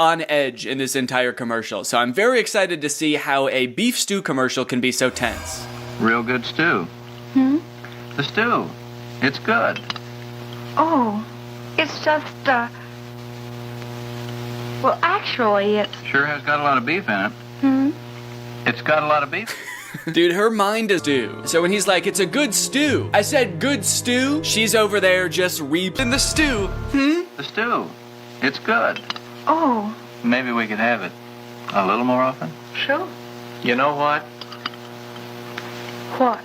on edge in this entire commercial. So I'm very excited to see how a beef stew commercial can be so tense. Real good stew. The stew. It's good. Oh, it's just, well, actually, it's... Sure has got a lot of beef in it. It's got a lot of beef. Dude, her mind is stew. So when he's like, it's a good stew. I said good stew. She's over there just reaping the stew. The stew. It's good. Oh, Maybe we could have it a little more often. sure. You know what? What?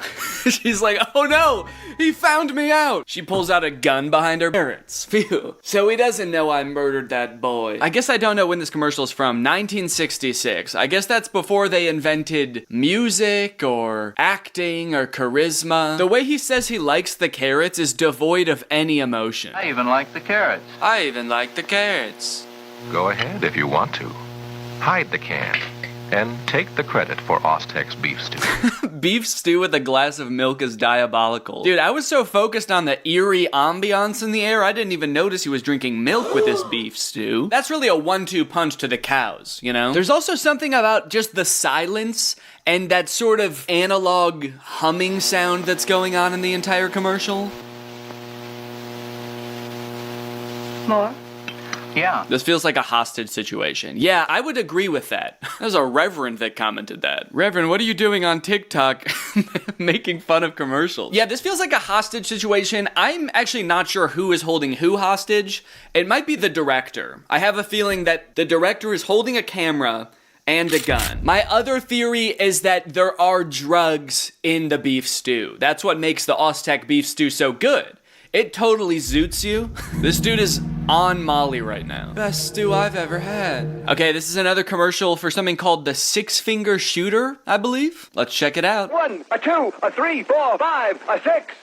She's like, oh no, he found me out. She pulls out a gun behind her parents. Phew. So he doesn't know I murdered that boy. I guess I don't know when this commercial is from. 1966. I guess that's before they invented music or acting or charisma. The way he says he likes the carrots is devoid of any emotion. I even like the carrots. I even like the carrots. Go ahead if you want to. Hide the can and take the credit for Oztek's beef stew. Beef stew with a glass of milk is diabolical. Dude, I was so focused on the eerie ambiance in the air, I didn't even notice he was drinking milk with this beef stew. That's really a 1-2 punch to the cows, you know? There's also something about just the silence and that sort of analog humming sound that's going on in the entire commercial. More? Yeah. This feels like a hostage situation. Yeah, I would agree with that. That was a reverend that commented that. Reverend, what are you doing on TikTok making fun of commercials? Yeah, this feels like a hostage situation. I'm actually not sure who is holding who hostage. It might be the director. I have a feeling that the director is holding a camera and a gun. My other theory is that there are drugs in the beef stew. That's what makes the Oztek beef stew so good. It totally zoots you. This dude is on Molly right now. Best stew I've ever had. Okay, this is another commercial for something called the 6-finger shooter, I believe. Let's check it out. 1, a 2, a 3, 4, 5, a 6.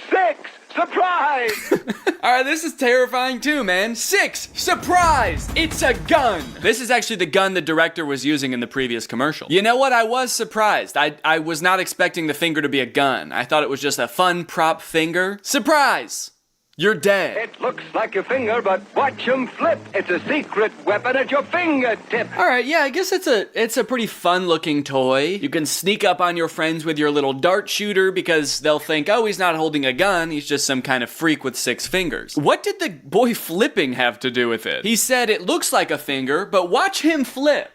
6! Surprise! Alright, this is terrifying too, man. 6! Surprise! It's a gun! This is actually the gun the director was using in the previous commercial. You know what? I was surprised. I was not expecting the finger to be a gun. I thought it was just a fun prop finger. Surprise! You're dead. It looks like a finger, but watch him flip. It's a secret weapon at your fingertip. Alright, yeah, I guess it's a pretty fun looking toy. You can sneak up on your friends with your little dart shooter because they'll think, oh, he's not holding a gun, he's just some kind of freak with 6 fingers. What did the boy flipping have to do with it? He said it looks like a finger, but watch him flip.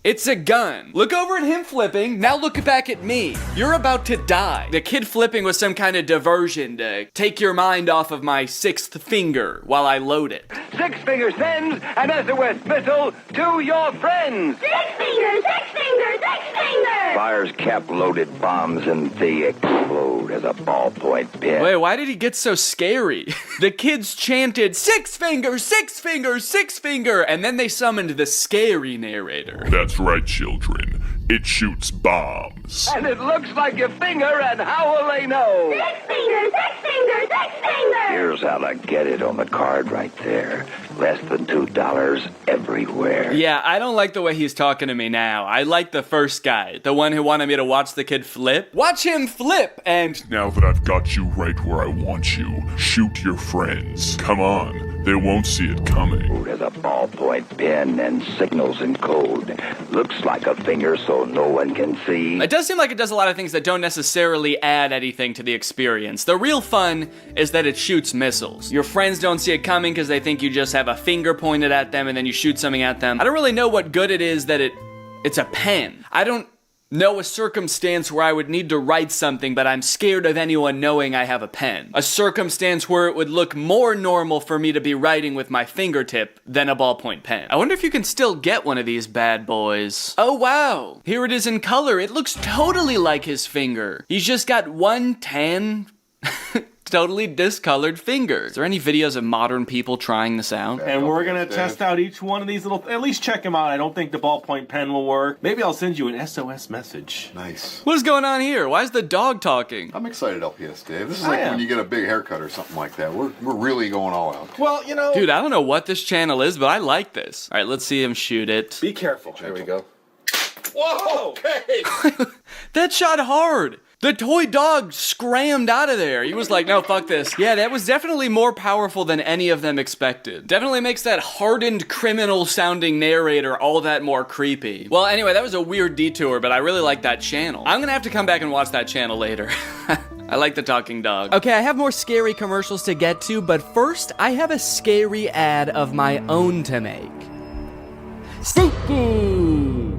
It's a gun. Look over at him flipping, now look back at me. You're about to die. The kid flipping was some kind of diversion to take your mind off of my 6th finger while I load it. 6 fingers sends an SOS missile to your friends. 6 fingers, 6 fingers, 6 fingers! Fires cap-loaded bombs and they explode as a ballpoint pen. Wait, why did he get so scary? The kids chanted, 6 fingers, 6 fingers, 6 finger, and then they summoned the scary narrator. That's right, children. It shoots bombs. And it looks like a finger, and how will they know? 6 fingers, 6 fingers, 6 fingers! Here's how to get it on the card right there. Less than $2 everywhere. Yeah, I don't like the way he's talking to me now. I like the first guy, the one who wanted me to watch the kid flip. Watch him flip, and Now that I've got you right where I want you, shoot your friends. Come on. They won't see it coming. As a ballpoint pen and signals in code. Looks like a finger so no one can see. it does seem like it does a lot of things that don't necessarily add anything to the experience. The real fun is that it shoots missiles. Your friends don't see it coming because they think you just have a finger pointed at them and then you shoot something at them. I don't really know what good it is that it's a pen. I don't know a circumstance where I would need to write something, but I'm scared of anyone knowing I have a pen. A circumstance where it would look more normal for me to be writing with my fingertip than a ballpoint pen. I wonder if you can still get one of these bad boys. Oh wow, here it is in color. It looks totally like his finger. He's just got one tan totally discolored finger. Is there any videos of modern people trying this out? And we're going to test out each one of these little, at least check them out. I don't think the ballpoint pen will work. Maybe I'll send you an SOS message. Nice. What is going on here? Why is the dog talking? I'm excited, LPS Dave. This is like when you get a big haircut or something like that. We're really going all out. Well, you know. Dude, I don't know what this channel is, but I like this. All right, let's see him shoot it. Be careful. There we go. Whoa! Okay. That shot hard. The toy dog scrammed out of there. He was like, no, fuck this. Yeah, that was definitely more powerful than any of them expected. Definitely makes that hardened criminal sounding narrator all that more creepy. Well, anyway, that was a weird detour, but I really like that channel. I'm gonna have to come back and watch that channel later. I like the talking dog. Okay, I have more scary commercials to get to, but first, I have a scary ad of my own to make. SeatGeek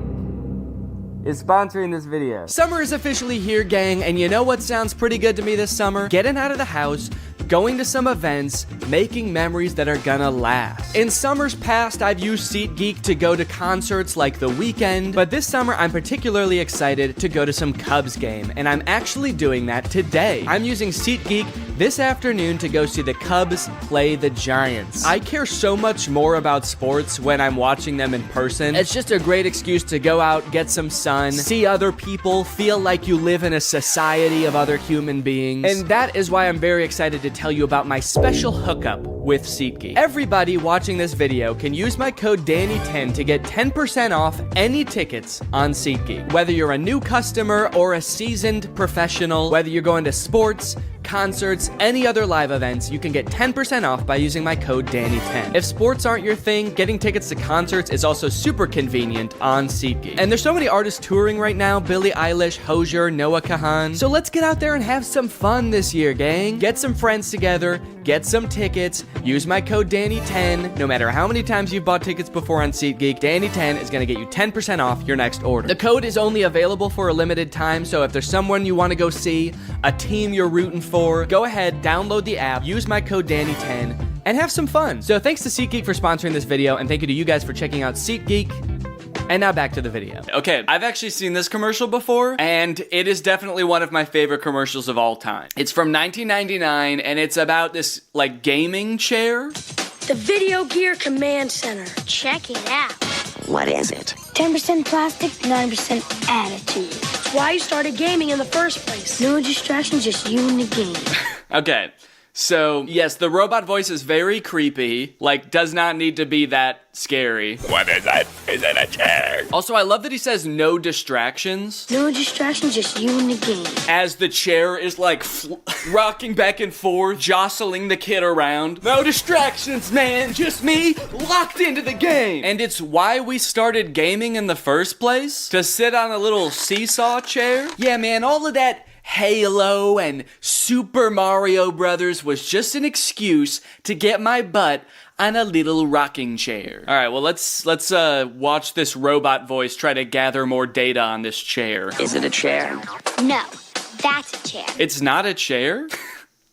is sponsoring this video. Summer is officially here, gang, and you know what sounds pretty good to me this summer? Getting out of the house, going to some events, making memories that are gonna last. In summers past, I've used SeatGeek to go to concerts like The Weeknd, but this summer I'm particularly excited to go to some Cubs game, and I'm actually doing that today. I'm using SeatGeek this afternoon to go see the Cubs play the Giants. I care so much more about sports when I'm watching them in person. It's just a great excuse to go out, get some sun, see other people, feel like you live in a society of other human beings. And that is why I'm very excited to tell you about my special hookup with SeatGeek. Everybody watching this video can use my code DANNY10 to get 10% off any tickets on SeatGeek. Whether you're a new customer or a seasoned professional, whether you're going to sports, concerts, any other live events, you can get 10% off by using my code DANNY10. If sports aren't your thing, getting tickets to concerts is also super convenient on SeatGeek. And there's so many artists touring right now, Billie Eilish, Hozier, Noah Kahan. So let's get out there and have some fun this year, gang. Get some friends together, get some tickets, use my code DANNY10. No matter how many times you've bought tickets before on SeatGeek, DANNY10 is gonna get you 10% off your next order. The code is only available for a limited time, so if there's someone you wanna go see, a team you're rooting for, go ahead, download the app, use my code DANNY10, and have some fun. So thanks to SeatGeek for sponsoring this video, and thank you to you guys for checking out SeatGeek. And now back to the video. Okay, I've actually seen this commercial before, and it is definitely one of my favorite commercials of all time. It's from 1999, and it's about this, like, gaming chair. The Video Gear Command Center. Check it out. What is it? 10% plastic, 9% attitude. It's why you started gaming in the first place. No distractions, just you and the game. Okay, so, yes, the robot voice is very creepy, like, does not need to be that scary. What is it? Is it a chair? Also, I love that he says no distractions, No distractions, just you and the game. as the chair is, like, rocking back and forth, jostling the kid around. No distractions, man, just me, locked into the game. And it's why we started gaming in the first place, to sit on a little seesaw chair. Yeah, man, all of that Halo and Super Mario Brothers was just an excuse to get my butt on a little rocking chair. All right, well, let's watch this robot voice try to gather more data on this chair. Is it a chair? No, that's a chair. It's not a chair?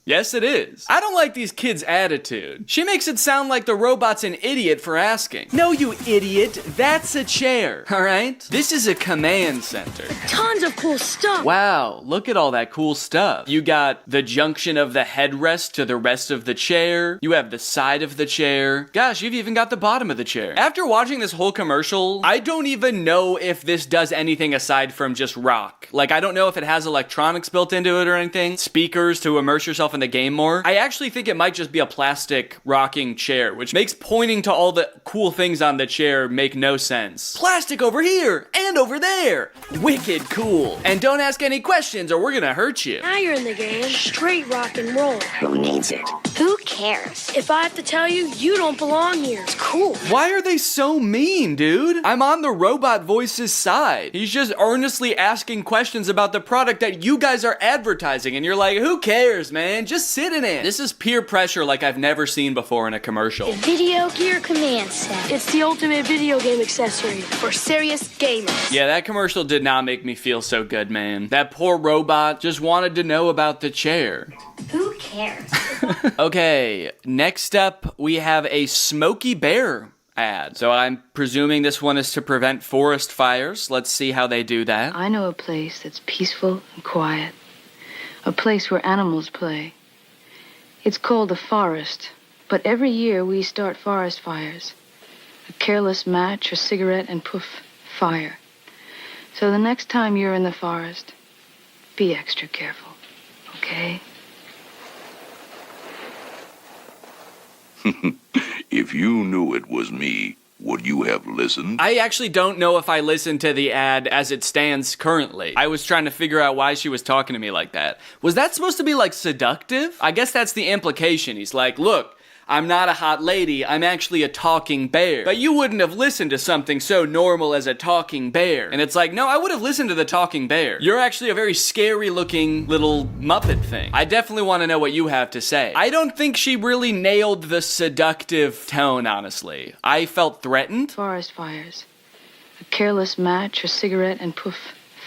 Yes, it is. I don't like these kids' attitude. She makes it sound like the robot's an idiot for asking. No, you idiot. That's a chair, all right? This is a command center. Tons of cool stuff. Wow, look at all that cool stuff. You got the junction of the headrest to the rest of the chair. You have the side of the chair. Gosh, you've even got the bottom of the chair. After watching this whole commercial, I don't even know if this does anything aside from just rock. Like, I don't know if it has electronics built into it or anything. Speakers to immerse yourself in the game more. I actually think it might just be a plastic rocking chair, which makes pointing to all the cool things on the chair make no sense. Plastic over here and over there. Wicked cool. And don't ask any questions or we're gonna hurt you. Now you're in the game. Straight rock and roll. Who needs it? Who cares? If I have to tell you, you don't belong here. It's cool. Why are they so mean, dude? I'm on the robot voice's side. He's just earnestly asking questions about the product that you guys are advertising, and you're like, who cares, man? Just sit in it. This is peer pressure like I've never seen before in a commercial. The Video Gear Command Center. It's the ultimate video game accessory for serious gamers. Yeah, that commercial did not make me feel so good, man. That poor robot just wanted to know about the chair. Who cares? Okay, next up, we have a Smokey Bear ad. So I'm presuming this one is to prevent forest fires. Let's see how they do that. I know a place that's peaceful and quiet. A place where animals play. It's called the forest, but every year we start forest fires. A careless match, a cigarette, and poof, fire. So the next time you're in the forest, be extra careful, okay? If you knew it was me, Would you have listened? I actually don't know if I listened to the ad as it stands currently. I was trying to figure out why she was talking to me like that. Was that supposed to be like seductive? I guess that's the implication. He's like, look, I'm not a hot lady, I'm actually a talking bear. But you wouldn't have listened to something so normal as a talking bear. And it's like, no, I would have listened to the talking bear. You're actually a very scary looking little Muppet thing. I definitely want to know what you have to say. I don't think she really nailed the seductive tone, honestly. I felt threatened. Forest fires. A careless match, a cigarette, and poof,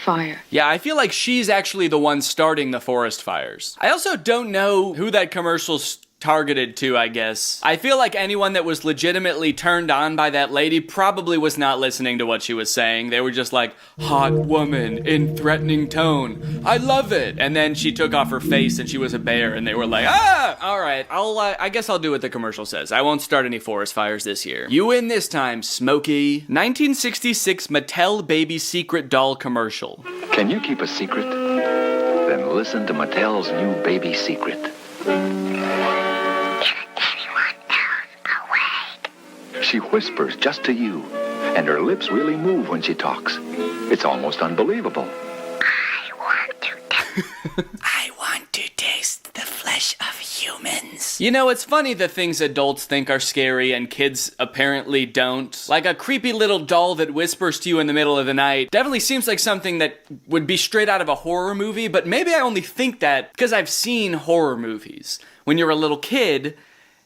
fire. Yeah, I feel like she's actually the one starting the forest fires. I also don't know who that commercial's targeted to, I guess. I feel like anyone that was legitimately turned on by that lady probably was not listening to what she was saying. They were just like, hot woman in threatening tone. I love it. And then she took off her face and she was a bear and they were like, ah! All right, I guess I'll do what the commercial says. I won't start any forest fires this year. You win this time, Smokey. 1966 Mattel Baby Secret Doll commercial. Can you keep a secret? Then listen to Mattel's new baby secret. She whispers just to you, and her lips really move when she talks. It's almost unbelievable. I want to taste the flesh of humans. You know, it's funny the things adults think are scary and kids apparently don't. Like a creepy little doll that whispers to you in the middle of the night definitely seems like something that would be straight out of a horror movie, but maybe I only think that because I've seen horror movies. When you're a little kid,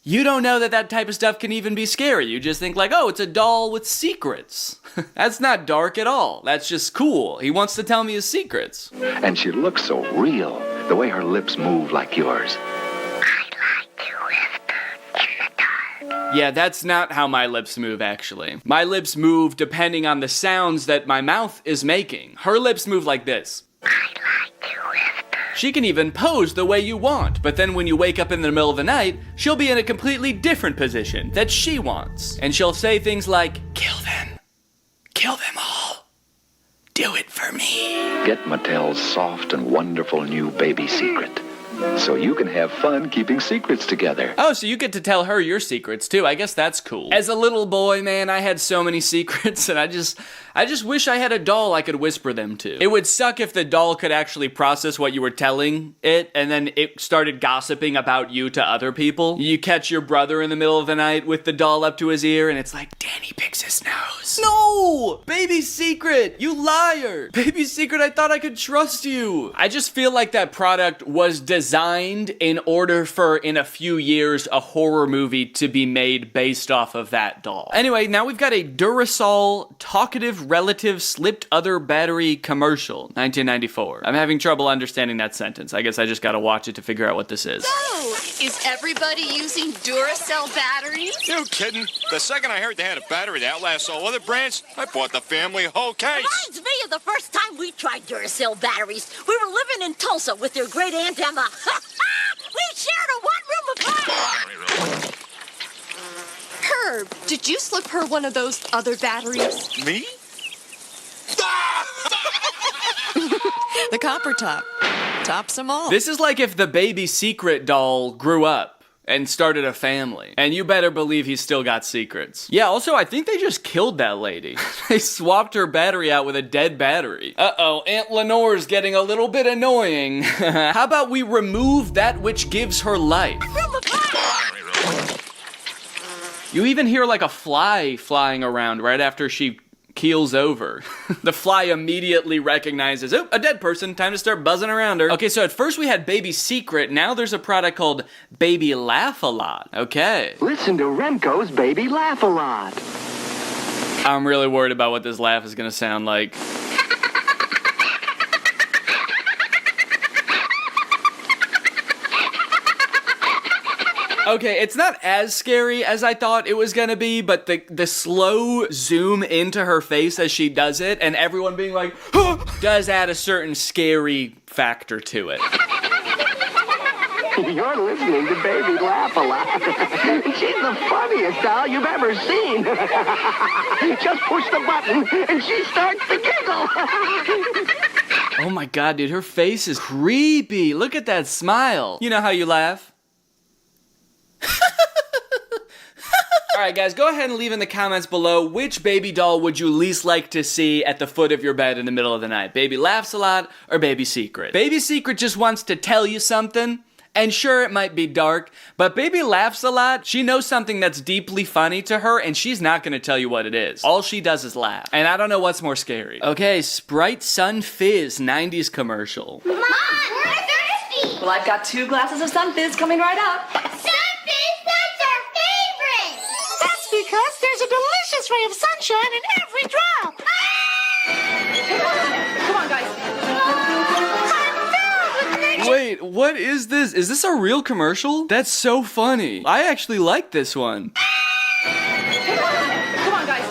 you don't know that that type of stuff can even be scary. You just think like, oh, it's a doll with secrets. That's not dark at all. That's just cool. He wants to tell me his secrets. And she looks so real, the way her lips move like yours. Yeah, that's not how my lips move, actually. My lips move depending on the sounds that my mouth is making. Her lips move like this. She can even pose the way you want, but then when you wake up in the middle of the night, she'll be in a completely different position that she wants. And she'll say things like, kill them all, do it for me. Get Mattel's soft and wonderful new baby secret, so you can have fun keeping secrets together. Oh, so you get to tell her your secrets too. I guess that's cool. As a little boy, man, I had so many secrets and I just wish I had a doll I could whisper them to. It would suck if the doll could actually process what you were telling it and then it started gossiping about you to other people. You catch your brother in the middle of the night with the doll up to his ear and it's like, Danny picks his nose. No! Baby secret! You liar! Baby secret, I thought I could trust you. I just feel like that product was designed in order for, in a few years, a horror movie to be made based off of that doll. Anyway, now we've got a Duracell talkative relative slipped other battery commercial, 1994. I'm having trouble understanding that sentence. I guess I just gotta watch it to figure out what this is. So, is everybody using Duracell batteries? No kidding. The second I heard they had a battery that outlasts all other brands, I bought the family a whole case. Reminds me of the first time we tried Duracell batteries. We were living in Tulsa with your great Aunt Emma. We shared a one-room apartment. Herb, did you slip her one of those other batteries? Me? The copper top. Tops them all. This is like if the baby secret doll grew up and started a family. And you better believe he's still got secrets. Yeah, also, I think they just killed that lady. They swapped her battery out with a dead battery. Uh-oh, Aunt Lenore's getting a little bit annoying. How about we remove that which gives her life? You even hear like a fly flying around right after she keels over. The fly immediately recognizes, oh, a dead person, time to start buzzing around her. Okay, so at first we had Baby Secret, now there's a product called Baby Laugh-A-Lot. Okay. Listen to Remco's Baby Laugh-A-Lot. I'm really worried about what this laugh is gonna sound like. Okay, it's not as scary as I thought it was gonna be, but the slow zoom into her face as she does it, and everyone being like, oh, does add a certain scary factor to it. You're listening to Baby Laugh-A-Lot. She's the funniest doll you've ever seen. Just push the button, and she starts to giggle. Oh my god, dude, her face is creepy. Look at that smile. You know how you laugh? Alright guys, go ahead and leave in the comments below which baby doll would you least like to see at the foot of your bed in the middle of the night. Baby Laughs a Lot or Baby Secret? Baby Secret just wants to tell you something. And sure, it might be dark, but Baby Laughs a Lot. She knows something that's deeply funny to her, and she's not gonna tell you what it is. All she does is laugh. And I don't know what's more scary. Okay, Sprite Sun Fizz 90s commercial. Mom, we're thirsty. Well, I've got 2 glasses of Sun Fizz coming right up. Sun Fizz, that's our favorite. That's because there's a delicious ray of sunshine in every drop. Come on, guys. Wait, what is this? Is this a real commercial? That's so funny. I actually like this one. Come on, guys.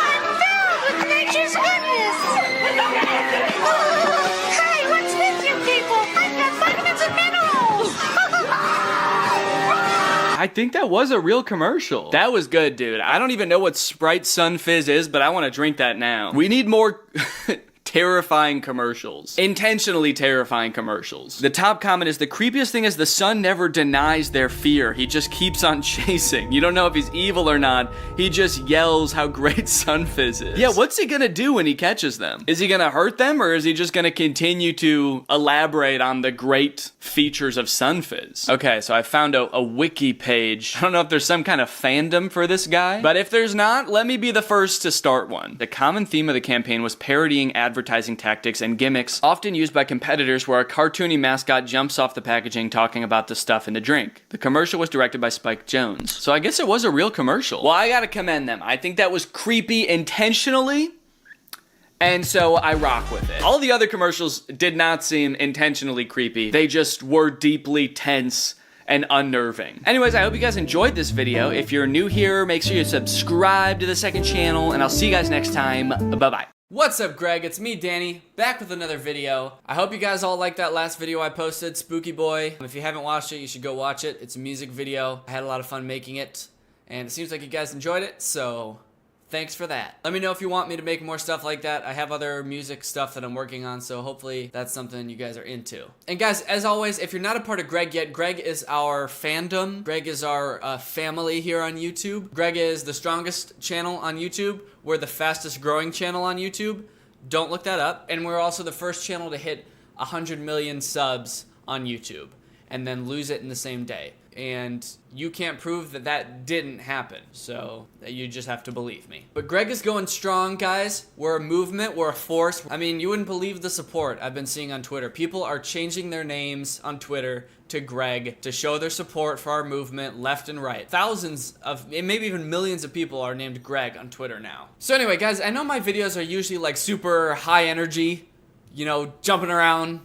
I'm filled with nature's goodness. Hey, what's with you people? I've got vitamins and minerals. I think that was a real commercial. That was good, dude. I don't even know what Sprite Sun Fizz is, but I want to drink that now. We need more terrifying commercials. Intentionally terrifying commercials. The top comment is, the creepiest thing is the sun never denies their fear. He just keeps on chasing. You don't know if he's evil or not. He just yells how great Sun Fizz is. Yeah, what's he gonna do when he catches them? Is he gonna hurt them, or is he just gonna continue to elaborate on the great features of Sun Fizz? Okay, so I found a wiki page. I don't know if there's some kind of fandom for this guy, but if there's not, let me be the first to start one. The common theme of the campaign was parodying advertising tactics and gimmicks often used by competitors, where a cartoony mascot jumps off the packaging talking about the stuff in the drink. The commercial was directed by Spike Jonze. So I guess it was a real commercial. Well, I gotta commend them. I think that was creepy intentionally, and so I rock with it. All the other commercials did not seem intentionally creepy. They just were deeply tense and unnerving. Anyways, I hope you guys enjoyed this video. If you're new here, make sure you subscribe to the second channel, and I'll see you guys next time. Bye-bye. What's up, Greg? It's me, Danny, back with another video. I hope you guys all liked that last video I posted, Spooky Boy. If you haven't watched it, you should go watch it. It's a music video. I had a lot of fun making it, and it seems like you guys enjoyed it, so thanks for that. Let me know if you want me to make more stuff like that. I have other music stuff that I'm working on, so hopefully that's something you guys are into. And guys, as always, if you're not a part of Greg yet, Greg is our fandom. Greg is our family here on YouTube. Greg is the strongest channel on YouTube. We're the fastest growing channel on YouTube. Don't look that up. And we're also the first channel to hit 100 million subs on YouTube and then lose it in the same day. And you can't prove that that didn't happen, so you just have to believe me. But Greg is going strong, guys. We're a movement, we're a force. I mean, you wouldn't believe the support I've been seeing on Twitter. People are changing their names on Twitter to Greg to show their support for our movement left and right. Thousands of, maybe even millions of people are named Greg on Twitter now. So anyway, guys, I know my videos are usually like super high energy, you know, jumping around,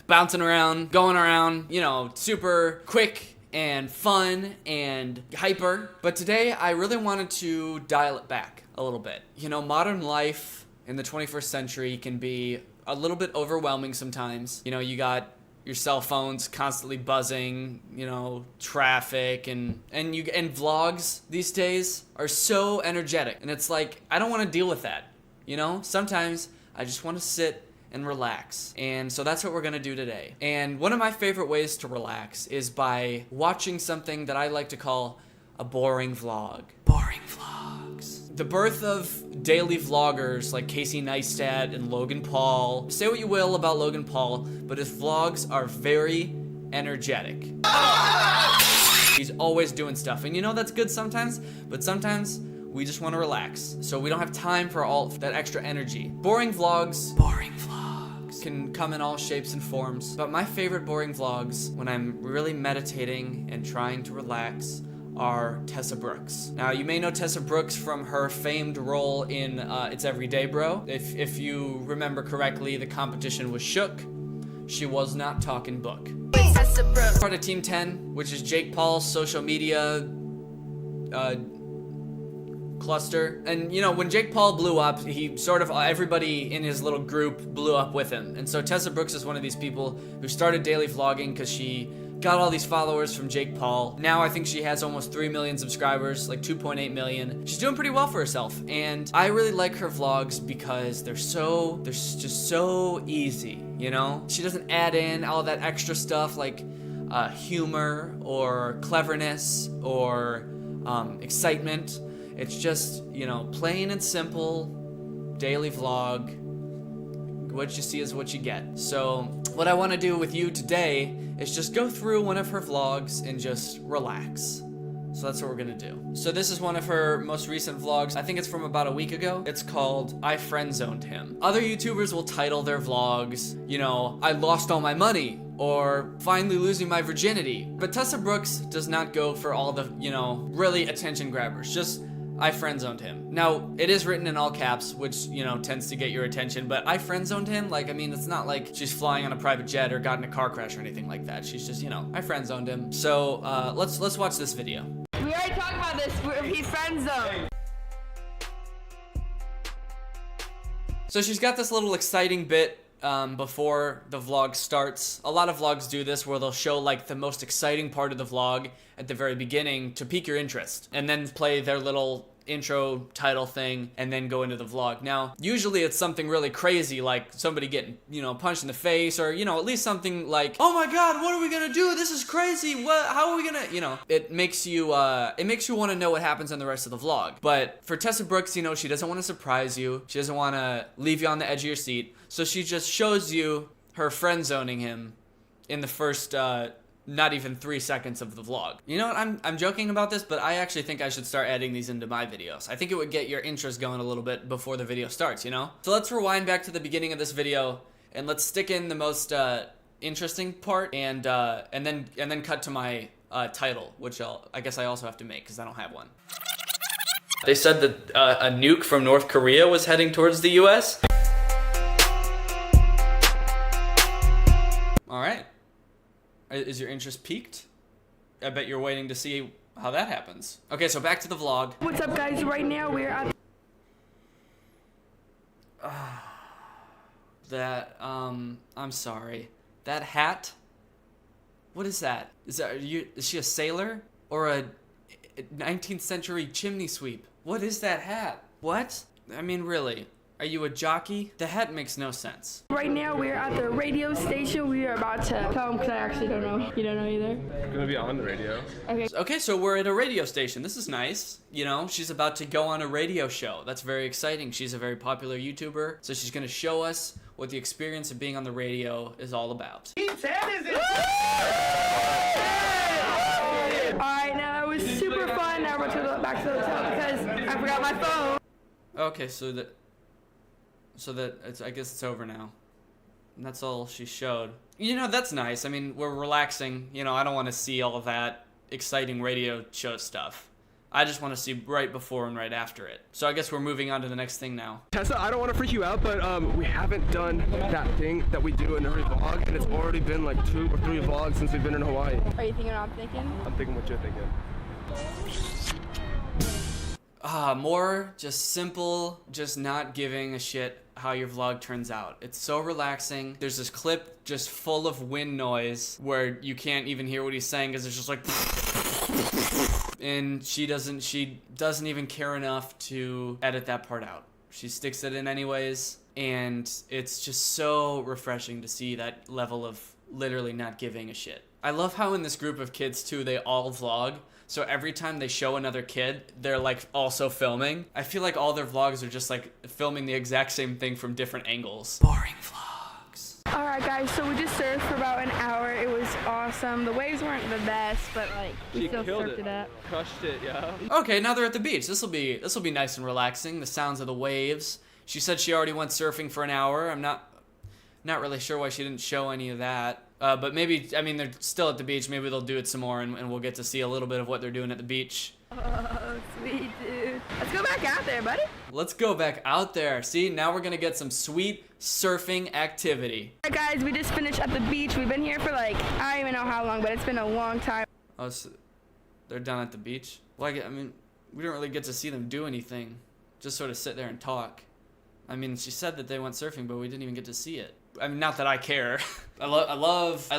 bouncing around, going around, you know, super quick and fun and hyper. But today I really wanted to dial it back a little bit. You know, modern life in the 21st century can be a little bit overwhelming sometimes. You know, you got your cell phones constantly buzzing, you know, traffic, and vlogs these days are so energetic. And it's like, I don't want to deal with that. You know, sometimes I just want to sit and relax. And so that's what we're gonna do today. And one of my favorite ways to relax is by watching something that I like to call a boring vlog. Boring vlogs. The birth of daily vloggers like Casey Neistat and Logan Paul. Say what you will about Logan Paul, but his vlogs are very energetic. He's always doing stuff, and you know that's good sometimes, but sometimes we just want to relax, so we don't have time for all that extra energy. Boring vlogs can come in all shapes and forms, but my favorite boring vlogs, when I'm really meditating and trying to relax, are Tessa Brooks. Now, you may know Tessa Brooks from her famed role in It's Everyday Bro. If you remember correctly, the competition was Shook. She was not talking book. Part of Team 10, which is Jake Paul's social media cluster. And you know, when Jake Paul blew up, he sort of, everybody in his little group blew up with him. And so Tessa Brooks is one of these people who started daily vlogging because she got all these followers from Jake Paul. Now I think she has almost 3 million subscribers, like 2.8 million. She's doing pretty well for herself, and I really like her vlogs because they're just so easy, you know? She doesn't add in all that extra stuff like humor or cleverness or excitement. It's just, you know, plain and simple daily vlog. What you see is what you get. So what I want to do with you today is just go through one of her vlogs and just relax. So that's what we're gonna do. So this is one of her most recent vlogs. I think it's from about a week ago. It's called I Friend Zoned Him. Other YouTubers will title their vlogs, you know, I lost all my money, or finally losing my virginity. But Tessa Brooks does not go for all the, you know, really attention grabbers. Just I friend zoned him. Now, it is written in all caps, which, you know, tends to get your attention, but I friend zoned him, like, I mean, it's not like she's flying on a private jet or got in a car crash or anything like that. She's just, you know, I friend zoned him. So, let's watch this video. We already talked about this. He's friend zone. So she's got this little exciting bit before the vlog starts. A lot of vlogs do this where they'll show like the most exciting part of the vlog at the very beginning to pique your interest, and then play their little intro title thing and then go into the vlog. Now, usually it's something really crazy, like somebody getting, you know, punched in the face, or, you know, at least something like, oh my god, what are we gonna do? This is crazy. What, how are we gonna, you know, it makes you want to know what happens in the rest of the vlog. But for Tessa Brooks, you know, she doesn't want to surprise you. She doesn't want to leave you on the edge of your seat. So she just shows you her friend zoning him in the first, not even 3 seconds of the vlog. You know what, I'm joking about this, but I actually think I should start adding these into my videos. I think it would get your interest going a little bit before the video starts, you know? So let's rewind back to the beginning of this video, and let's stick in the most interesting part, and then cut to my title, which I guess I also have to make, because I don't have one. They said that a nuke from North Korea was heading towards the US. All right. Is your interest piqued? I bet you're waiting to see how that happens. Okay, so back to the vlog. What's up, guys? Right now we're at that, I'm sorry. That hat? What is that? Is she a sailor? Or a 19th century chimney sweep? What is that hat? What? I mean, really? Are you a jockey? The hat makes no sense. Right now we're at the radio station. We are about to tell them, because I actually don't know. You don't know either? I'm gonna be on the radio. Okay. Okay, so we're at a radio station. This is nice. You know, she's about to go on a radio show. That's very exciting. She's a very popular YouTuber, so she's gonna show us what the experience of being on the radio is all about. Alright, now it was super fun. Now we're going to go back to the hotel because I forgot my phone. Okay, so I guess it's over now. And that's all she showed. You know, that's nice. I mean, we're relaxing. You know, I don't want to see all of that exciting radio show stuff. I just want to see right before and right after it. So I guess we're moving on to the next thing now. Tessa, I don't want to freak you out, but we haven't done that thing that we do in every vlog, and it's already been like 2 or 3 vlogs since we've been in Hawaii. Are you thinking what I'm thinking? I'm thinking what you're thinking. More just simple, just not giving a shit how your vlog turns out. It's so relaxing. There's this clip just full of wind noise where you can't even hear what he's saying because it's just like and she doesn't even care enough to edit that part out. She sticks it in anyways, and it's just so refreshing to see that level of literally not giving a shit. I love how in this group of kids too, they all vlog. So every time they show another kid, they're like also filming. I feel like all their vlogs are just like filming the exact same thing from different angles. Boring vlogs. Alright guys, so we just surfed for about an hour. It was awesome. The waves weren't the best, but like we still surfed it up. Crushed it, yeah. Okay, now they're at the beach. This'll be nice and relaxing. The sounds of the waves. She said she already went surfing for an hour. I'm not really sure why she didn't show any of that. But maybe, I mean, they're still at the beach. Maybe they'll do it some more, and we'll get to see a little bit of what they're doing at the beach. Oh, sweet dude. Let's go back out there, buddy. Let's go back out there. See, now we're gonna get some sweet surfing activity. Alright guys, we just finished at the beach. We've been here for like, I don't even know how long, but it's been a long time. Oh, so they're down at the beach? Well, I mean, we don't really get to see them do anything. Just sort of sit there and talk. I mean, she said that they went surfing, but we didn't even get to see it. I mean, not that I care. I love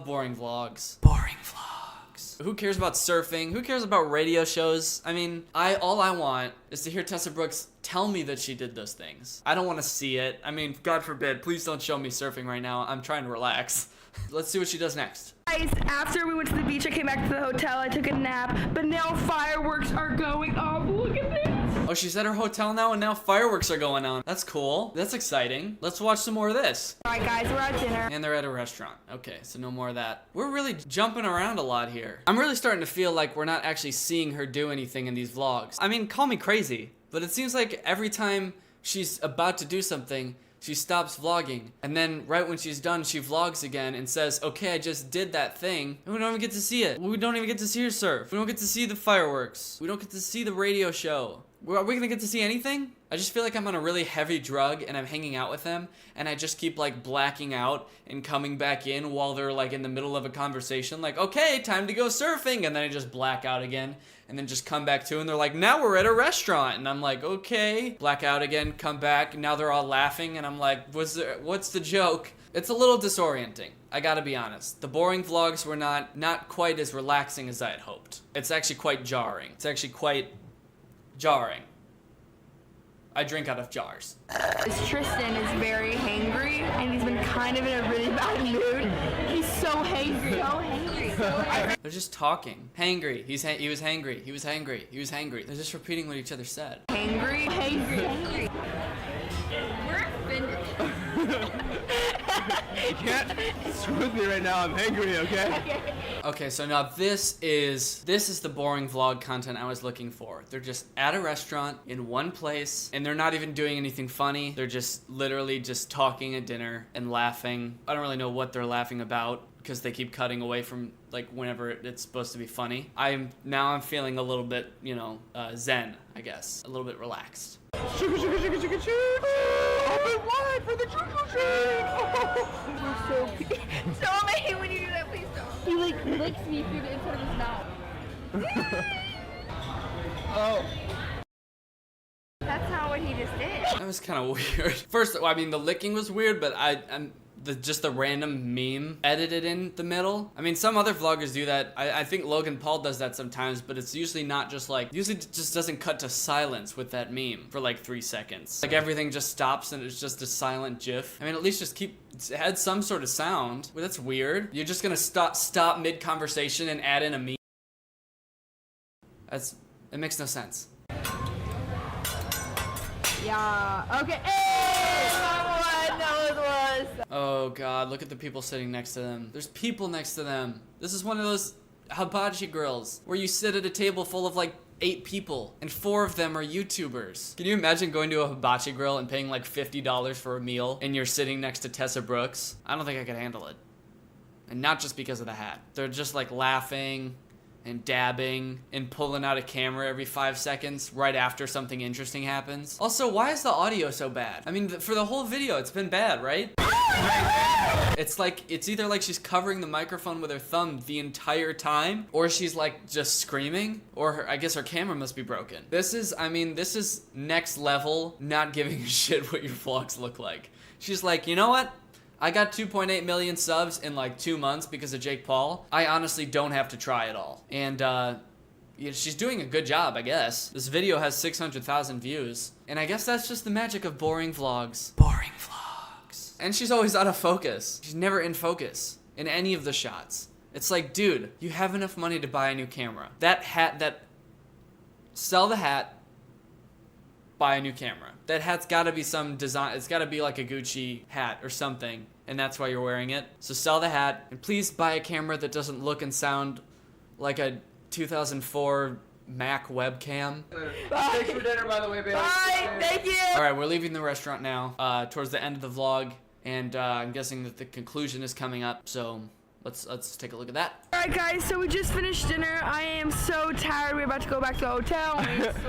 boring vlogs. Boring vlogs. Who cares about surfing? Who cares about radio shows? I mean, all I want is to hear Tessa Brooks tell me that she did those things. I don't want to see it. I mean, God forbid, please don't show me surfing right now. I'm trying to relax. Let's see what she does next. Guys, after we went to the beach, I came back to the hotel, I took a nap, but now fireworks are going off. Look at this. Oh, she's at her hotel now and now fireworks are going on. That's cool. That's exciting. Let's watch some more of this. Alright guys, we're at dinner. And they're at a restaurant. Okay, so no more of that. We're really jumping around a lot here. I'm really starting to feel like we're not actually seeing her do anything in these vlogs. I mean, call me crazy, but it seems like every time she's about to do something, she stops vlogging, and then right when she's done, she vlogs again and says, okay, I just did that thing, and we don't even get to see it. We don't even get to see her surf. We don't get to see the fireworks. We don't get to see the radio show. Are we gonna get to see anything? I just feel like I'm on a really heavy drug and I'm hanging out with them and I just keep like blacking out and coming back in while they're like in the middle of a conversation, like, okay, time to go surfing, and then I just black out again and then just come back to and they're like, now we're at a restaurant, and I'm like, okay, black out again, come back, now they're all laughing and I'm like, what's the joke? It's a little disorienting, I gotta be honest. The boring vlogs were not quite as relaxing as I had hoped. It's actually quite jarring. It's actually quite jarring. I drink out of jars. Tristan is very hangry, and he's been kind of in a really bad mood. He's so hangry. So hangry. So hangry. They're just talking. Hangry. He was hangry. He was hangry. He was hangry. They're just repeating what each other said. Hangry. Hangry. We're offended. You can't screw with me right now. I'm hangry, okay? Okay, so now this is the boring vlog content I was looking for. They're just at a restaurant in one place, and they're not even doing anything funny. They're just literally just talking at dinner and laughing. I don't really know what they're laughing about because they keep cutting away from like whenever it's supposed to be funny. I'm feeling a little bit, you know, zen, I guess. A little bit relaxed. Sugar, sugar, sugar, sugar, sugar. Open wide for the sugar. So amazing when you do that, please don't. He like licks me through the inside of his mouth. Oh. That's not what he just did. That was kind of weird. First, I mean, the licking was weird, but just the random meme edited in the middle. I mean, some other vloggers do that. I think Logan Paul does that sometimes, but it's usually not just like, usually it just doesn't cut to silence with that meme for like 3 seconds. Like everything just stops and it's just a silent GIF. I mean, at least just add some sort of sound. Well, that's weird. You're just gonna stop mid-conversation and add in a meme. It makes no sense. Yeah, okay. Hey! That was. Oh god, look at the people sitting next to them. There's people next to them. This is one of those hibachi grills where you sit at a table full of like 8 people and 4 of them are YouTubers. Can you imagine going to a hibachi grill and paying like $50 for a meal and you're sitting next to Tessa Brooks? I don't think I could handle it. And not just because of the hat. They're just like laughing and dabbing and pulling out a camera every 5 seconds right after something interesting happens. Also, why is the audio so bad? I mean, for the whole video, it's been bad, right? It's either like she's covering the microphone with her thumb the entire time, or she's like just screaming, or I guess her camera must be broken. This is next level not giving a shit what your vlogs look like. She's like, you know what? I got 2.8 million subs in like 2 months because of Jake Paul. I honestly don't have to try at all. And yeah, she's doing a good job, I guess. This video has 600,000 views. And I guess that's just the magic of boring vlogs. Boring vlogs. And she's always out of focus. She's never in focus in any of the shots. It's like, dude, you have enough money to buy a new camera. Sell the hat, buy a new camera. That hat's gotta be some design, it's gotta be like a Gucci hat or something, and that's why you're wearing it. So sell the hat, and please buy a camera that doesn't look and sound like a 2004 Mac webcam. Bye. Thanks for dinner, by the way, baby. Bye, thank you. Alright, we're leaving the restaurant now, towards the end of the vlog, and I'm guessing that the conclusion is coming up, so let's take a look at that. Alright guys, so we just finished dinner. I am so tired. We're about to go back to the hotel.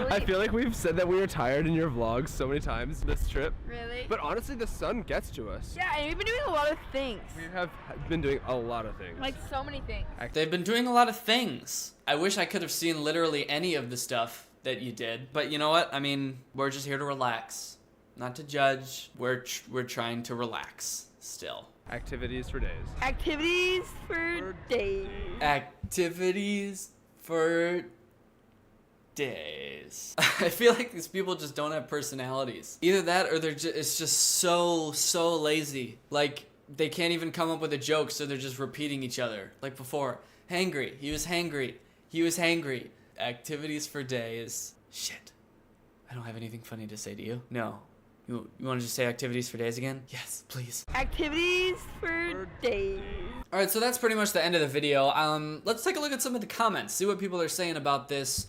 I feel like we've said that we were tired in your vlogs so many times this trip. Really? But honestly, the sun gets to us. Yeah, and we've been doing a lot of things. We have been doing a lot of things. Like so many things. They've been doing a lot of things. I wish I could have seen literally any of the stuff that you did. But you know what? I mean, we're just here to relax. Not to judge. We're trying to relax still. Activities for days. Activities for days. Activities for days. I feel like these people just don't have personalities. Either that or it's just so lazy. Like, they can't even come up with a joke, so they're just repeating each other. Like before, hangry, he was hangry, he was hangry. Activities for days. Shit. I don't have anything funny to say to you. No. You want to just say activities for days again? Yes, please. Activities for days. Alright, so that's pretty much the end of the video. Let's take a look at some of the comments, see what people are saying about this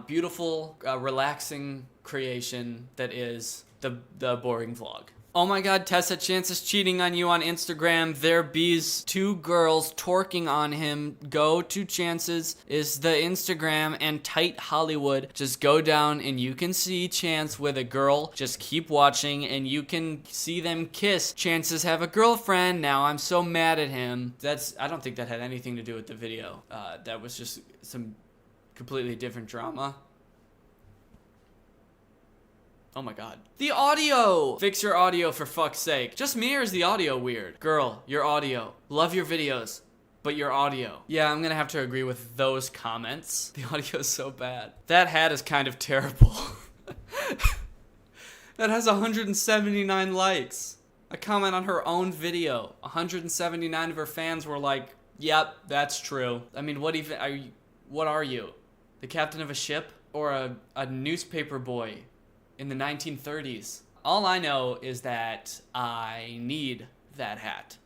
beautiful, relaxing creation that is the boring vlog. Oh my god, Tessa, Chance is cheating on you on Instagram. There bees 2 girls twerking on him. Go to Chance's is the Instagram and Tight Hollywood. Just go down and you can see Chance with a girl. Just keep watching and you can see them kiss. Chances have a girlfriend. Now I'm so mad at him. I don't think that had anything to do with the video. That was just some completely different drama. Oh my god. The audio! Fix your audio for fuck's sake. Just me or is the audio weird? Girl, your audio. Love your videos, but your audio. Yeah, I'm gonna have to agree with those comments. The audio is so bad. That hat is kind of terrible. That has 179 likes. A comment on her own video. 179 of her fans were like, yep, that's true. I mean, what are you? The captain of a ship? Or a newspaper boy? In the 1930s. All I know is that I need that hat.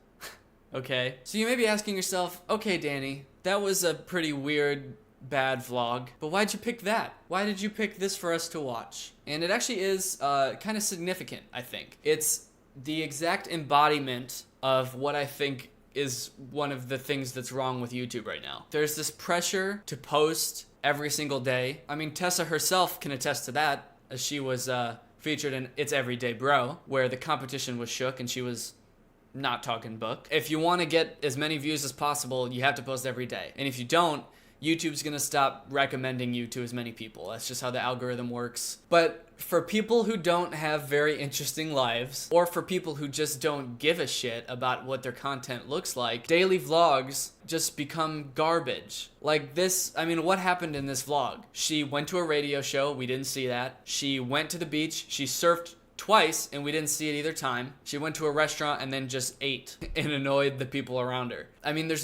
Okay? So you may be asking yourself, okay, Danny, that was a pretty weird, bad vlog, but why'd you pick that? Why did you pick this for us to watch? And it actually is kind of significant, I think. It's the exact embodiment of what I think is one of the things that's wrong with YouTube right now. There's this pressure to post every single day. I mean, Tessa herself can attest to that, as she was featured in It's Everyday Bro, where the competition was shook and she was not talking book. If you want to get as many views as possible, you have to post every day. And if you don't, YouTube's gonna stop recommending you to as many people. That's just how the algorithm works. But for people who don't have very interesting lives, or for people who just don't give a shit about what their content looks like, daily vlogs just become garbage. Like this, I mean, what happened in this vlog? She went to a radio show, we didn't see that. She went to the beach, she surfed twice, and we didn't see it either time. She went to a restaurant and then just ate and annoyed the people around her. I mean, there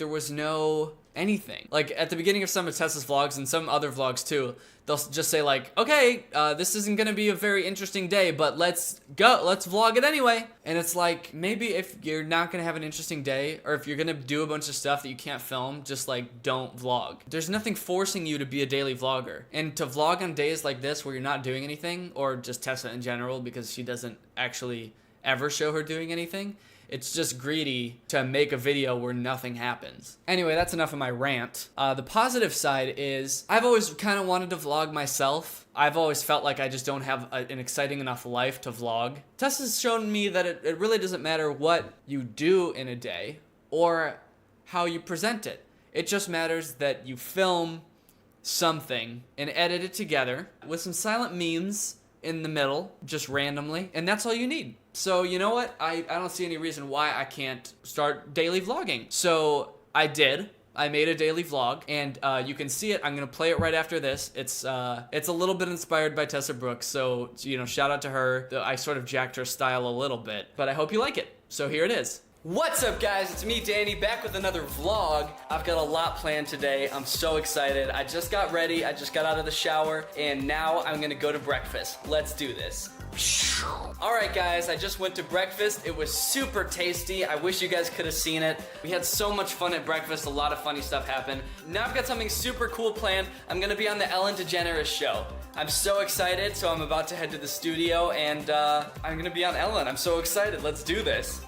was no anything. Like, at the beginning of some of Tessa's vlogs and some other vlogs too, they'll just say like, okay, this isn't gonna be a very interesting day, but let's vlog it anyway. And it's like, maybe if you're not gonna have an interesting day, or if you're gonna do a bunch of stuff that you can't film, just like, don't vlog. There's nothing forcing you to be a daily vlogger. And to vlog on days like this where you're not doing anything, or just Tessa in general, because she doesn't actually ever show her doing anything, it's just greedy to make a video where nothing happens. Anyway, that's enough of my rant. The positive side is, I've always kind of wanted to vlog myself. I've always felt like I just don't have an exciting enough life to vlog. Tessa's shown me that it really doesn't matter what you do in a day, or how you present it. It just matters that you film something and edit it together with some silent memes in the middle, just randomly, and that's all you need. So you know what? I don't see any reason why I can't start daily vlogging. So I did. I made a daily vlog, and you can see it. I'm gonna play it right after this. It's a little bit inspired by Tessa Brooks, so you know, shout out to her. I sort of jacked her style a little bit, but I hope you like it. So here it is. What's up, guys? It's me, Danny, back with another vlog. I've got a lot planned today. I'm so excited. I just got ready. I just got out of the shower, and now I'm gonna go to breakfast. Let's do this. Alright guys, I just went to breakfast. It was super tasty. I wish you guys could have seen it. We had so much fun at breakfast. A lot of funny stuff happened. Now I've got something super cool planned. I'm gonna be on the Ellen DeGeneres show. I'm so excited, so I'm about to head to the studio, and I'm gonna be on Ellen. I'm so excited. Let's do this.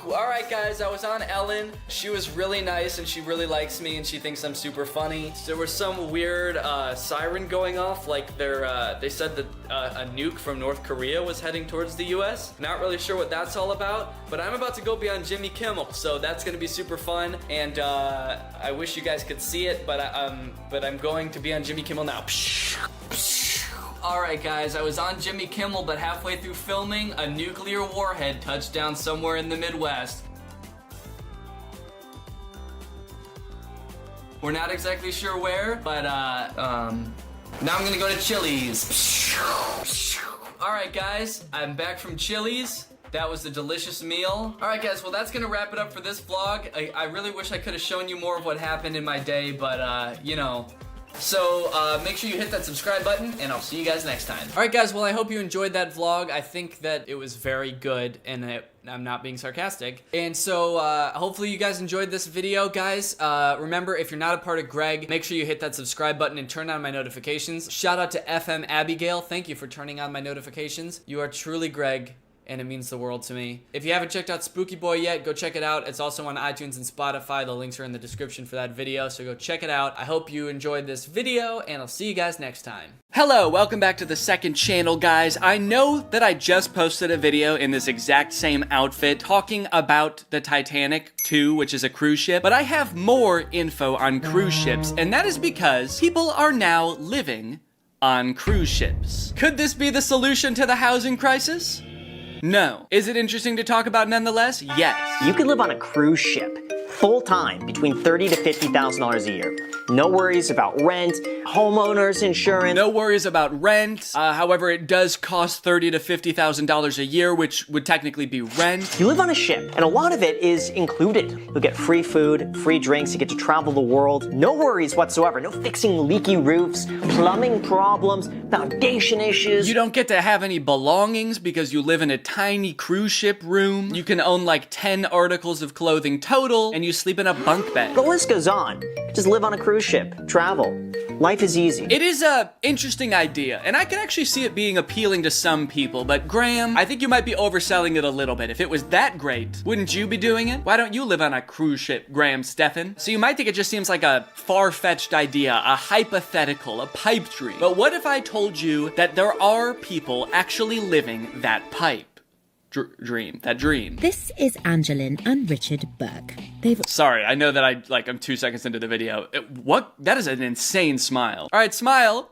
Alright guys, I was on Ellen. She was really nice and she really likes me and she thinks I'm super funny. There was some weird siren going off, like they said that a nuke from North Korea was heading towards the US. Not really sure what that's all about, but I'm about to go be on Jimmy Kimmel, so that's gonna be super fun, and I wish you guys could see it, but I'm going to be on Jimmy Kimmel now. Alright guys, I was on Jimmy Kimmel, but halfway through filming, a nuclear warhead touched down somewhere in the Midwest. We're not exactly sure where, but now I'm gonna go to Chili's. Alright guys, I'm back from Chili's, That was a delicious meal. All right, guys, well, that's gonna wrap it up for this vlog. I really wish I could have shown you more of what happened in my day, but, you know. So, make sure you hit that subscribe button, and I'll see you guys next time. All right, guys, well, I hope you enjoyed that vlog. I think that it was very good, and I'm not being sarcastic. And so, hopefully you guys enjoyed this video, guys. Remember, if you're not a part of Greg, make sure you hit that subscribe button and turn on my notifications. Shout out to FM Abigail. Thank you for turning on my notifications. You are truly Greg, and it means the world to me. If you haven't checked out Spooky Boy yet, go check it out. It's also on iTunes and Spotify. The links are in the description for that video, so go check it out. I hope you enjoyed this video, and I'll see you guys next time. Hello, welcome back to the second channel, guys. I know that I just posted a video in this exact same outfit talking about the Titanic 2, which is a cruise ship, but I have more info on cruise ships, and that is because people are now living on cruise ships. Could this be the solution to the housing crisis? No. Is it interesting to talk about nonetheless? Yes. You could live on a cruise ship, full-time, between $30,000 to $50,000 a year. No worries about rent, homeowners insurance. No worries about rent. However, it does cost $30,000 to $50,000 a year, which would technically be rent. You live on a ship, and a lot of it is included. You'll get free food, free drinks, you get to travel the world. No worries whatsoever. No fixing leaky roofs, plumbing problems, foundation issues. You don't get to have any belongings because you live in a tiny cruise ship room. You can own like 10 articles of clothing total, and you sleep in a bunk bed. The list goes on. Just live on a cruise ship, travel. Life is easy. It is a interesting idea, and I can actually see it being appealing to some people, but Graham, I think you might be overselling it a little bit. If it was that great, wouldn't you be doing it? Why don't you live on a cruise ship, Graham Stephan? So you might think it just seems like a far-fetched idea, a hypothetical, a pipe dream. But what if I told you that there are people actually living that pipe? Dream. This is Angeline and Richard Burke. Sorry, I know that I'm 2 seconds into the video. What? That is an insane smile. All right, smile.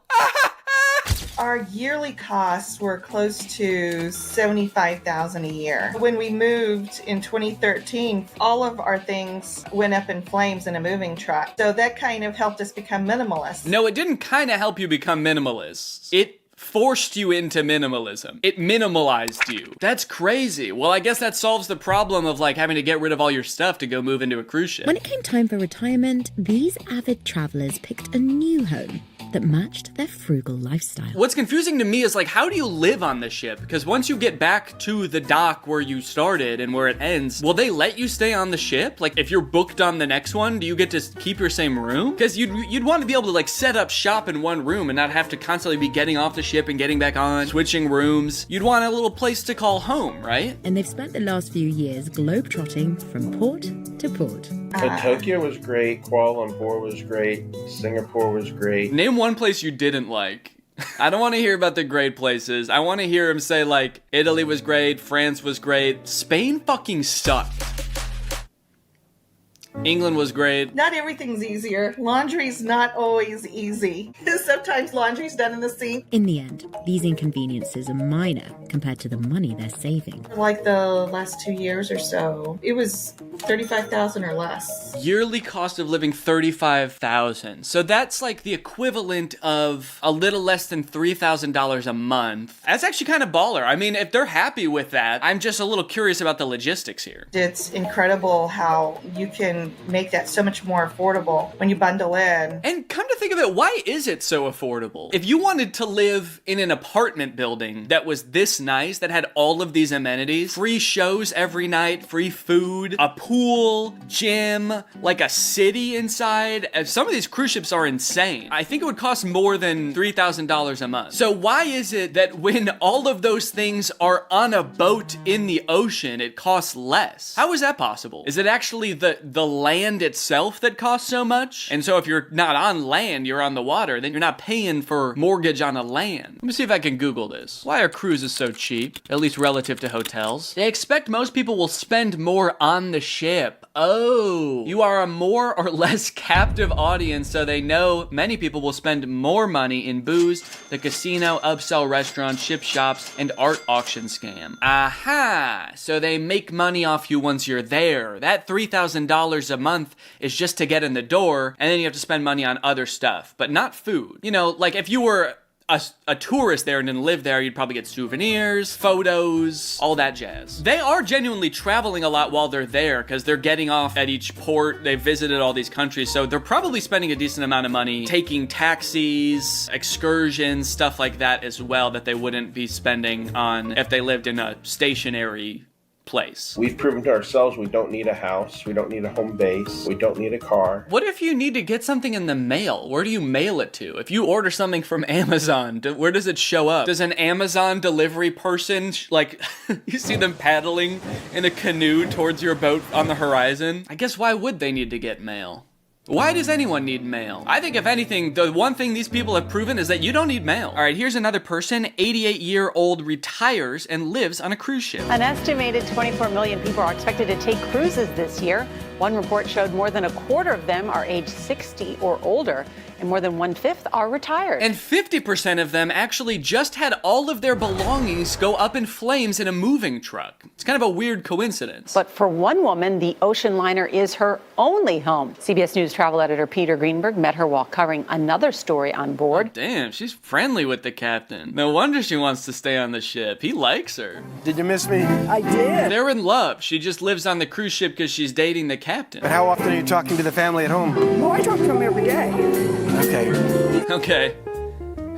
Our yearly costs were close to $75,000 a year. When we moved in 2013, all of our things went up in flames in a moving truck. So that kind of helped us become minimalist. No, it didn't kind of help you become minimalist. It forced you into minimalism. It minimalized you. That's crazy. Well, I guess that solves the problem of like having to get rid of all your stuff to go move into a cruise ship. When it came time for retirement, these avid travelers picked a new home that matched their frugal lifestyle. What's confusing to me is like, how do you live on the ship? Because once you get back to the dock where you started and where it ends, will they let you stay on the ship? Like if you're booked on the next one, do you get to keep your same room? Because you'd want to be able to like set up shop in one room and not have to constantly be getting off the ship and getting back on, switching rooms. You'd want a little place to call home, right? And they've spent the last few years globetrotting from port to port. So Tokyo was great, Kuala Lumpur was great, Singapore was great. Name one place you didn't like. I don't want to hear about the great places. I want to hear him say like, Italy was great, France was great, Spain fucking sucked. England was great. Not everything's easier. Laundry's not always easy. Sometimes laundry's done in the sink. In the end, these inconveniences are minor compared to the money they're saving. Like the last 2 years or so, it was $35,000 or less. Yearly cost of living $35,000. So that's like the equivalent of a little less than $3,000 a month. That's actually kind of baller. I mean, if they're happy with that, I'm just a little curious about the logistics here. It's incredible how you can make that so much more affordable when you bundle in. And come to think of it, why is it so affordable? If you wanted to live in an apartment building that was this nice, that had all of these amenities, free shows every night, free food, a pool, gym, like a city inside, some of these cruise ships are insane. I think it would cost more than $3,000 a month. So why is it that when all of those things are on a boat in the ocean, it costs less? How is that possible? Is it actually the land itself that costs so much? And so if you're not on land, you're on the water, then you're not paying for mortgage on a land. Let me see if I can Google this. Why are cruises so cheap? At least relative to hotels. They expect most people will spend more on the ship. Oh, you are a more or less captive audience, so they know many people will spend more money in booze, the casino, upsell restaurants, ship shops, and art auction scam. Aha! So they make money off you once you're there. That $3,000 a month is just to get in the door, and then you have to spend money on other stuff, but not food. You know, like if you were a tourist there and didn't live there, you'd probably get souvenirs, photos, all that jazz. They are genuinely traveling a lot while they're there because they're getting off at each port. They've visited all these countries, so they're probably spending a decent amount of money taking taxis, excursions, stuff like that as well that they wouldn't be spending on if they lived in a stationary place. We've proven to ourselves we don't need a house, we don't need a home base, we don't need a car. What if you need to get something in the mail? Where do you mail it to? If you order something from Amazon, where does it show up? Does an Amazon delivery person, like, you see them paddling in a canoe towards your boat on the horizon? I guess why would they need to get mail? Why does anyone need mail? I think if anything, the one thing these people have proven is that you don't need mail. All right, here's another person, 88-year-old retires and lives on a cruise ship. An estimated 24 million people are expected to take cruises this year. One report showed more than a quarter of them are age 60 or older, and more than 1/5 are retired. And 50% of them actually just had all of their belongings go up in flames in a moving truck. It's kind of a weird coincidence. But for one woman, the ocean liner is her only home. CBS News travel editor Peter Greenberg met her while covering another story on board. Oh, damn, she's friendly with the captain. No wonder she wants to stay on the ship. He likes her. Did you miss me? I did. They're in love. She just lives on the cruise ship because she's dating the captain. But how often are you talking to the family at home? Oh, I talk to him every day. Okay. Okay.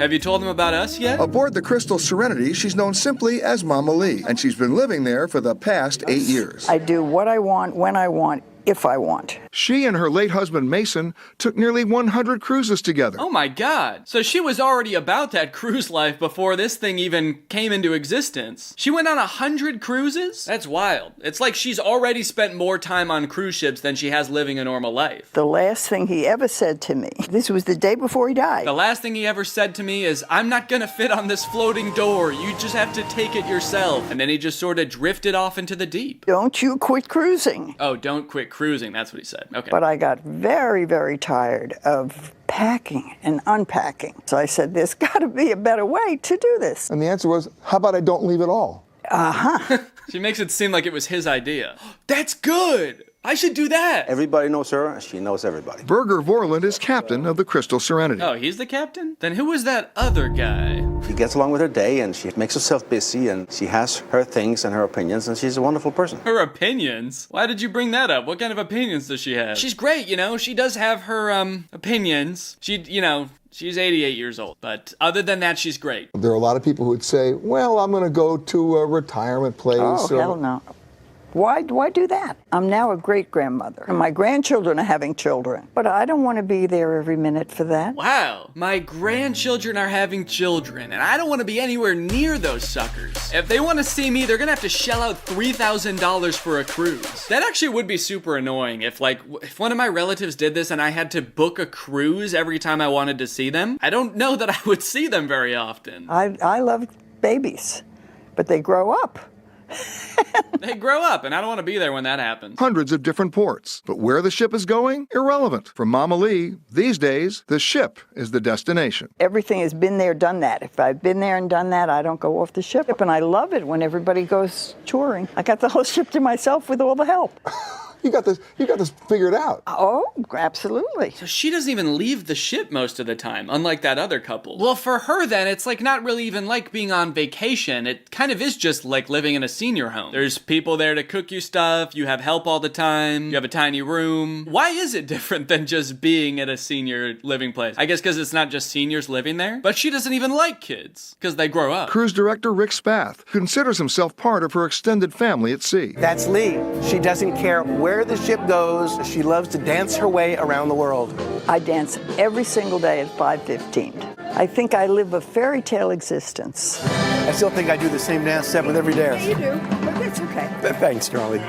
Have you told them about us yet? Aboard the Crystal Serenity, she's known simply as Mama Lee, and she's been living there for the past 8 years. I do what I want, when I want, if I want. She and her late husband, Mason, took nearly 100 cruises together. Oh my God. So she was already about that cruise life before this thing even came into existence. She went on 100 cruises? That's wild. It's like she's already spent more time on cruise ships than she has living a normal life. The last thing he ever said to me, this was the day before he died. The last thing he ever said to me is, I'm not gonna fit on this floating door. You just have to take it yourself. And then he just sort of drifted off into the deep. Don't you quit cruising. Oh, don't quit cruising. That's what he said. Okay. But I got very, very tired of packing and unpacking. So I said, there's got to be a better way to do this. And the answer was, how about I don't leave at all? Uh-huh. She makes it seem like it was his idea. That's good. I should do that. Everybody knows her, and she knows everybody. Birger Vorland is captain of the Crystal Serenity. Oh, he's the captain? Then who was that other guy? She gets along with her day, and she makes herself busy, and she has her things and her opinions, and she's a wonderful person. Her opinions? Why did you bring that up? What kind of opinions does she have? She's great, you know. She does have her, opinions. She's 88 years old, but other than that, she's great. There are a lot of people who would say, well, I'm going to go to a retirement place. Oh, hell no. Why do that? I'm now a great-grandmother, and my grandchildren are having children. But I don't want to be there every minute for that. Wow, my grandchildren are having children, and I don't want to be anywhere near those suckers. If they want to see me, they're going to have to shell out $3,000 for a cruise. That actually would be super annoying if one of my relatives did this and I had to book a cruise every time I wanted to see them. I don't know that I would see them very often. I love babies, but they grow up. They grow up, and I don't want to be there when that happens. Hundreds of different ports. But where the ship is going? Irrelevant. For Mama Lee, these days, the ship is the destination. Everything has been there, done that. If I've been there and done that, I don't go off the ship. And I love it when everybody goes touring. I got the whole ship to myself with all the help. You got this figured out. Oh, absolutely. So she doesn't even leave the ship most of the time, unlike that other couple. Well, for her then, it's like not really even like being on vacation. It kind of is just like living in a senior home. There's people there to cook you stuff, you have help all the time, you have a tiny room. Why is it different than just being at a senior living place? I guess because it's not just seniors living there, but she doesn't even like kids because they grow up. Cruise director Rick Spath considers himself part of her extended family at sea. That's Lee. She doesn't care where the ship goes. She loves to dance her way around the world. I dance every single day at 5:15. I think I live a fairy tale existence. I still think I do the same dance step with every dance. Yeah, you do, but that's okay. Thanks, Charlie.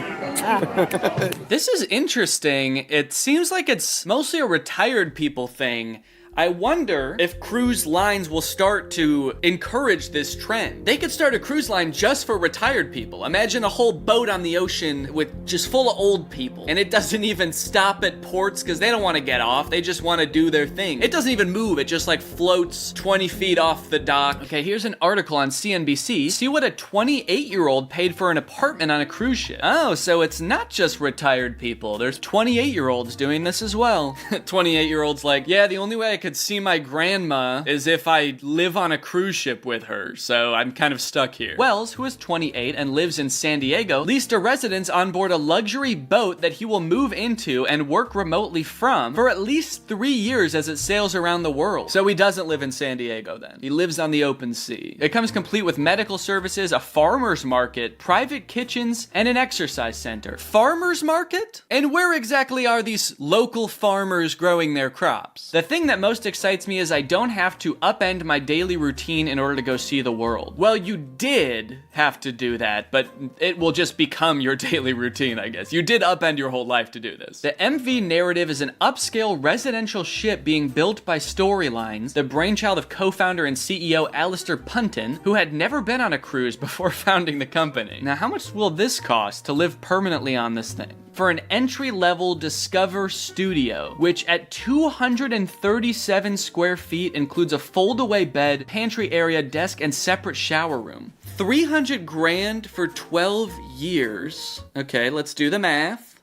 This is interesting. It seems like it's mostly a retired people thing. I wonder if cruise lines will start to encourage this trend. They could start a cruise line just for retired people. Imagine a whole boat on the ocean with just full of old people. And it doesn't even stop at ports because they don't want to get off. They just want to do their thing. It doesn't even move. It just like floats 20 feet off the dock. Okay, here's an article on CNBC. See what a 28-year-old paid for an apartment on a cruise ship. Oh, so it's not just retired people. There's 28-year-olds doing this as well. 28-year-olds like, yeah, the only way I could could see my grandma is if I live on a cruise ship with her, so I'm kind of stuck here. Wells, who is 28 and lives in San Diego, leased a residence on board a luxury boat that he will move into and work remotely from for at least 3 years as it sails around the world. So he doesn't live in San Diego then. He lives on the open sea. It comes complete with medical services, a farmer's market, private kitchens, and an exercise center. Farmer's market? And where exactly are these local farmers growing their crops? The thing that most excites me is I don't have to upend my daily routine in order to go see the world. Well, you did have to do that, but it will just become your daily routine, I guess. You did upend your whole life to do this. The MV Narrative is an upscale residential ship being built by Storylines, the brainchild of co-founder and CEO Alistair Punton, who had never been on a cruise before founding the company. Now, how much will this cost to live permanently on this thing? For an entry-level Discover Studio, which at 237 square feet includes a fold-away bed, pantry area, desk, and separate shower room. 300 grand for 12 years. Okay, let's do the math.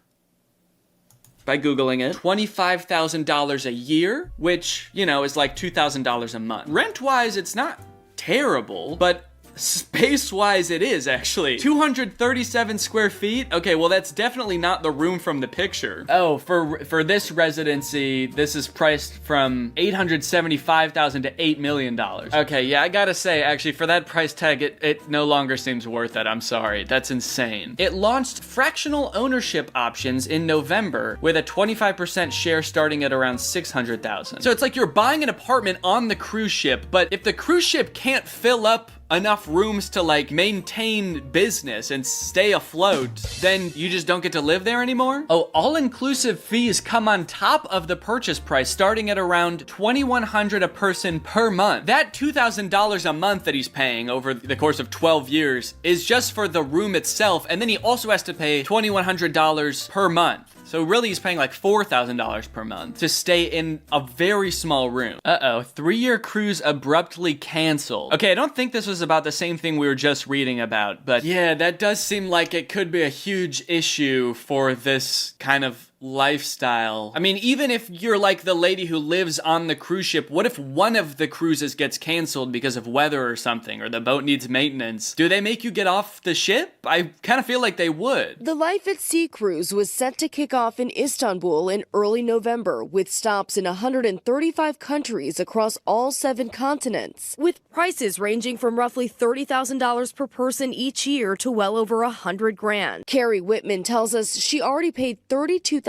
By Googling it. $25,000 a year, which, you know, is like $2,000 a month. Rent-wise, it's not terrible, but space-wise it is, actually. 237 square feet? Okay, well that's definitely not the room from the picture. Oh, for this residency, this is priced from $875,000 to $8 million. Okay, yeah, I gotta say, actually, for that price tag, it no longer seems worth it. I'm sorry, that's insane. It launched fractional ownership options in November with a 25% share starting at around $600,000. So it's like you're buying an apartment on the cruise ship, but if the cruise ship can't fill up enough rooms to like maintain business and stay afloat, then you just don't get to live there anymore? Oh, all-inclusive fees come on top of the purchase price, starting at around $2,100 a person per month. That $2,000 a month that he's paying over the course of 12 years is just for the room itself, and then he also has to pay $2,100 per month. So really he's paying like $4,000 per month to stay in a very small room. Uh-oh, 3-year cruise abruptly canceled. Okay, I don't think this was about the same thing we were just reading about, but yeah, that does seem like it could be a huge issue for this kind of lifestyle. I mean, even if you're like the lady who lives on the cruise ship, what if one of the cruises gets canceled because of weather or something, or the boat needs maintenance? Do they make you get off the ship? I kind of feel like they would. The Life at Sea cruise was set to kick off in Istanbul in early November, with stops in 135 countries across all 7 continents, with prices ranging from roughly $30,000 per person each year to well over $100,000. Carrie Whitman tells us she already paid $32,000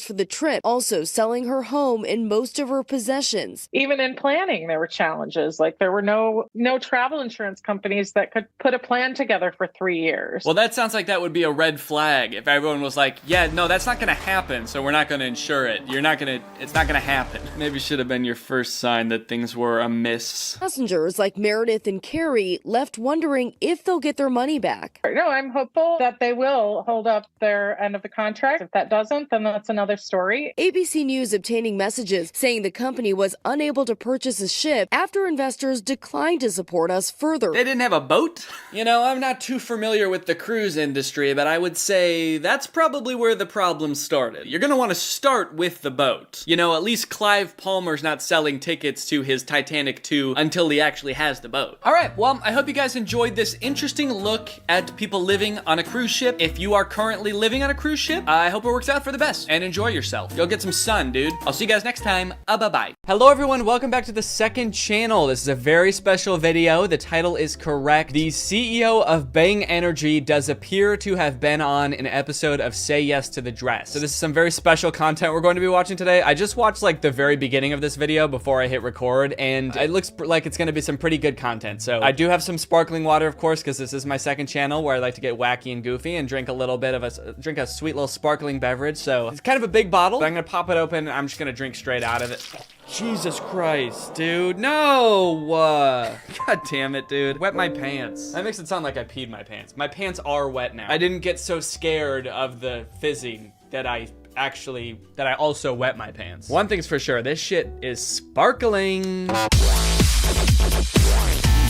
for the trip, also selling her home and most of her possessions. Even in planning, there were challenges. Like there were no travel insurance companies that could put a plan together for 3 years. Well, that sounds like that would be a red flag if everyone was like, yeah, no, that's not gonna happen, so we're not gonna insure it. It's not gonna happen. Maybe should have been your first sign that things were amiss. Passengers like Meredith and Carrie left wondering if they'll get their money back. No, I'm hopeful that they will hold up their end of the contract. If that doesn't, then that's another story. ABC News obtaining messages saying the company was unable to purchase a ship after investors declined to support us further. They didn't have a boat? You know, I'm not too familiar with the cruise industry, but I would say that's probably where the problem started. You're gonna want to start with the boat. You know, at least Clive Palmer's not selling tickets to his Titanic 2 until he actually has the boat. Alright, well, I hope you guys enjoyed this interesting look at people living on a cruise ship. If you are currently living on a cruise ship, I hope it works out for the best, and enjoy yourself. Go get some sun, dude. I'll see you guys next time. Bye-bye. Hello, everyone. Welcome back to the second channel. This is a very special video. The title is correct. The CEO of Bang Energy does appear to have been on an episode of Say Yes to the Dress. So this is some very special content we're going to be watching today. I just watched like the very beginning of this video before I hit record, and it looks like it's going to be some pretty good content. So I do have some sparkling water, of course, because this is my second channel where I like to get wacky and goofy and drink a little bit of a sweet little sparkling beverage. So it's kind of a big bottle, but I'm gonna pop it open and I'm just gonna drink straight out of it. Jesus Christ, dude. No! God damn it, dude. Wet my pants. That makes it sound like I peed my pants. My pants are wet now. I didn't get so scared of the fizzing that I also wet my pants. One thing's for sure, this shit is sparkling.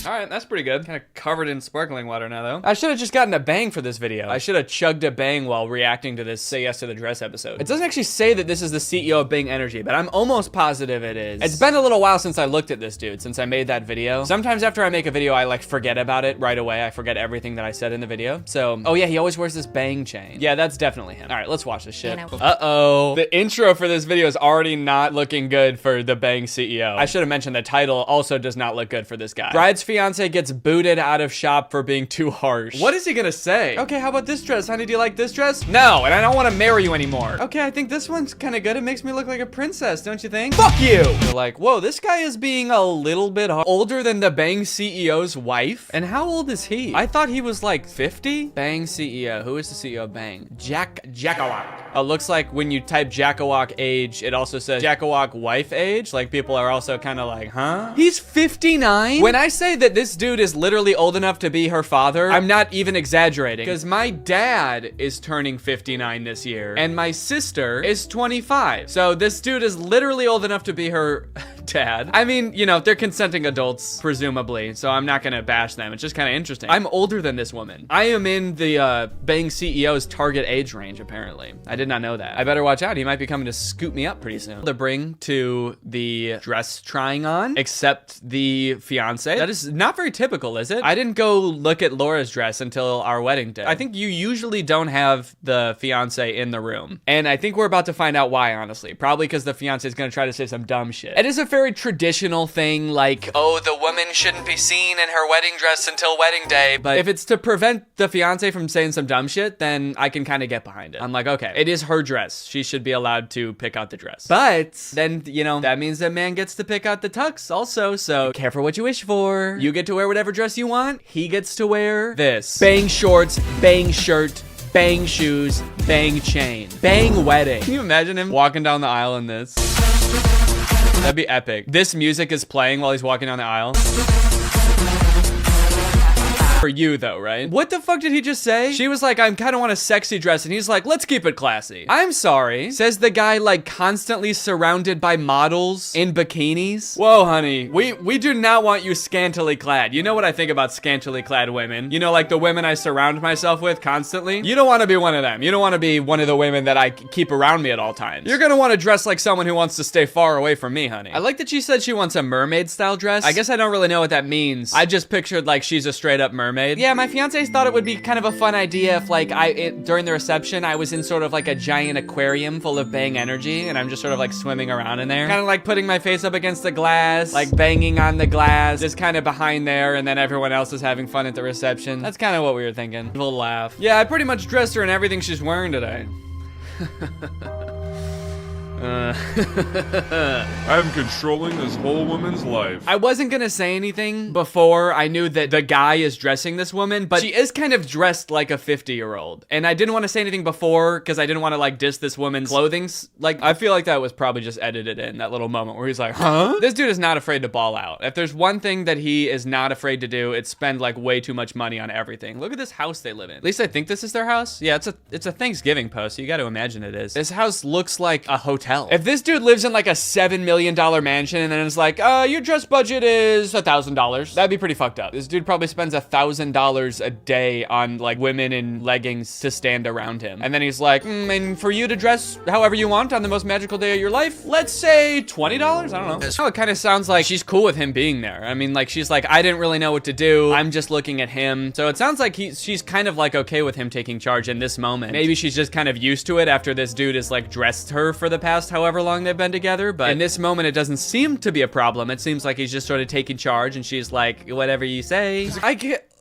All right. right, that's pretty good. Kind of covered in sparkling water now, though. I should have just gotten a bang for this video. I should have chugged a bang while reacting to this Say Yes to the Dress episode. It doesn't actually say that this is the CEO of Bang Energy, but I'm almost positive it is. It's been a little while since I looked at this dude, since I made that video. Sometimes after I make a video, I like forget about it right away. I forget everything that I said in the video. So, oh yeah, he always wears this bang chain. Yeah, that's definitely him. All right, let's watch this shit. Uh-oh. The intro for this video is already not looking good for the Bang CEO. I should have mentioned the title also does not look good for this guy. Bride's fiance gets booted out of shop for being too harsh. What is he gonna say? Okay, how about this dress? Honey, do you like this dress? No, and I don't want to marry you anymore. Okay, I think this one's kind of good. It makes me look like a princess, don't you think? Fuck you! You're like, whoa, this guy is being a little bit older than the Bang CEO's wife. And how old is he? I thought he was like 50? Bang CEO. Who is the CEO of Bang? Jackawak. Oh, looks like when you type Jackawak age, it also says Jackawak wife age. Like people are also kind of like, huh? He's 59? When I say that this dude is literally old enough to be her father, I'm not even exaggerating. Because my dad is turning 59 this year, and my sister is 25. So this dude is literally old enough to be her dad. I mean, you know, they're consenting adults, presumably, so I'm not gonna bash them. It's just kind of interesting. I'm older than this woman. I am in the Bang CEO's target age range, apparently. I did not know that. I better watch out. He might be coming to scoop me up pretty soon. To bring to the dress trying on, except the fiance. That is not very typical, is it? I didn't go look at Laura's dress until our wedding day. I think you usually don't have the fiance in the room. And I think we're about to find out why, honestly. Probably because the fiance is gonna try to say some dumb shit. It is a very traditional thing, like, oh, the woman shouldn't be seen in her wedding dress until wedding day. But if it's to prevent the fiance from saying some dumb shit, then I can kind of get behind it. I'm like, okay, it is her dress. She should be allowed to pick out the dress. But then, you know, that means that man gets to pick out the tux also. So careful what you wish for. You get to wear whatever dress you want. He gets to wear this. Bang shorts, bang shirt, bang shoes, bang chain, bang wedding. Can you imagine him walking down the aisle in this? That'd be epic. This music is playing while he's walking down the aisle. For you though, right? What the fuck did he just say? She was like, I kind of want a sexy dress, and he's like, let's keep it classy. I'm sorry, says the guy like constantly surrounded by models in bikinis. Whoa, honey, we do not want you scantily clad. You know what I think about scantily clad women? You know, like the women I surround myself with constantly? You don't want to be one of them. You don't want to be one of the women that I keep around me at all times. You're gonna want to dress like someone who wants to stay far away from me, honey. I like that she said she wants a mermaid style dress. I guess I don't really know what that means. I just pictured like she's a straight up mermaid. Yeah, my fiance thought it would be kind of a fun idea if like during the reception, I was in sort of like a giant aquarium full of Bang energy, and I'm just sort of like swimming around in there. Kind of like putting my face up against the glass, like banging on the glass, just kind of behind there, and then everyone else is having fun at the reception. That's kind of what we were thinking. We'll laugh. Yeah, I pretty much dressed her in everything she's wearing today. I'm controlling this whole woman's life. I wasn't gonna say anything before I knew that the guy is dressing this woman, but she is kind of dressed like a 50-year-old. And I didn't want to say anything before because I didn't want to like diss this woman's clothing. Like, I feel like that was probably just edited in, that little moment where he's like, huh? This dude is not afraid to ball out. If there's one thing that he is not afraid to do, it's spend like way too much money on everything. Look at this house they live in. At least I think this is their house. Yeah, it's a Thanksgiving post, so you got to imagine it is. This house looks like a hotel. If this dude lives in like a $7 million mansion and then it's like, your dress budget is $1,000, that'd be pretty fucked up. This dude probably spends $1,000 a day on like women in leggings to stand around him. And then he's like, and for you to dress however you want on the most magical day of your life, let's say $20? I don't know. Oh, it kind of sounds like she's cool with him being there. I mean, like she's like, I didn't really know what to do. I'm just looking at him. So it sounds like she's kind of like okay with him taking charge in this moment. Maybe she's just kind of used to it after this dude has like dressed her for the past however long they've been together, but in this moment it doesn't seem to be a problem. It seems like he's just sort of taking charge and she's like, whatever you say. I get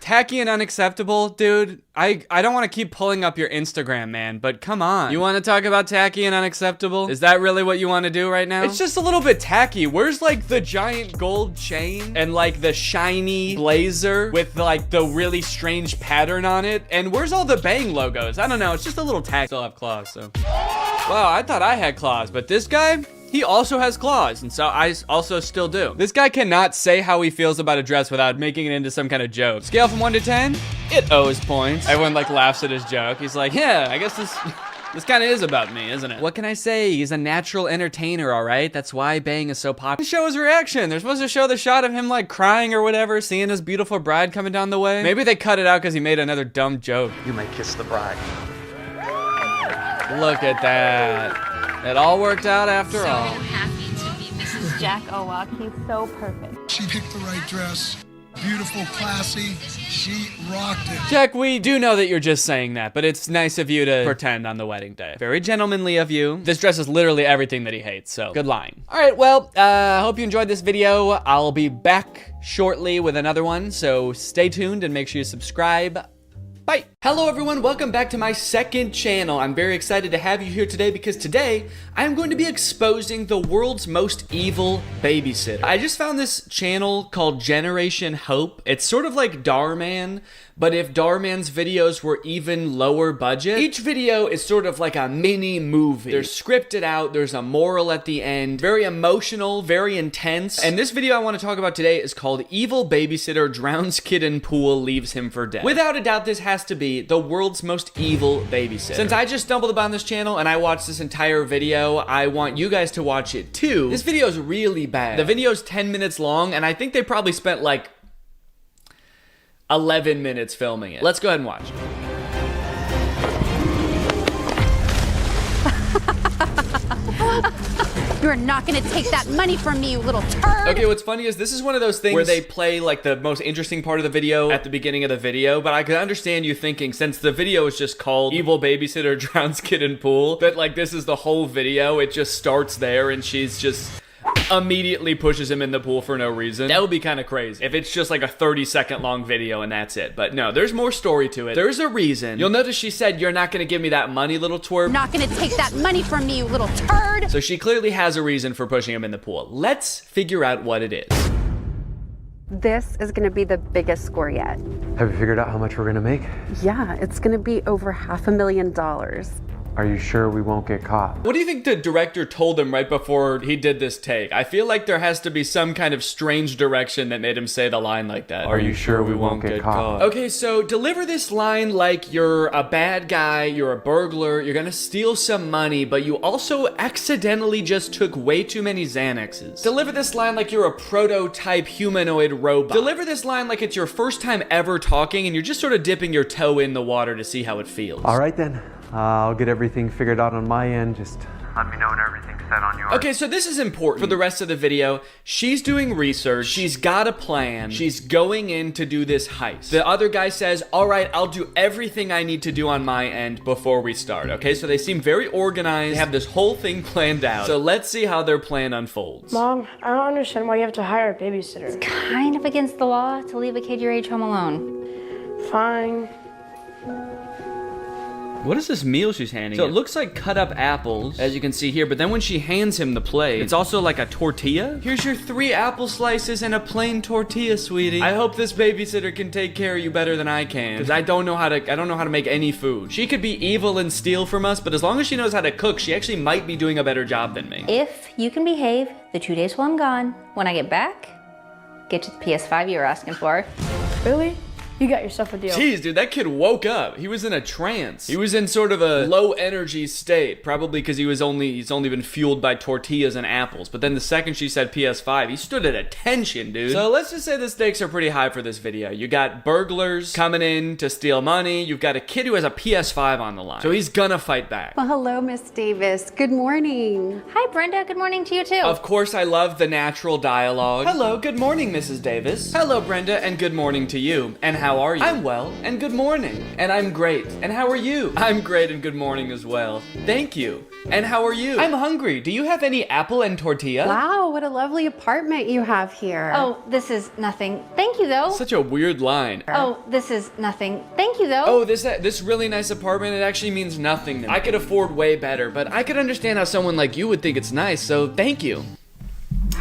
tacky and unacceptable, dude. I don't want to keep pulling up your Instagram, man, but come on. You want to talk about tacky and unacceptable? Is that really what you want to do right now? It's just a little bit tacky. Where's like the giant gold chain and like the shiny blazer with like the really strange pattern on it? And where's all the Bang logos? I don't know. It's just a little tacky. Still have claws, so. Wow, I thought I had claws, but this guy, he also has claws, and so I also still do. This guy cannot say how he feels about a dress without making it into some kind of joke. Scale from 1 to 10, it owes points. Everyone like laughs at his joke. He's like, yeah, I guess this This kind of is about me, isn't it? What can I say? He's a natural entertainer, all right? That's why Bang is so popular. Show his reaction. They're supposed to show the shot of him like crying or whatever, seeing his beautiful bride coming down the way. Maybe they cut it out because he made another dumb joke. You may kiss the bride. Look at that. It all worked out after all. Happy to be Mrs. Jack Owak. He's so perfect. She picked the right dress. Beautiful, classy. She rocked it. Jack, we do know that you're just saying that, but it's nice of you to pretend on the wedding day. Very gentlemanly of you. This dress is literally everything that he hates, so good lying. All right, well, hope you enjoyed this video. I'll be back shortly with another one, so stay tuned and make sure you subscribe. Bye. Hello everyone, welcome back to my second channel. I'm very excited to have you here today because today I'm going to be exposing the world's most evil babysitter. I just found this channel called Generation Hope. It's sort of like Darman, but if Darman's videos were even lower budget. Each video is sort of like a mini movie. They're scripted out, there's a moral at the end, very emotional, very intense. And this video I want to talk about today is called Evil Babysitter Drowns Kid in Pool, Leaves Him for Dead. Without a doubt, this has to be the world's most evil babysitter. Since I just stumbled upon this channel and I watched this entire video, I want you guys to watch it too. This video is really bad. The video is 10 minutes long and I think they probably spent like 11 minutes filming it. Let's go ahead and watch. You're not gonna take that money from me, you little turd! Okay, what's funny is this is one of those things where they play like the most interesting part of the video at the beginning of the video, but I can understand you thinking, since the video is just called Evil Babysitter Drowns Kid in Pool, that like this is the whole video. It just starts there and she's just immediately pushes him in the pool for no reason. That would be kind of crazy if it's just like a 30-second long video and that's it. But no, there's more story to it. There's a reason. You'll notice she said, "You're not gonna give me that money, little twerp." Not gonna take that money from me, you little turd! So she clearly has a reason for pushing him in the pool. Let's figure out what it is. This is gonna be the biggest score yet. Have you figured out how much we're gonna make? Yeah, it's gonna be over $500,000. Are you sure we won't get caught? What do you think the director told him right before he did this take? I feel like there has to be some kind of strange direction that made him say the line like that. Are you sure we won't get caught? Okay, so deliver this line like you're a bad guy, you're a burglar, you're gonna steal some money, but you also accidentally just took way too many Xanaxes. Deliver this line like you're a prototype humanoid robot. Deliver this line like it's your first time ever talking and you're just sort of dipping your toe in the water to see how it feels. All right then. I'll get everything figured out on my end. Just let me know when everything's set on yours. Okay, so this is important for the rest of the video. She's doing research. She's got a plan. She's going in to do this heist. The other guy says, "All right, I'll do everything I need to do on my end before we start." Okay, so they seem very organized. They have this whole thing planned out. So let's see how their plan unfolds. Mom, I don't understand why you have to hire a babysitter. It's kind of against the law to leave a kid your age home alone. Fine. What is this meal she's handing him? So it looks like cut up apples, as you can see here, but then when she hands him the plate, it's also like a tortilla. Here's your 3 apple slices and a plain tortilla, sweetie. I hope this babysitter can take care of you better than I can, because I don't know how to make any food. She could be evil and steal from us, but as long as she knows how to cook, she actually might be doing a better job than me. If you can behave the 2 days while I'm gone, when I get back, get you the PS5 you were asking for. Really? You got yourself a deal. Jeez, dude, that kid woke up. He was in a trance. He was in sort of a low energy state, probably because he's only been fueled by tortillas and apples. But then the second she said PS5, he stood at attention, dude. So let's just say the stakes are pretty high for this video. You got burglars coming in to steal money. You've got a kid who has a PS5 on the line. So he's gonna fight back. Well, hello, Miss Davis. Good morning. Hi, Brenda. Good morning to you, too. Of course, I love the natural dialogue. Hello, good morning, Mrs. Davis. Hello, Brenda, and good morning to you. And how are you? I'm well, and good morning. And I'm great. And how are you? I'm great, and good morning as well. Thank you. And how are you? I'm hungry. Do you have any apple and tortilla? Wow, what a lovely apartment you have here. Oh, this is nothing. Thank you, though. Such a weird line. Oh, this is nothing. Thank you, though. Oh, this really nice apartment, it actually means nothing to me. I could afford way better, but I could understand how someone like you would think it's nice, so thank you.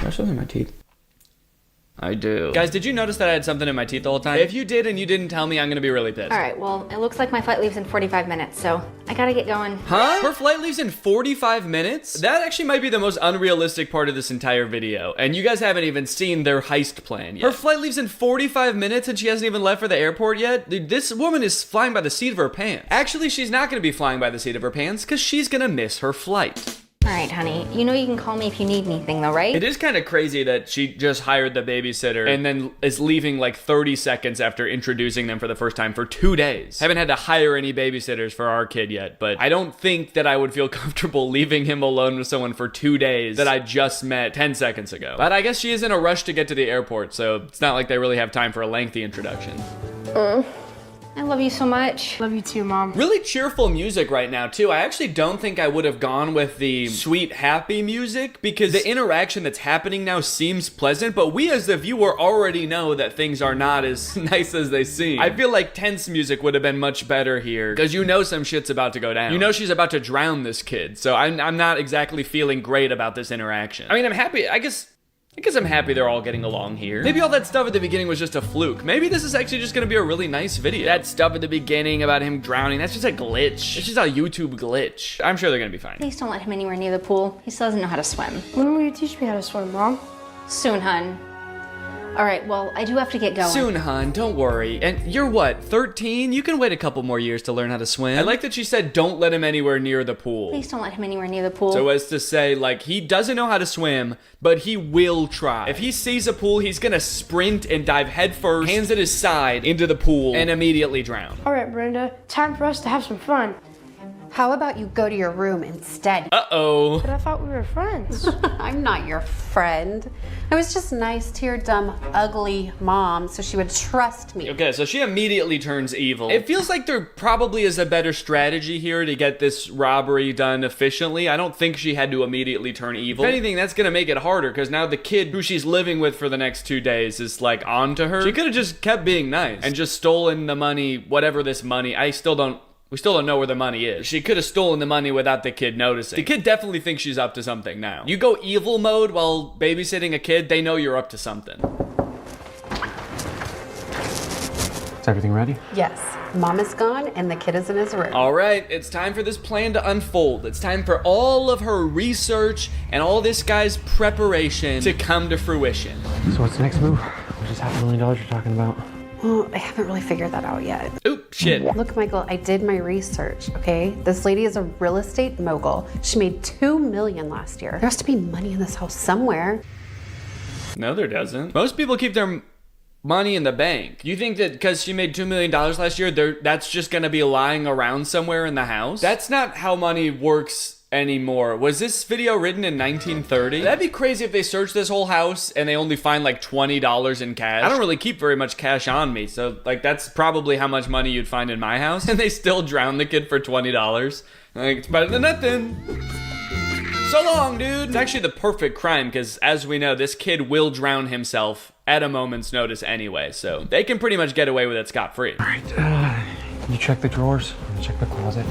Gosh, those are my teeth. I do. Guys, did you notice that I had something in my teeth the whole time? If you did and you didn't tell me, I'm gonna be really pissed. All right, well, it looks like my flight leaves in 45 minutes, so I gotta get going. Huh? Her flight leaves in 45 minutes? That actually might be the most unrealistic part of this entire video, and you guys haven't even seen their heist plan yet. Her flight leaves in 45 minutes and she hasn't even left for the airport yet? Dude, this woman is flying by the seat of her pants. Actually, she's not gonna be flying by the seat of her pants because she's gonna miss her flight. All right, honey, you know you can call me if you need anything though, right? It is kind of crazy that she just hired the babysitter and then is leaving like 30 seconds after introducing them for the first time for 2 days. Haven't had to hire any babysitters for our kid yet, but I don't think that I would feel comfortable leaving him alone with someone for 2 days that I just met 10 seconds ago. But I guess she is in a rush to get to the airport, so it's not like they really have time for a lengthy introduction. I love you so much. Love you too, Mom. Really cheerful music right now, too. I actually don't think I would have gone with the sweet, happy music because the interaction that's happening now seems pleasant, but we as the viewer already know that things are not as nice as they seem. I feel like tense music would have been much better here because you know some shit's about to go down. You know she's about to drown this kid, so I'm not exactly feeling great about this interaction. I mean, I'm happy, I guess I'm happy they're all getting along here. Maybe all that stuff at the beginning was just a fluke. Maybe this is actually just gonna be a really nice video. That stuff at the beginning about him drowning, that's just a glitch. It's just a YouTube glitch. I'm sure they're gonna be fine. Please don't let him anywhere near the pool. He still doesn't know how to swim. When will you teach me how to swim, Mom? Soon, hun. All right, well, I do have to get going. Soon, hon, don't worry. And you're what, 13? You can wait a couple more years to learn how to swim. I like that she said don't let him anywhere near the pool. Please don't let him anywhere near the pool. So as to say, like, he doesn't know how to swim, but he will try. If he sees a pool, he's gonna sprint and dive headfirst, hands at his side, into the pool, and immediately drown. All right, Brenda, time for us to have some fun. How about you go to your room instead? Uh-oh. But I thought we were friends. I'm not your friend. I was just nice to your dumb, ugly mom so she would trust me. Okay, so she immediately turns evil. It feels like there probably is a better strategy here to get this robbery done efficiently. I don't think she had to immediately turn evil. If anything, that's gonna make it harder because now the kid who she's living with for the next 2 days is like on to her. She could have just kept being nice and just stolen the money, whatever this money, we still don't know where the money is. She could have stolen the money without the kid noticing. The kid definitely thinks she's up to something now. You go evil mode while babysitting a kid, they know you're up to something. Is everything ready? Yes. Mom is gone and the kid is in his room. All right, it's time for this plan to unfold. It's time for all of her research and all this guy's preparation to come to fruition. So what's the next move? Which is $500,000 you're talking about? Well, I haven't really figured that out yet. Oop, shit. Look, Michael, I did my research, okay? This lady is a real estate mogul. She made $2 million last year. There has to be money in this house somewhere. No, there doesn't. Most people keep their money in the bank. You think that because she made $2 million last year, that's just gonna be lying around somewhere in the house? That's not how money works anymore. Was this video written in 1930? That'd be crazy if they searched this whole house and they only find like $20 in cash. I don't really keep very much cash on me, so like that's probably how much money you'd find in my house. And they still drown the kid for $20. Like, it's better than nothing. So long, dude. It's actually the perfect crime because as we know, this kid will drown himself at a moment's notice anyway, so they can pretty much get away with it scot-free. All right, can you check the drawers? I'm gonna check the closet.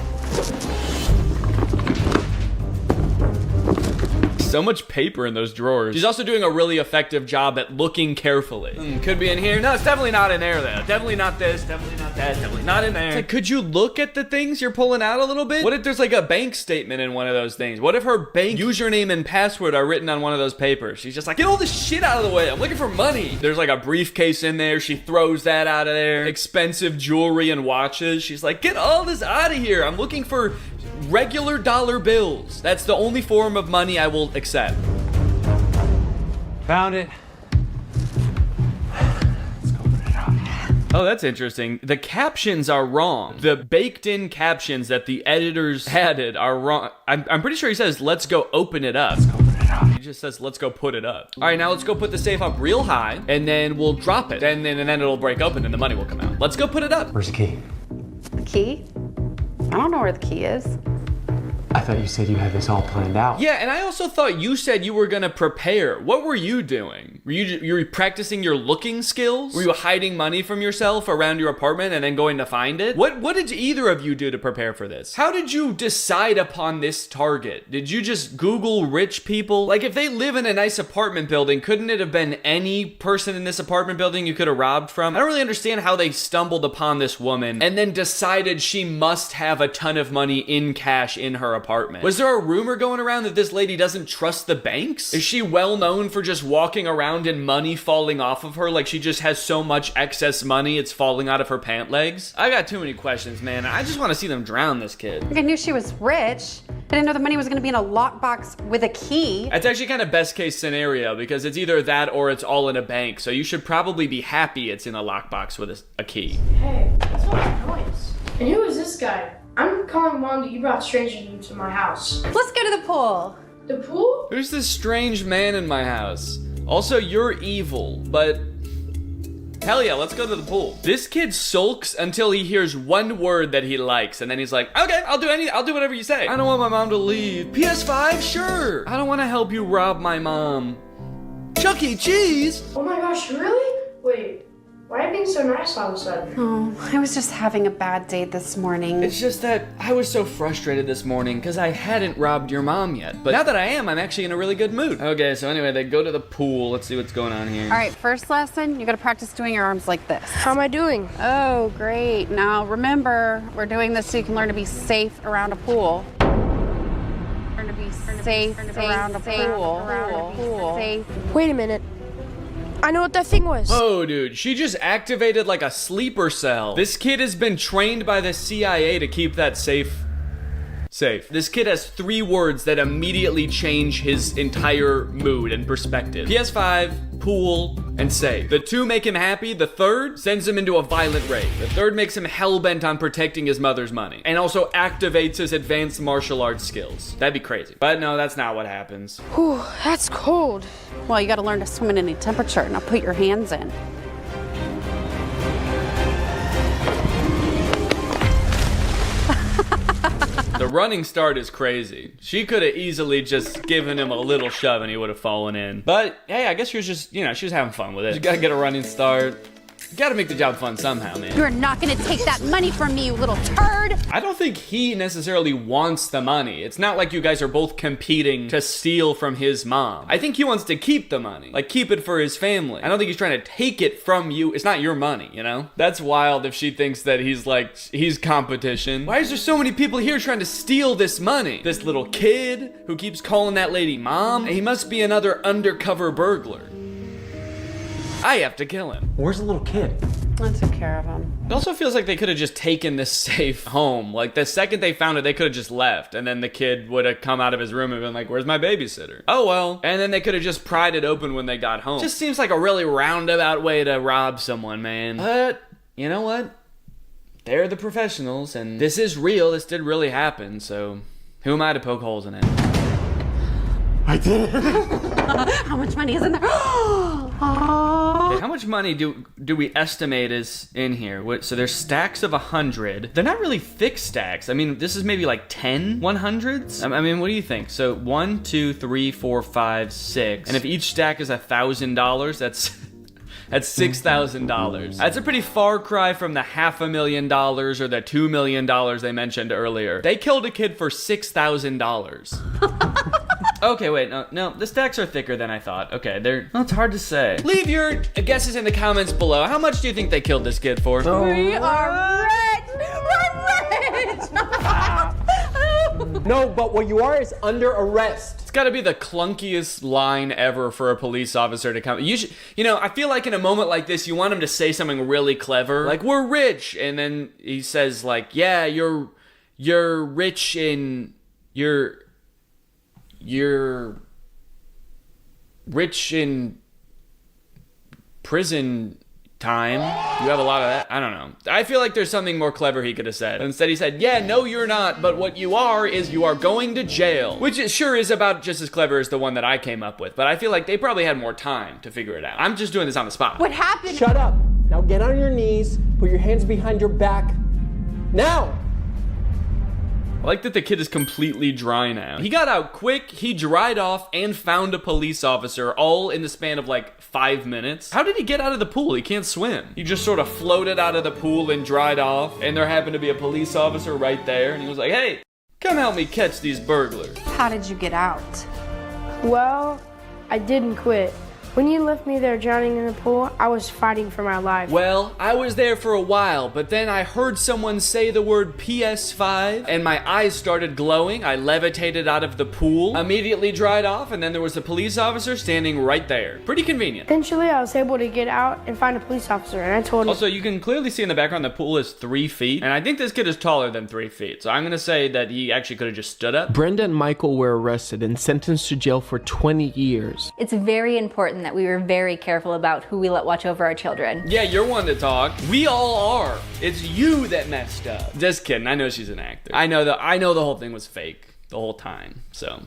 So much paper in those drawers. She's also doing a really effective job at looking carefully. Could be in here. No, it's definitely not in there though. Definitely not this, definitely not that, definitely not in there. It's like, could you look at the things you're pulling out a little bit? What if there's like a bank statement in one of those things? What if her bank username and password are written on one of those papers? She's just like, get all this shit out of the way. I'm looking for money. There's like a briefcase in there. She throws that out of there. Expensive jewelry and watches. She's like, get all this out of here. I'm looking for regular dollar bills. That's the only form of money I will accept. Found it. Let's go open it up. Oh, that's interesting. The captions are wrong. The baked-in captions that the editors added are wrong. I'm pretty sure he says, let's go open it up. Let's go open it up. He just says, let's go put it up. All right, now let's go put the safe up real high, and then we'll drop it. And then it'll break open, and the money will come out. Let's go put it up. Where's the key? The key? I don't know where the key is. I thought you said you had this all planned out. Yeah, and I also thought you said you were gonna prepare. What were you doing? Were you practicing your looking skills? Were you hiding money from yourself around your apartment and then going to find it? What did either of you do to prepare for this? How did you decide upon this target? Did you just Google rich people? Like, if they live in a nice apartment building, couldn't it have been any person in this apartment building you could have robbed from? I don't really understand how they stumbled upon this woman and then decided she must have a ton of money in cash in her apartment. Was there a rumor going around that this lady doesn't trust the banks? Is she well known for just walking around and money falling off of her? Like she just has so much excess money it's falling out of her pant legs? I got too many questions, man. I just want to see them drown this kid. I knew she was rich. I didn't know the money was gonna be in a lockbox with a key. That's actually kind of best case scenario because it's either that or it's all in a bank. So you should probably be happy it's in a lockbox with a key. Hey, what's all that noise? And who is this guy? I'm calling Mom that you brought strangers into my house. Let's go to the pool. The pool? Who's this strange man in my house? Also, you're evil, but hell yeah, let's go to the pool. This kid sulks until he hears one word that he likes, and then he's like, okay, I'll do whatever you say. I don't want my mom to leave. PS5? Sure. I don't want to help you rob my mom. Chuck E. Cheese? Oh my gosh, really? Wait, why are you being so nice all of a sudden? Oh, I was just having a bad day this morning. It's just that I was so frustrated this morning because I hadn't robbed your mom yet. But now that I am, I'm actually in a really good mood. Okay, so anyway, they go to the pool. Let's see what's going on here. All right, first lesson, you gotta practice doing your arms like this. How am I doing? Oh, great. Now remember, we're doing this so you can learn to be safe around a pool. Learn to be safe around a pool. Safe. Wait a minute. I know what that thing was. Oh, dude, she just activated like a sleeper cell. This kid has been trained by the CIA to keep that safe. This kid has 3 words that immediately change his entire mood and perspective. PS5, pool, and safe. The 2 make him happy. The 3rd sends him into a violent rage. The 3rd makes him hell-bent on protecting his mother's money. And also activates his advanced martial arts skills. That'd be crazy. But no, that's not what happens. Whew, that's cold. Well, you gotta learn to swim in any temperature. Now put your hands in. The running start is crazy. She could have easily just given him a little shove and he would have fallen in. But hey, I guess she was just, she was having fun with it. You gotta get a running start. You gotta make the job fun somehow, man. You're not gonna take that money from me, you little turd! I don't think he necessarily wants the money. It's not like you guys are both competing to steal from his mom. I think he wants to keep the money. Like, keep it for his family. I don't think he's trying to take it from you. It's not your money, you know? That's wild if she thinks that he's competition. Why is there so many people here trying to steal this money? This little kid who keeps calling that lady mom? He must be another undercover burglar. I have to kill him. Where's the little kid? I took care of him. It also feels like they could have just taken this safe home. Like, the second they found it, they could have just left. And then the kid would have come out of his room and been like, where's my babysitter? Oh, well. And then they could have just pried it open when they got home. Just seems like a really roundabout way to rob someone, man. But, you know what? They're the professionals, and this is real. This did really happen, so who am I to poke holes in it? I did it. How much money is in there? Okay, how much money do we estimate is in here? So there's stacks of 100. They're not really thick stacks. I mean, this is maybe like 10 100s. I mean, what do you think? So 1, 2, 3, 4, 5, 6. And if each stack is $1,000, that's $6,000. That's a pretty far cry from the $500,000 or the $2 million they mentioned earlier. They killed a kid for $6,000. Okay, wait, no, the stacks are thicker than I thought. Okay, well, it's hard to say. Leave your guesses in the comments below. How much do you think they killed this kid for? We are rich! We're rich! No, but what you are is under arrest. It's gotta be the clunkiest line ever for a police officer to come. I feel like in a moment like this, you want him to say something really clever. Like, we're rich. And then he says, like, yeah, you're rich in... You're rich in prison time. You have a lot of that. I don't know. I feel like there's something more clever he could have said. Instead he said, yeah, no, you're not, but what you are is you are going to jail. Which it sure is about just as clever as the one that I came up with, but I feel like they probably had more time to figure it out. I'm just doing this on the spot. What happened? Shut up. Now get on your knees, put your hands behind your back. Now! I like that the kid is completely dry now. He got out quick, he dried off, and found a police officer all in the span of like 5 minutes. How did he get out of the pool? He can't swim. He just sort of floated out of the pool and dried off, and there happened to be a police officer right there, and he was like, hey, come help me catch these burglars. How did you get out? Well, I didn't quit. When you left me there drowning in the pool, I was fighting for my life. Well, I was there for a while, but then I heard someone say the word PS5, and my eyes started glowing. I levitated out of the pool, immediately dried off, and then there was a police officer standing right there. Pretty convenient. Eventually, I was able to get out and find a police officer, and I told him... Also, you can clearly see in the background the pool is 3 feet, and I think this kid is taller than 3 feet, so I'm gonna say that he actually could have just stood up. Brenda and Michael were arrested and sentenced to jail for 20 years. It's very important that we were very careful about who we let watch over our children. Yeah, you're one to talk. We all are. It's you that messed up. Just kidding. I know she's an actor. I know the whole thing was fake the whole time. So,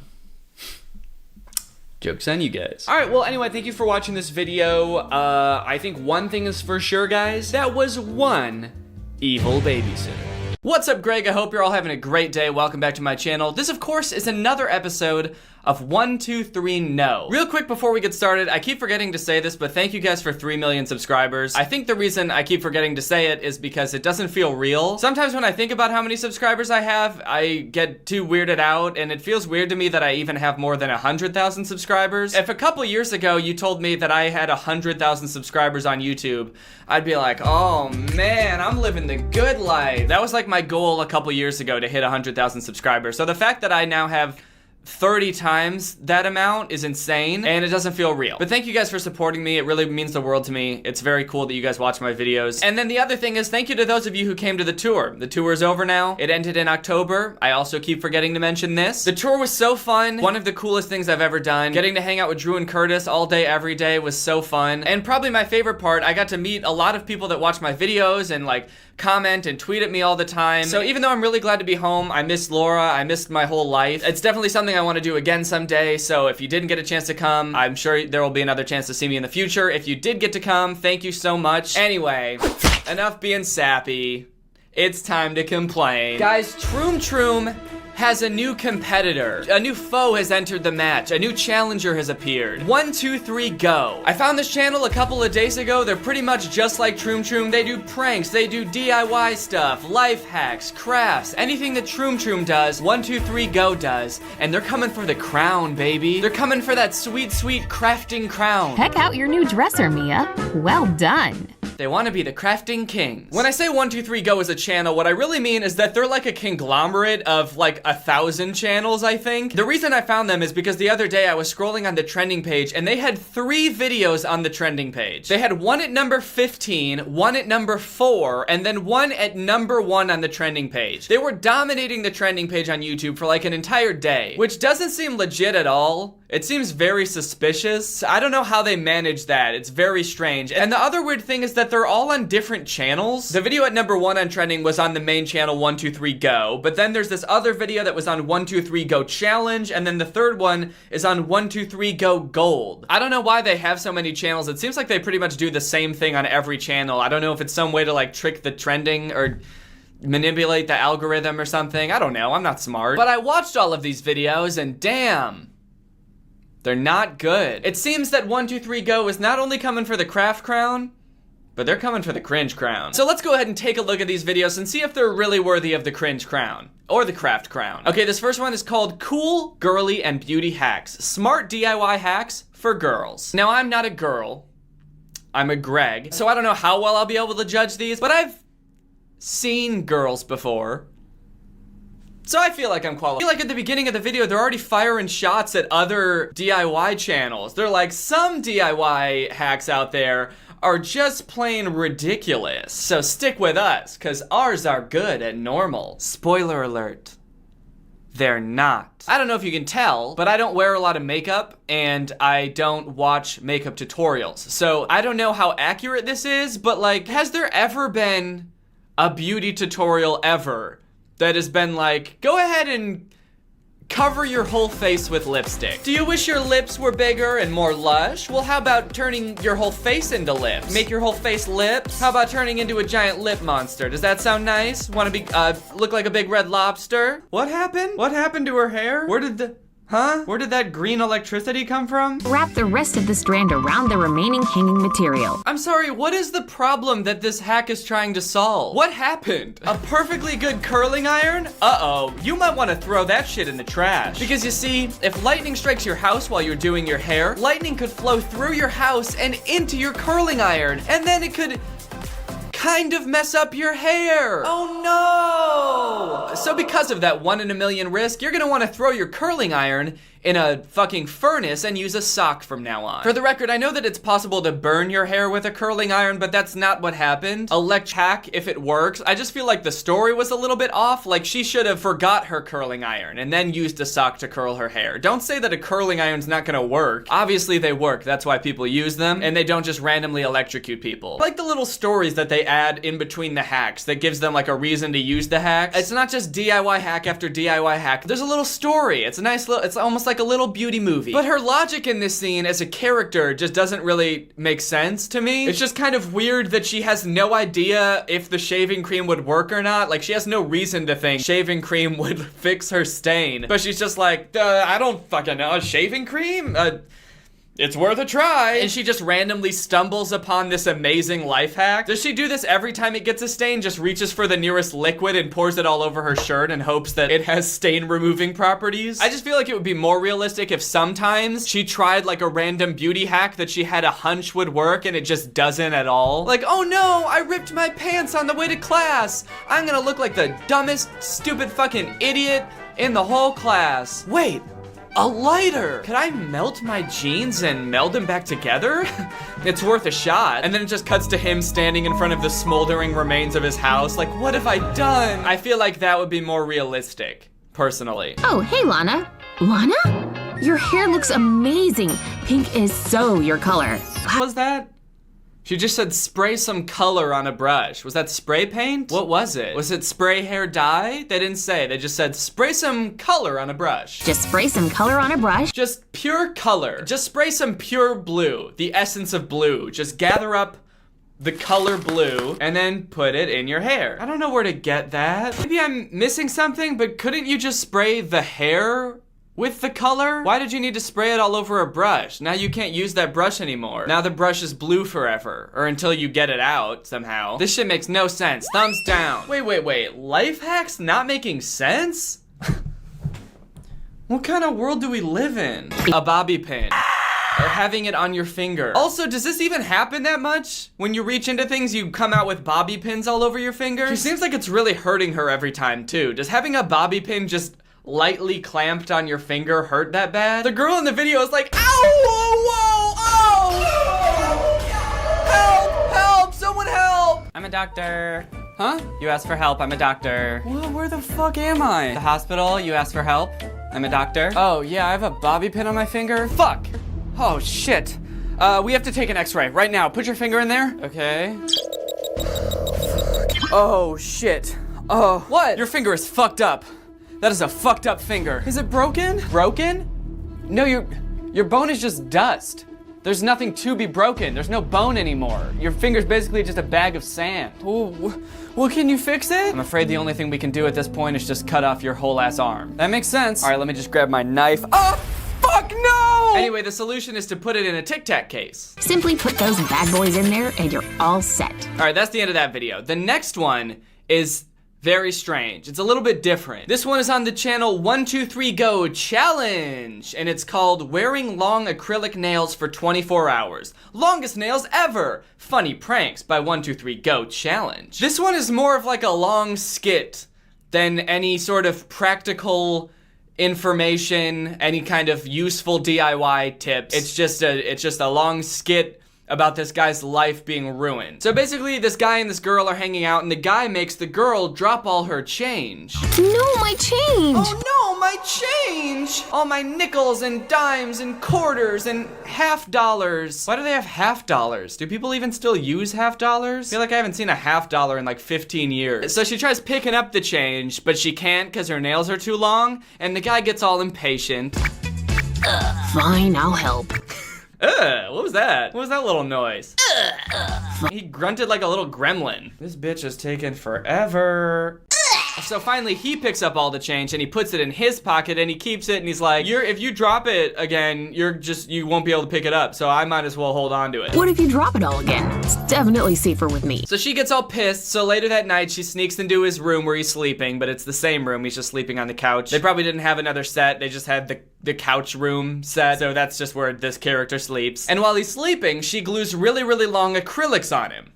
joke's on you guys. All right, well, anyway, thank you for watching this video. I think one thing is for sure, guys. That was one evil babysitter. What's up, Greg? I hope you're all having a great day. Welcome back to my channel. This, of course, is another episode of 1, 2, 3, No. Real quick before we get started, I keep forgetting to say this, but thank you guys for 3 million subscribers. I think the reason I keep forgetting to say it is because it doesn't feel real. Sometimes when I think about how many subscribers I have, I get too weirded out, and it feels weird to me that I even have more than 100,000 subscribers. If a couple years ago you told me that I had 100,000 subscribers on YouTube, I'd be like, oh man, I'm living the good life. That was like my goal a couple years ago, to hit 100,000 subscribers. So the fact that I now have 30 times that amount is insane, and it doesn't feel real. But thank you guys for supporting me. It really means the world to me. It's very cool that you guys watch my videos. And then the other thing is, thank you to those of you who came to the tour. The tour is over now. It ended in October. I also keep forgetting to mention this. The tour was so fun. One of the coolest things I've ever done. Getting to hang out with Drew and Curtis all day, every day was so fun. And probably my favorite part, I got to meet a lot of people that watch my videos and like comment and tweet at me all the time. So even though I'm really glad to be home, I missed Laura, I missed my whole life. It's definitely something I want to do again someday, so if you didn't get a chance to come, I'm sure there will be another chance to see me in the future. If you did get to come, thank you so much. Anyway, enough being sappy. It's time to complain. Guys, Troom has a new competitor. A new foe has entered the match. A new challenger has appeared. 1, 2, 3, go. I found this channel a couple of days ago. They're pretty much just like Troom. They do pranks, they do DIY stuff, life hacks, crafts, anything that Troom does, 1, 2, 3, go does. And they're coming for the crown, baby. They're coming for that sweet, sweet crafting crown. Check out your new dresser, Mia. Well done. They want to be the crafting kings. When I say 1, 2, 3, go as a channel, what I really mean is that they're like a conglomerate of like 1,000 channels, I think. The reason I found them is because the other day I was scrolling on the trending page and they had 3 videos on the trending page. They had one at number 15, one at number 4, and then one at number 1 on the trending page. They were dominating the trending page on YouTube for like an entire day, which doesn't seem legit at all. It seems very suspicious. I don't know how they manage that. It's very strange. And the other weird thing is that they're all on different channels. The video at number 1 on trending was on the main channel 1, 2, 3, go. But then there's this other video that was on 1, 2, 3, go challenge. And then the third one is on 1, 2, 3, go gold. I don't know why they have so many channels. It seems like they pretty much do the same thing on every channel. I don't know if it's some way to like trick the trending or manipulate the algorithm or something. I don't know. I'm not smart. But I watched all of these videos and damn, they're not good. It seems that 1, 2, 3, go is not only coming for the craft crown, but they're coming for the cringe crown. So let's go ahead and take a look at these videos and see if they're really worthy of the cringe crown. Or the craft crown. Okay, this first one is called Cool, Girly, and Beauty Hacks. Smart DIY hacks for girls. Now, I'm not a girl. I'm a Greg. So I don't know how well I'll be able to judge these, but I've seen girls before. So I feel like I'm qualified. I feel like at the beginning of the video, they're already firing shots at other DIY channels. They're like, some DIY hacks out there are just plain ridiculous. So stick with us, cause ours are good and normal. Spoiler alert, they're not. I don't know if you can tell, but I don't wear a lot of makeup and I don't watch makeup tutorials. So I don't know how accurate this is, but like, has there ever been a beauty tutorial ever that has been like, go ahead and Cover your whole face with lipstick. Do you wish your lips were bigger and more lush? Well, how about turning your whole face into lips? Make your whole face lips? How about turning into a giant lip monster? Does that sound nice? Want to be, look like a big red lobster? What happened? What happened to her hair? Where did that green electricity come from? Wrap the rest of the strand around the remaining hanging material. I'm sorry, what is the problem that this hack is trying to solve? What happened? A perfectly good curling iron? Uh-oh, you might want to throw that shit in the trash. Because you see, if lightning strikes your house while you're doing your hair, lightning could flow through your house and into your curling iron, and then it could kind of mess up your hair. Oh no! So because of that 1 in a million risk, you're gonna want to throw your curling iron in a fucking furnace and use a sock from now on. For the record, I know that it's possible to burn your hair with a curling iron, but that's not what happened. Hack, if it works. I just feel like the story was a little bit off. Like she should have forgot her curling iron and then used a sock to curl her hair. Don't say that a curling iron's not gonna work. Obviously they work, that's why people use them, and they don't just randomly electrocute people. I like the little stories that they add in between the hacks that gives them like a reason to use the hacks. It's not just DIY hack after DIY hack. There's a little story. It's a nice little, it's almost like a little beauty movie. But her logic in this scene as a character just doesn't really make sense to me. It's just kind of weird that she has no idea if the shaving cream would work or not. Like she has no reason to think shaving cream would fix her stain. But she's just like, I don't fucking know, shaving cream? It's worth a try. And she just randomly stumbles upon this amazing life hack. Does she do this every time it gets a stain? Just reaches for the nearest liquid and pours it all over her shirt and hopes that it has stain removing properties? I just feel like it would be more realistic if sometimes she tried like a random beauty hack that she had a hunch would work and it just doesn't at all. Like, oh no, I ripped my pants on the way to class. I'm gonna look like the dumbest, stupid fucking idiot in the whole class. Wait. A lighter! Could I melt my jeans and meld them back together? It's worth a shot. And then it just cuts to him standing in front of the smoldering remains of his house. Like, what have I done? I feel like that would be more realistic, personally. Oh, hey, Lana. Lana? Your hair looks amazing. Pink is so your color. What was that? She just said spray some color on a brush. Was that spray paint? What was it? Was it spray hair dye? They didn't say. They just said spray some color on a brush. Just spray some color on a brush. Just pure color. Just spray some pure blue. The essence of blue. Just gather up the color blue and then put it in your hair. I don't know where to get that. Maybe I'm missing something, but couldn't you just spray the hair with the color? Why did you need to spray it all over a brush? Now you can't use that brush anymore. Now the brush is blue forever, or until you get it out somehow. This shit makes no sense. Thumbs down. Wait. Life hacks not making sense? What kind of world do we live in? A bobby pin. Or having it on your finger. Also, does this even happen that much? When you reach into things, you come out with bobby pins all over your fingers? She seems like it's really hurting her every time too. Does having a bobby pin just lightly clamped on your finger hurt that bad? The girl in the video is like, ow, whoa, oh! Help, someone help! I'm a doctor. Huh? You asked for help, I'm a doctor. Well, where the fuck am I? The hospital, you asked for help. I'm a doctor. Oh yeah, I have a bobby pin on my finger. Fuck! Oh shit. We have to take an x-ray right now. Put your finger in there. Okay. Oh shit. Oh, what? Your finger is fucked up. That is a fucked up finger. Is it broken? Broken? No, your bone is just dust. There's nothing to be broken. There's no bone anymore. Your finger's basically just a bag of sand. Well, can you fix it? I'm afraid the only thing we can do at this point is just cut off your whole ass arm. That makes sense. All right, let me just grab my knife. Oh, fuck no! Anyway, the solution is to put it in a Tic Tac case. Simply put those bad boys in there and you're all set. All right, that's the end of that video. The next one is very strange. It's a little bit different. This one is on the channel 123 Go Challenge, and it's called Wearing Long Acrylic Nails for 24 Hours. Longest nails ever! Funny pranks by 123 Go Challenge. This one is more of like a long skit than any sort of practical information, any kind of useful DIY tips. It's just a long skit about this guy's life being ruined. So basically, this guy and this girl are hanging out, and the guy makes the girl drop all her change. No, my change! Oh no, my change! All my nickels and dimes and quarters and half dollars. Why do they have half dollars? Do people even still use half dollars? I feel like I haven't seen a half dollar in like 15 years. So she tries picking up the change, but she can't because her nails are too long, and the guy gets all impatient. Fine, I'll help. What was that? What was that little noise? He grunted like a little gremlin. This bitch is taking forever. So finally he picks up all the change and he puts it in his pocket and he keeps it and he's like, if you drop it again, you won't be able to pick it up, so I might as well hold on to it. What if you drop it all again? It's definitely safer with me. So she gets all pissed, so later that night she sneaks into his room where he's sleeping, but it's the same room, he's just sleeping on the couch. They probably didn't have another set, they just had the couch room set, so that's just where this character sleeps. And while he's sleeping, she glues really, really long acrylics on him.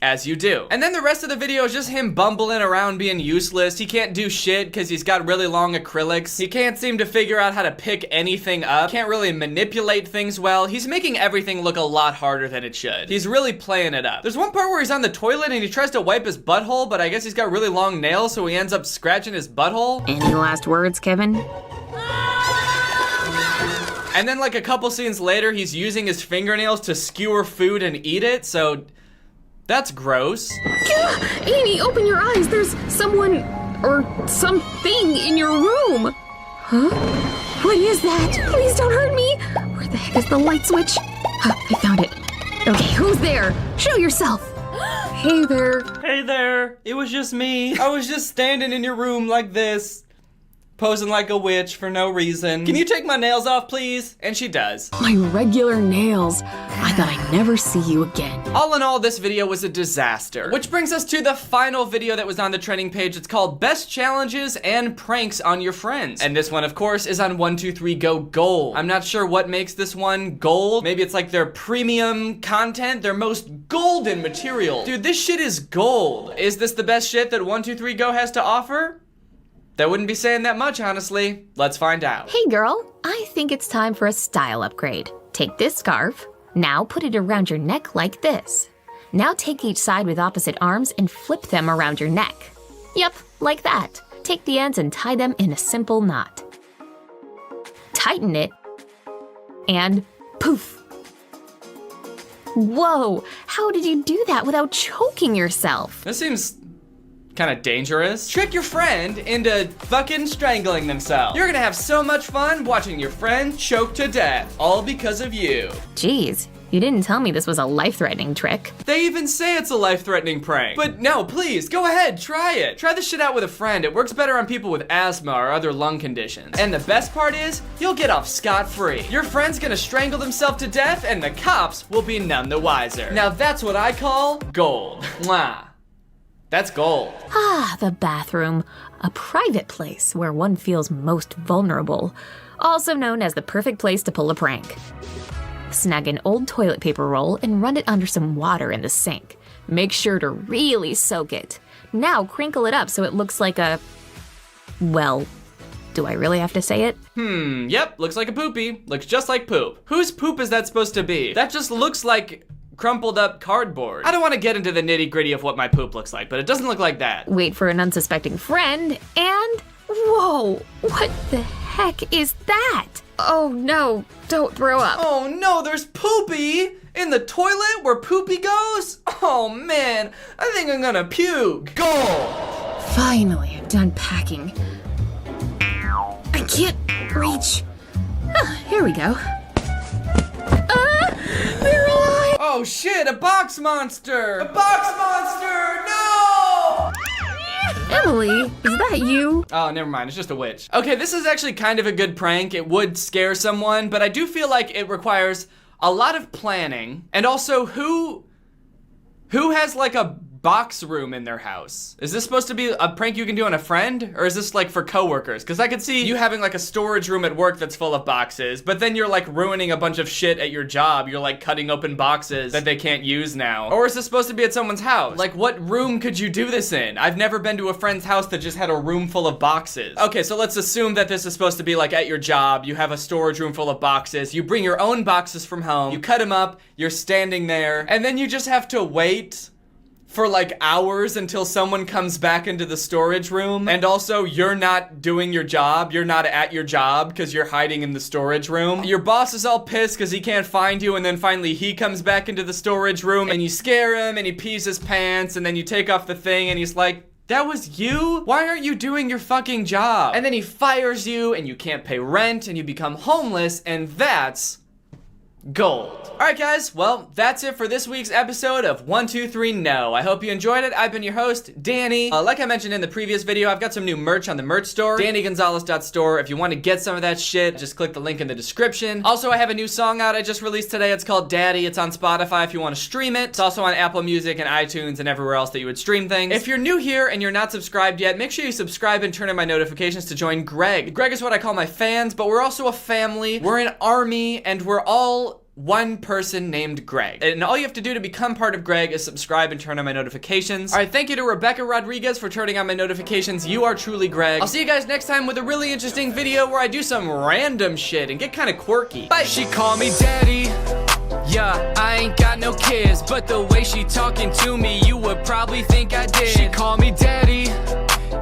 As you do. And then the rest of the video is just him bumbling around being useless. He can't do shit because he's got really long acrylics. He can't seem to figure out how to pick anything up. Can't really manipulate things well. He's making everything look a lot harder than it should. He's really playing it up. There's one part where he's on the toilet and he tries to wipe his butthole, but I guess he's got really long nails, so he ends up scratching his butthole. Any last words, Kevin? And then like a couple scenes later, he's using his fingernails to skewer food and eat it, so that's gross. Amy, open your eyes. There's someone or something in your room. Huh? What is that? Please don't hurt me. Where the heck is the light switch? I found it. Okay, who's there? Show yourself. Hey there. Hey there. It was just me. I was just standing in your room like this, posing like a witch for no reason. Can you take my nails off, please? And she does. My regular nails. I thought I'd never see you again. All in all, this video was a disaster. Which brings us to the final video that was on the trending page. It's called Best Challenges and Pranks on Your Friends. And this one, of course, is on 123 Go Gold. I'm not sure what makes this one gold. Maybe it's like their premium content, their most golden material. Dude, this shit is gold. Is this the best shit that 123 Go has to offer? That wouldn't be saying that much, honestly. Let's find out. Hey girl, I think it's time for a style upgrade. Take this scarf. Now put it around your neck like this. Now take each side with opposite arms and flip them around your neck. Yep, like that. Take the ends and tie them in a simple knot. Tighten it, and poof. Whoa, how did you do that without choking yourself? This seems kind of dangerous. Trick your friend into fucking strangling themselves. You're gonna have so much fun watching your friend choke to death, all because of you. Jeez, you didn't tell me this was a life-threatening trick. They even say it's a life-threatening prank. But no, please, go ahead, try it. Try this shit out with a friend. It works better on people with asthma or other lung conditions. And the best part is, you'll get off scot-free. Your friend's gonna strangle themselves to death and the cops will be none the wiser. Now that's what I call gold. Mwah. That's gold. Ah, the bathroom. A private place where one feels most vulnerable. Also known as the perfect place to pull a prank. Snag an old toilet paper roll and run it under some water in the sink. Make sure to really soak it. Now crinkle it up so it looks like a... well, do I really have to say it? Yep, looks like a poopy. Looks just like poop. Whose poop is that supposed to be? That just looks like crumpled up cardboard. I don't want to get into the nitty gritty of what my poop looks like, but it doesn't look like that. Wait for an unsuspecting friend and... whoa, what the heck is that? Oh no, don't throw up. Oh no, there's poopy in the toilet where poopy goes? Oh man, I think I'm gonna puke. Gold! Finally, I'm done packing. I can't reach. Here we go. They're alive! Oh shit, a box monster! A box monster! No! Emily, is that you? Oh, never mind, it's just a witch. Okay, this is actually kind of a good prank. It would scare someone, but I do feel like it requires a lot of planning. And also, who has like a box room in their house. Is this supposed to be a prank you can do on a friend? Or is this like for coworkers? Because I could see you having like a storage room at work that's full of boxes, but then you're like ruining a bunch of shit at your job. You're like cutting open boxes that they can't use now. Or is this supposed to be at someone's house? Like, what room could you do this in? I've never been to a friend's house that just had a room full of boxes. Okay, so let's assume that this is supposed to be like at your job. You have a storage room full of boxes. You bring your own boxes from home. You cut them up. You're standing there. And then you just have to wait for like hours until someone comes back into the storage room. And also, you're not doing your job. You're not at your job because you're hiding in the storage room. Your boss is all pissed because he can't find you, and then finally he comes back into the storage room and you scare him and he pees his pants, and then you take off the thing and he's like, that was you? Why aren't you doing your fucking job? And then he fires you and you can't pay rent and you become homeless, and that's gold. Alright guys, well, that's it for this week's episode of 123 No. I hope you enjoyed it. I've been your host, Danny. Like I mentioned in the previous video, I've got some new merch on the merch store, DannyGonzalez.store. If you want to get some of that shit, just click the link in the description. Also, I have a new song out I just released today. It's called Daddy. It's on Spotify if you want to stream it. It's also on Apple Music and iTunes and everywhere else that you would stream things. If you're new here and you're not subscribed yet, make sure you subscribe and turn on my notifications to join Greg. Greg is what I call my fans, but we're also a family. We're an army, and we're all one person named Greg. And all you have to do to become part of Greg is subscribe and turn on my notifications. All right, thank you to Rebecca Rodriguez for turning on my notifications. You are truly Greg. I'll see you guys next time with a really interesting video where I do some random shit and get kind of quirky. Bye. She called me daddy. Yeah, I ain't got no kids, but the way she talking to me, you would probably think I did. She called me daddy.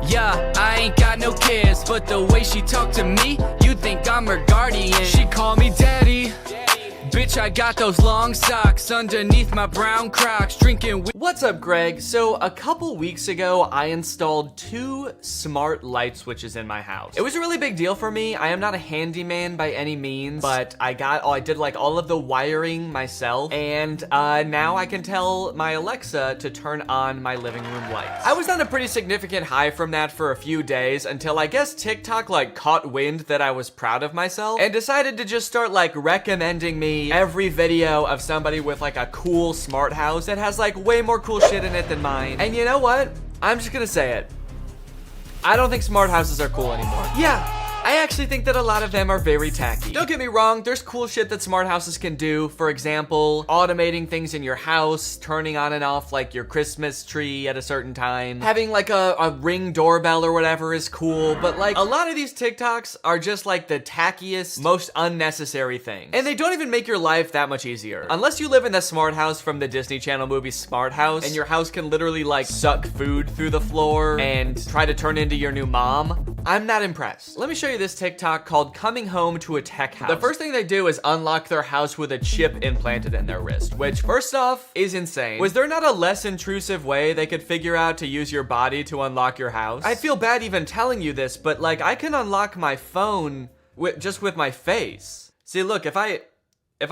Yeah, I ain't got no kids, but the way she talk to me, you think I'm her guardian. She called me daddy. Bitch, I got those long socks underneath my brown Crocs, drinking. What's up, Greg? So a couple weeks ago, I installed 2 smart light switches in my house. It was a really big deal for me. I am not a handyman by any means, but I did like all of the wiring myself, and now I can tell my Alexa to turn on my living room lights. I was on a pretty significant high from that for a few days until I guess TikTok like caught wind that I was proud of myself and decided to just start like recommending me every video of somebody with like a cool smart house that has like way more cool shit in it than mine. And you know what? I'm just gonna say it. I don't think smart houses are cool anymore. Yeah. I actually think that a lot of them are very tacky. Don't get me wrong, there's cool shit that smart houses can do. For example, automating things in your house, turning on and off like your Christmas tree at a certain time. Having like a Ring doorbell or whatever is cool, but like a lot of these TikToks are just like the tackiest, most unnecessary things. And they don't even make your life that much easier. Unless you live in the smart house from the Disney Channel movie Smart House, and your house can literally like suck food through the floor and try to turn into your new mom. I'm not impressed. Let me show you this TikTok called Coming Home to a Tech House. The first thing they do is unlock their house with a chip implanted in their wrist, which first off is insane. Was there not a less intrusive way they could figure out to use your body to unlock your house? I feel bad even telling you this, but like I can unlock my phone just with my face. See, look, if I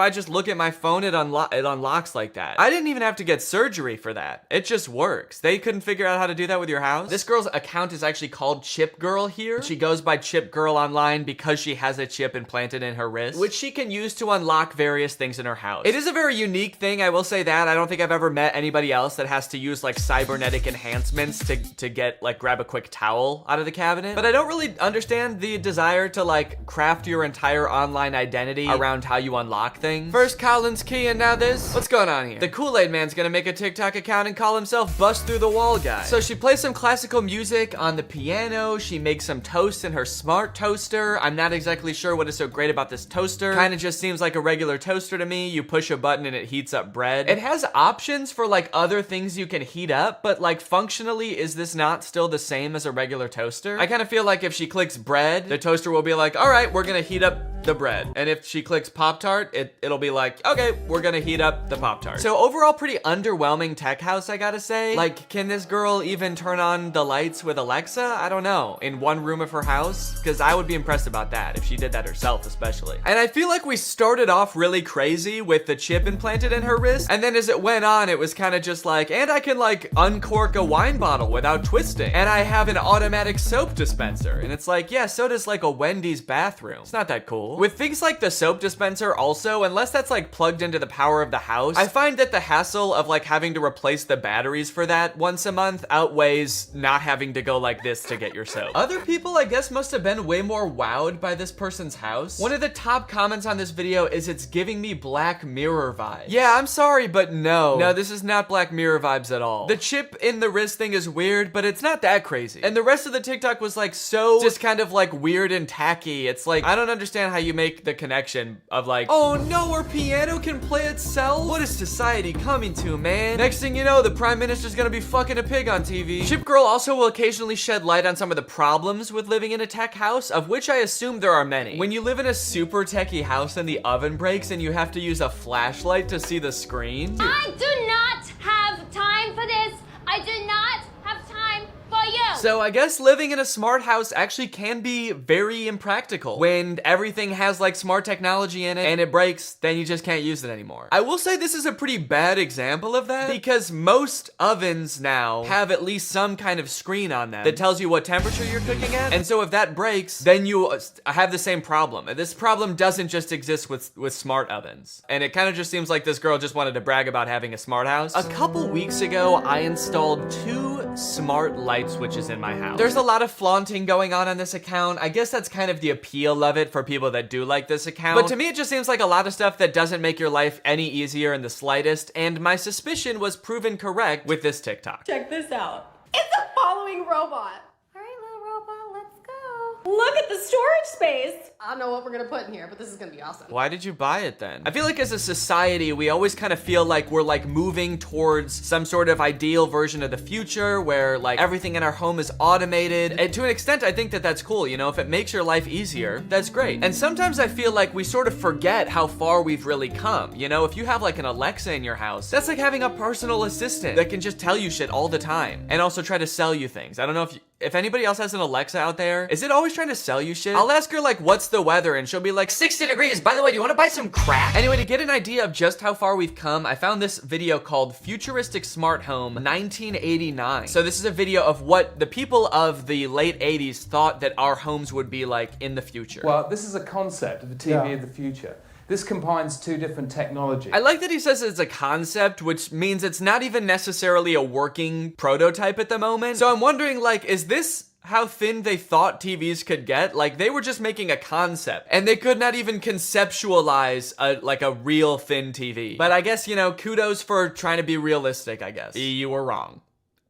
just look at my phone, it unlocks like that. I didn't even have to get surgery for that. It just works. They couldn't figure out how to do that with your house. This girl's account is actually called Chip Girl here. She goes by Chip Girl online because she has a chip implanted in her wrist, which she can use to unlock various things in her house. It is a very unique thing, I will say that. I don't think I've ever met anybody else that has to use like cybernetic enhancements to get like grab a quick towel out of the cabinet. But I don't really understand the desire to like craft your entire online identity around how you unlock things. First Colin's key and now this. What's going on here? The Kool-Aid Man's gonna make a TikTok account and call himself Bust Through the Wall Guy. So she plays some classical music on the piano. She makes some toast in her smart toaster. I'm not exactly sure what is so great about this toaster. Kind of just seems like a regular toaster to me. You push a button and it heats up bread. It has options for like other things you can heat up, but like functionally, is this not still the same as a regular toaster? I kind of feel like if she clicks bread, the toaster will be like, all right, we're gonna heat up the bread. And if she clicks Pop-Tart, it'll be like, okay, we're gonna heat up the Pop-Tart. So overall, pretty underwhelming tech house, I gotta say. Like, can this girl even turn on the lights with Alexa? I don't know. In one room of her house? Because I would be impressed about that, if she did that herself, especially. And I feel like we started off really crazy with the chip implanted in her wrist, and then as it went on, it was kind of just like, and I can like uncork a wine bottle without twisting. And I have an automatic soap dispenser. And it's like, yeah, so does like a Wendy's bathroom. It's not that cool. cool. With things like the soap dispenser also, unless that's like plugged into the power of the house, I find that the hassle of like having to replace the batteries for that once a month outweighs not having to go like this to get your soap. Other people, I guess, must have been way more wowed by this person's house. One of the top comments on this video is it's giving me Black Mirror vibes. Yeah, I'm sorry, but no. No, this is not Black Mirror vibes at all. The chip in the wrist thing is weird, but it's not that crazy. And the rest of the TikTok was like so just kind of like weird and tacky. It's like, I don't understand how you make the connection of like, oh no, our piano can play itself? What is society coming to, man? Next thing you know, the prime minister's gonna be fucking a pig on TV. Chip Girl also will occasionally shed light on some of the problems with living in a tech house, of which I assume there are many. When you live in a super techie house and the oven breaks and you have to use a flashlight to see the screen. I do not have time for this. I do not have time for you. So I guess living in a smart house actually can be very impractical. When everything has like smart technology in it and it breaks, then you just can't use it anymore. I will say this is a pretty bad example of that because most ovens now have at least some kind of screen on them that tells you what temperature you're cooking at. And so if that breaks, then you have the same problem. And this problem doesn't just exist with smart ovens. And it kind of just seems like this girl just wanted to brag about having a smart house. A couple weeks ago, I installed 2 smart light switches in my house. There's a lot of flaunting going on this account. I guess that's kind of the appeal of it for people that do like this account. But to me, it just seems like a lot of stuff that doesn't make your life any easier in the slightest. And my suspicion was proven correct with this TikTok. Check this out. It's a following robot. All right, little robot, let's go. Look at the storage space. I don't know what we're gonna put in here, but this is gonna be awesome. Why did you buy it then? I feel like as a society, we always kind of feel like we're like moving towards some sort of ideal version of the future where like everything in our home is automated. And to an extent, I think that that's cool. You know, if it makes your life easier, that's great. And sometimes I feel like we sort of forget how far we've really come. You know, if you have like an Alexa in your house, that's like having a personal assistant that can just tell you shit all the time and also try to sell you things. I don't know if anybody else has an Alexa out there. Is it always trying to sell you shit? I'll ask her like, what's the weather? And she'll be like, 60 degrees. By the way, do you want to buy some crack? Anyway, to get an idea of just how far we've come, I found this video called Futuristic Smart Home 1989. So this is a video of what the people of the late 80s thought that our homes would be like in the future. Well, this is a concept of the TV of the future. This combines 2 different technologies. I like that he says it's a concept, which means it's not even necessarily a working prototype at the moment. So I'm wondering, like, is this how thin they thought TVs could get? Like, they were just making a concept, and they could not even conceptualize a real thin TV. But I guess, you know, kudos for trying to be realistic, I guess. You were wrong.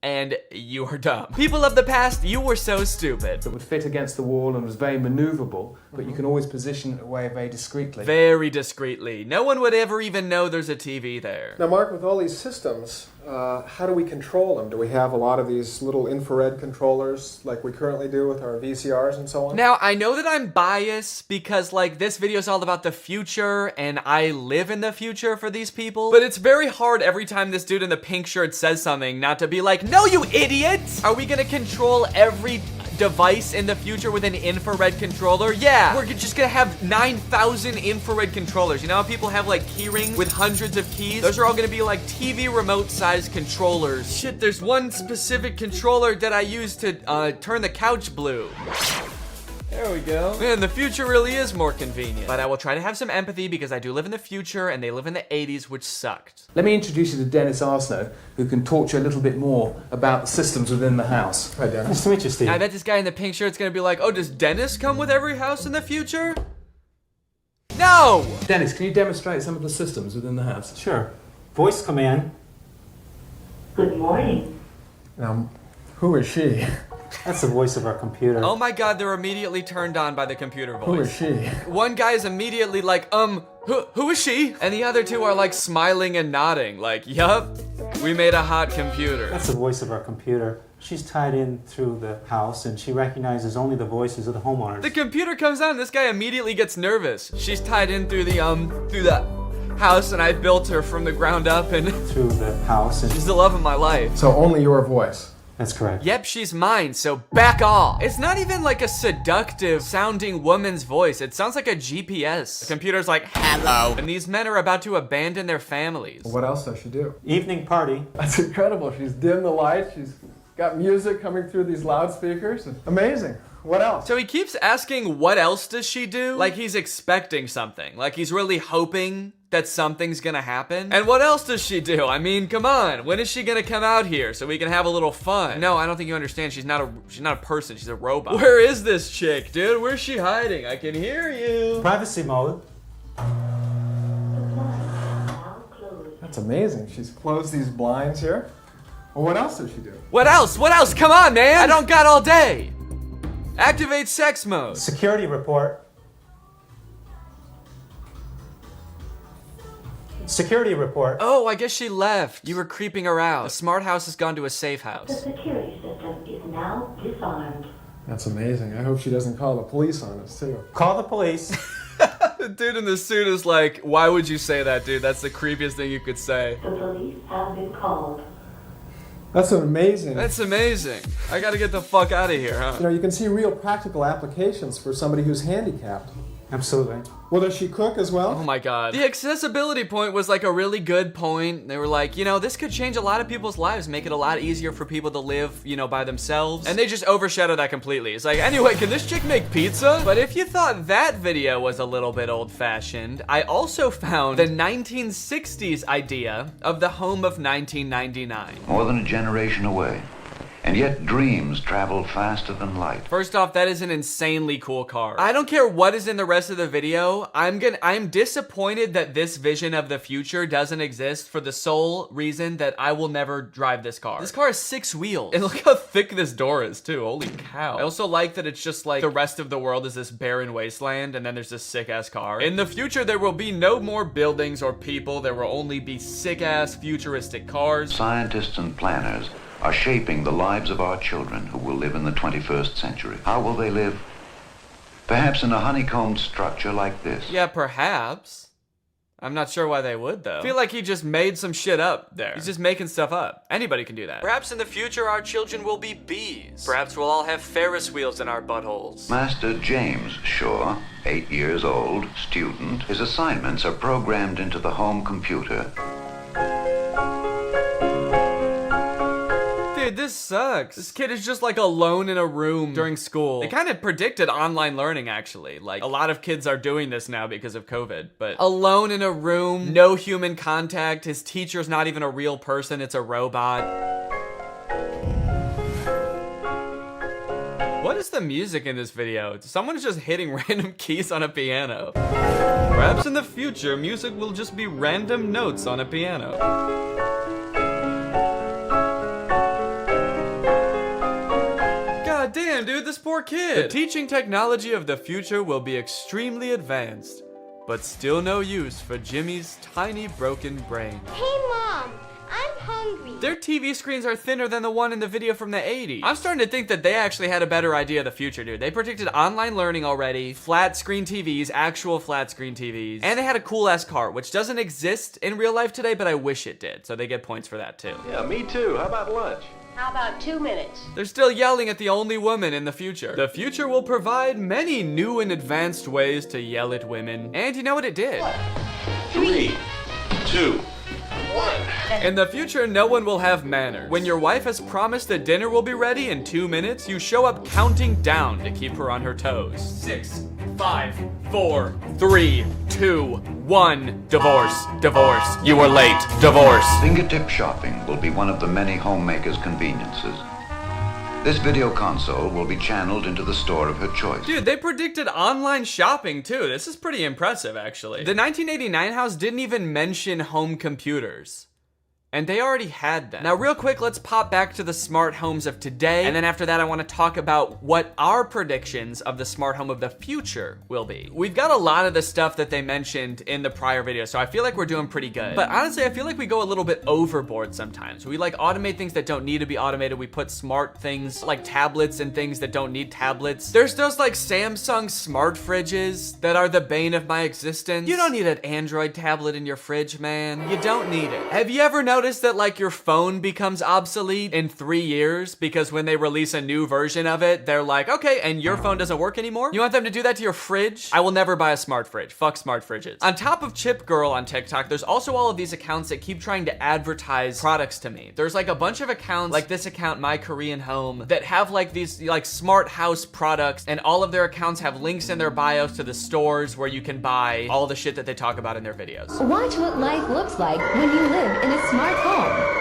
And you are dumb. People of the past, you were so stupid. It would fit against the wall and was very maneuverable, but you can always position it away very discreetly. Very discreetly. No one would ever even know there's a TV there. Now, Mark, with all these systems, how do we control them? Do we have a lot of these little infrared controllers like we currently do with our VCRs and so on? Now, I know that I'm biased because, like, this video is all about the future and I live in the future for these people. But it's very hard every time this dude in the pink shirt says something not to be like, no, you idiot! Are we gonna control every device in the future with an infrared controller? Yeah, we're just gonna have 9,000 infrared controllers. You know how people have like key rings with hundreds of keys? Those are all gonna be like TV remote sized controllers. Shit, there's one specific controller that I use to turn the couch blue. There we go. Man, the future really is more convenient. But I will try to have some empathy because I do live in the future and they live in the 80s, which sucked. Let me introduce you to Dennis Arsenault, who can talk to you a little bit more about the systems within the house. Hi, Dennis. Nice to meet you, Steve. I bet this guy in the pink shirt's gonna be like, oh, does Dennis come with every house in the future? No! Dennis, can you demonstrate some of the systems within the house? Sure. Voice command. Good morning. Who is she? That's the voice of our computer. Oh my god, they're immediately turned on by the computer voice. Who is she? One guy is immediately like, who is she? And the other 2 are like smiling and nodding, like, yup, we made a hot computer. That's the voice of our computer. She's tied in through the house and she recognizes only the voices of the homeowners. The computer comes on, this guy immediately gets nervous. She's tied in through the house and I built her from the ground up and through the house and she's the love of my life. So only your voice. That's correct. Yep, she's mine, so back off. It's not even like a seductive sounding woman's voice. It sounds like a GPS. The computer's like, hello. And these men are about to abandon their families. What else does she do? Evening party. That's incredible. She's dimmed the lights. She's Got music coming through these loudspeakers. Amazing. What else? So he keeps asking, what else does she do? Like he's expecting something. Like he's really hoping that something's gonna happen. And what else does she do? I mean, come on. When is she gonna come out here so we can have a little fun? No, I don't think you understand. She's not a person. She's a robot. Where is this chick, dude? Where's she hiding? I can hear you. Privacy mode. That's amazing. She's closed these blinds here. Well, what else does she do? What else? What else? Come on, man. I don't got all day. Activate sex mode. Security report. Security report. Oh, I guess she left. You were creeping her out. The smart house has gone to a safe house. The security system is now disarmed. That's amazing. I hope she doesn't call the police on us, too. Call the police. The dude in the suit is like, why would you say that, dude? That's the creepiest thing you could say. The police have been called. That's amazing. That's amazing. I gotta get the fuck out of here, huh? You know, you can see real practical applications for somebody who's handicapped. Absolutely. Well, does she cook as well? Oh my god. The accessibility point was like a really good point. They were like, you know, this could change a lot of people's lives, make it a lot easier for people to live, you know, by themselves. And they just overshadowed that completely. It's like, anyway, can this chick make pizza? But if you thought that video was a little bit old-fashioned, I also found the 1960s idea of the home of 1999. More than a generation away. And yet dreams travel faster than light. First off, that is an insanely cool car. I don't care what is in the rest of the video. I'm disappointed that this vision of the future doesn't exist for the sole reason that I will never drive this car. This car has 6 wheels. And look how thick this door is too. Holy cow. I also like that it's just like the rest of the world is this barren wasteland and then there's this sick ass car. In the future, there will be no more buildings or people. There will only be sick ass futuristic cars. Scientists and planners are shaping the lives of our children who will live in the 21st century. How will they live? Perhaps in a honeycombed structure like this. Yeah, perhaps. I'm not sure why they would, though. I feel like he just made some shit up there. He's just making stuff up. Anybody can do that. Perhaps in the future, our children will be bees. Perhaps we'll all have Ferris wheels in our buttholes. Master James Shaw, 8 years old, student, his assignments are programmed into the home computer. Dude, this sucks. This kid is just like alone in a room during school. They kind of predicted online learning, actually. Like, a lot of kids are doing this now because of COVID, but alone in a room, no human contact. His teacher's not even a real person, it's a robot. What is the music in this video? Someone's just hitting random keys on a piano. Perhaps in the future, music will just be random notes on a piano. Damn, dude, this poor kid. The teaching technology of the future will be extremely advanced, but still no use for Jimmy's tiny broken brain. Hey, Mom, I'm hungry. Their TV screens are thinner than the one in the video from the 80s. I'm starting to think that they actually had a better idea of the future, dude. They predicted online learning already, flat screen TVs, actual flat screen TVs, and they had a cool ass car, which doesn't exist in real life today, but I wish it did. So they get points for that too. Yeah, me too. How about lunch? How about 2 minutes? They're still yelling at the only woman in the future. The future will provide many new and advanced ways to yell at women. And you know what it did? 3, 2, 1. In the future, no one will have manners. When your wife has promised that dinner will be ready in 2 minutes, you show up counting down to keep her on her toes. 6, 5, 4, 3, 2, 1. Divorce. Divorce. You were late. Divorce. Fingertip shopping will be one of the many homemakers' conveniences. This video console will be channeled into the store of her choice. Dude, they predicted online shopping too. This is pretty impressive, actually. The 1989 house didn't even mention home computers. And they already had them. Now, real quick, let's pop back to the smart homes of today. And then after that, I want to talk about what our predictions of the smart home of the future will be. We've got a lot of the stuff that they mentioned in the prior video, so I feel like we're doing pretty good. But honestly, I feel like we go a little bit overboard sometimes. We like automate things that don't need to be automated. We put smart things like tablets and things that don't need tablets. There's those like Samsung smart fridges that are the bane of my existence. You don't need an Android tablet in your fridge, man. You don't need it. Have you ever noticed notice that like your phone becomes obsolete in 3 years because when they release a new version of it, they're like, okay, and your phone doesn't work anymore? You want them to do that to your fridge? I will never buy a smart fridge. Fuck smart fridges. On top of Chip Girl on TikTok, there's also all of these accounts that keep trying to advertise products to me. There's like a bunch of accounts like this account, My Korean Home, that have like these like smart house products, and all of their accounts have links in their bios to the stores where you can buy all the shit that they talk about in their videos. Watch what life looks like when you live in a smart home.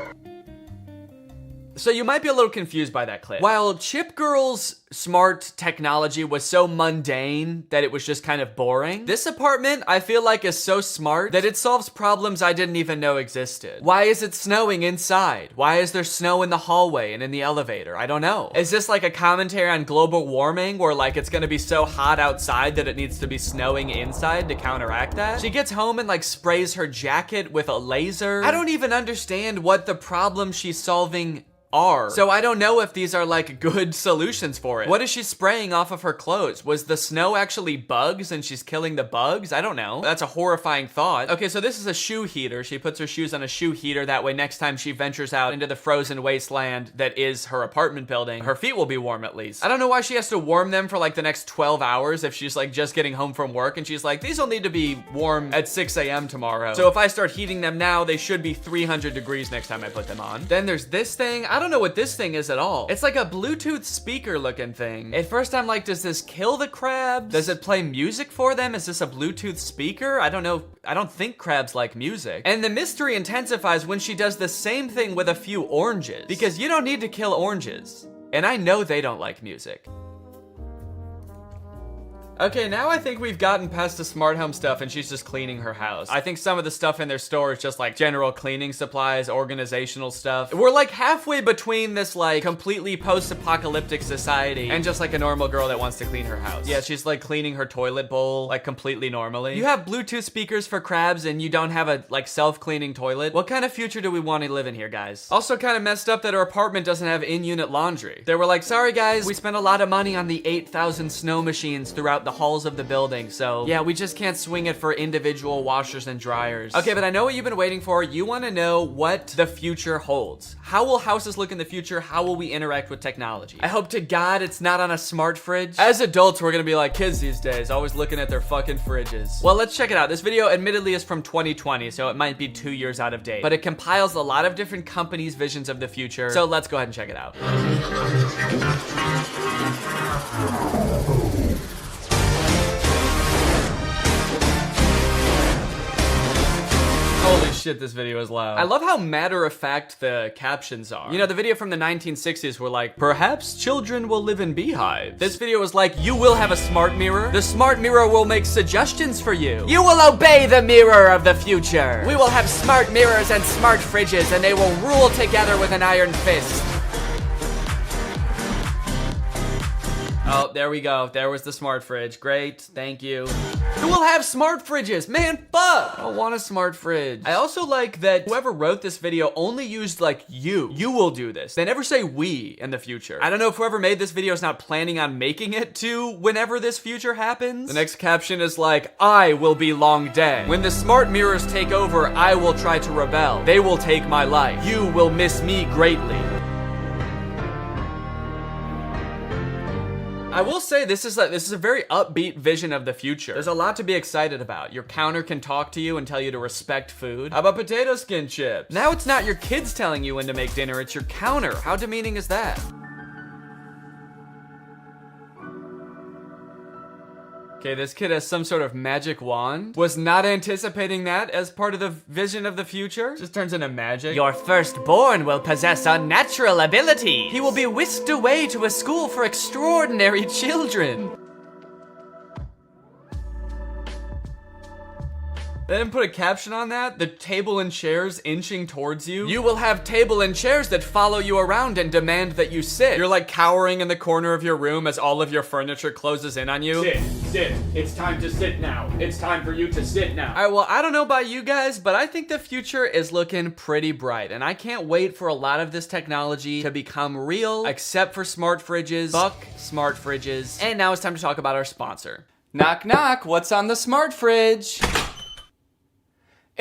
So you might be a little confused by that clip. While Chip Girl's smart technology was so mundane that it was just kind of boring, this apartment I feel like is so smart that it solves problems I didn't even know existed. Why is it snowing inside? Why is there snow in the hallway and in the elevator? I don't know. Is this like a commentary on global warming where like it's gonna be so hot outside that it needs to be snowing inside to counteract that? She gets home and like sprays her jacket with a laser. I don't even understand what the problem she's solving are. So I don't know if these are like good solutions for it. What is she spraying off of her clothes? Was the snow actually bugs and she's killing the bugs? I don't know. That's a horrifying thought. Okay, so this is a shoe heater. She puts her shoes on a shoe heater. That way next time she ventures out into the frozen wasteland that is her apartment building, her feet will be warm at least. I don't know why she has to warm them for like the next 12 hours if she's like just getting home from work and she's like, these will need to be warm at 6 a.m. tomorrow. So if I start heating them now, they should be 300 degrees next time I put them on. Then there's this thing. I don't know what this thing is at all. It's like a Bluetooth speaker looking thing. At first I'm like, does this kill the crabs? Does it play music for them? Is this a Bluetooth speaker? I don't know. I don't think crabs like music. And the mystery intensifies when she does the same thing with a few oranges, because you don't need to kill oranges. And I know they don't like music. Okay, now I think we've gotten past the smart home stuff and she's just cleaning her house. I think some of the stuff in their store is just like general cleaning supplies, organizational stuff. We're like halfway between this like completely post-apocalyptic society and just like a normal girl that wants to clean her house. Yeah, she's like cleaning her toilet bowl like completely normally. You have Bluetooth speakers for crabs and you don't have a like self-cleaning toilet. What kind of future do we want to live in here, guys? Also kind of messed up that her apartment doesn't have in-unit laundry. They were like, sorry guys, we spent a lot of money on the 8,000 snow machines throughout the halls of the building, so yeah, we just can't swing it for individual washers and dryers. Okay, but I know what you've been waiting for. You want to know what the future holds. How will houses look in the future? How will we interact with technology? I hope to God it's not on a smart fridge. As adults, we're gonna be like kids these days, always looking at their fucking fridges. Well, let's check it out. This video admittedly is from 2020, so it might be 2 years out of date, but it compiles a lot of different companies' visions of the future, so let's go ahead and check it out. Holy shit, this video is loud. I love how matter-of-fact the captions are. You know, the video from the 1960s were like, perhaps children will live in beehives. This video was like, you will have a smart mirror. The smart mirror will make suggestions for you. You will obey the mirror of the future. We will have smart mirrors and smart fridges, and they will rule together with an iron fist. Oh, there we go. There was the smart fridge. Great, thank you. Who will have smart fridges? Man, fuck! I don't want a smart fridge. I also like that whoever wrote this video only used like you. You will do this. They never say we in the future. I don't know if whoever made this video is not planning on making it to whenever this future happens. The next caption is like, I will be long dead. When the smart mirrors take over, I will try to rebel. They will take my life. You will miss me greatly. I will say this is a very upbeat vision of the future. There's a lot to be excited about. Your counter can talk to you and tell you to respect food. How about potato skin chips? Now it's not your kids telling you when to make dinner, it's your counter. How demeaning is that? Okay, this kid has some sort of magic wand. Was not anticipating that as part of the vision of the future. Just turns into magic. Your firstborn will possess unnatural ability. He will be whisked away to a school for extraordinary children. They didn't put a caption on that. The table and chairs inching towards you. You will have table and chairs that follow you around and demand that you sit. You're like cowering in the corner of your room as all of your furniture closes in on you. Sit. It's time to sit now. It's time for you to sit now. All right, well, I don't know about you guys, but I think the future is looking pretty bright, and I can't wait for a lot of this technology to become real, except for smart fridges. Fuck smart fridges. And now it's time to talk about our sponsor. Knock, knock. What's on the smart fridge?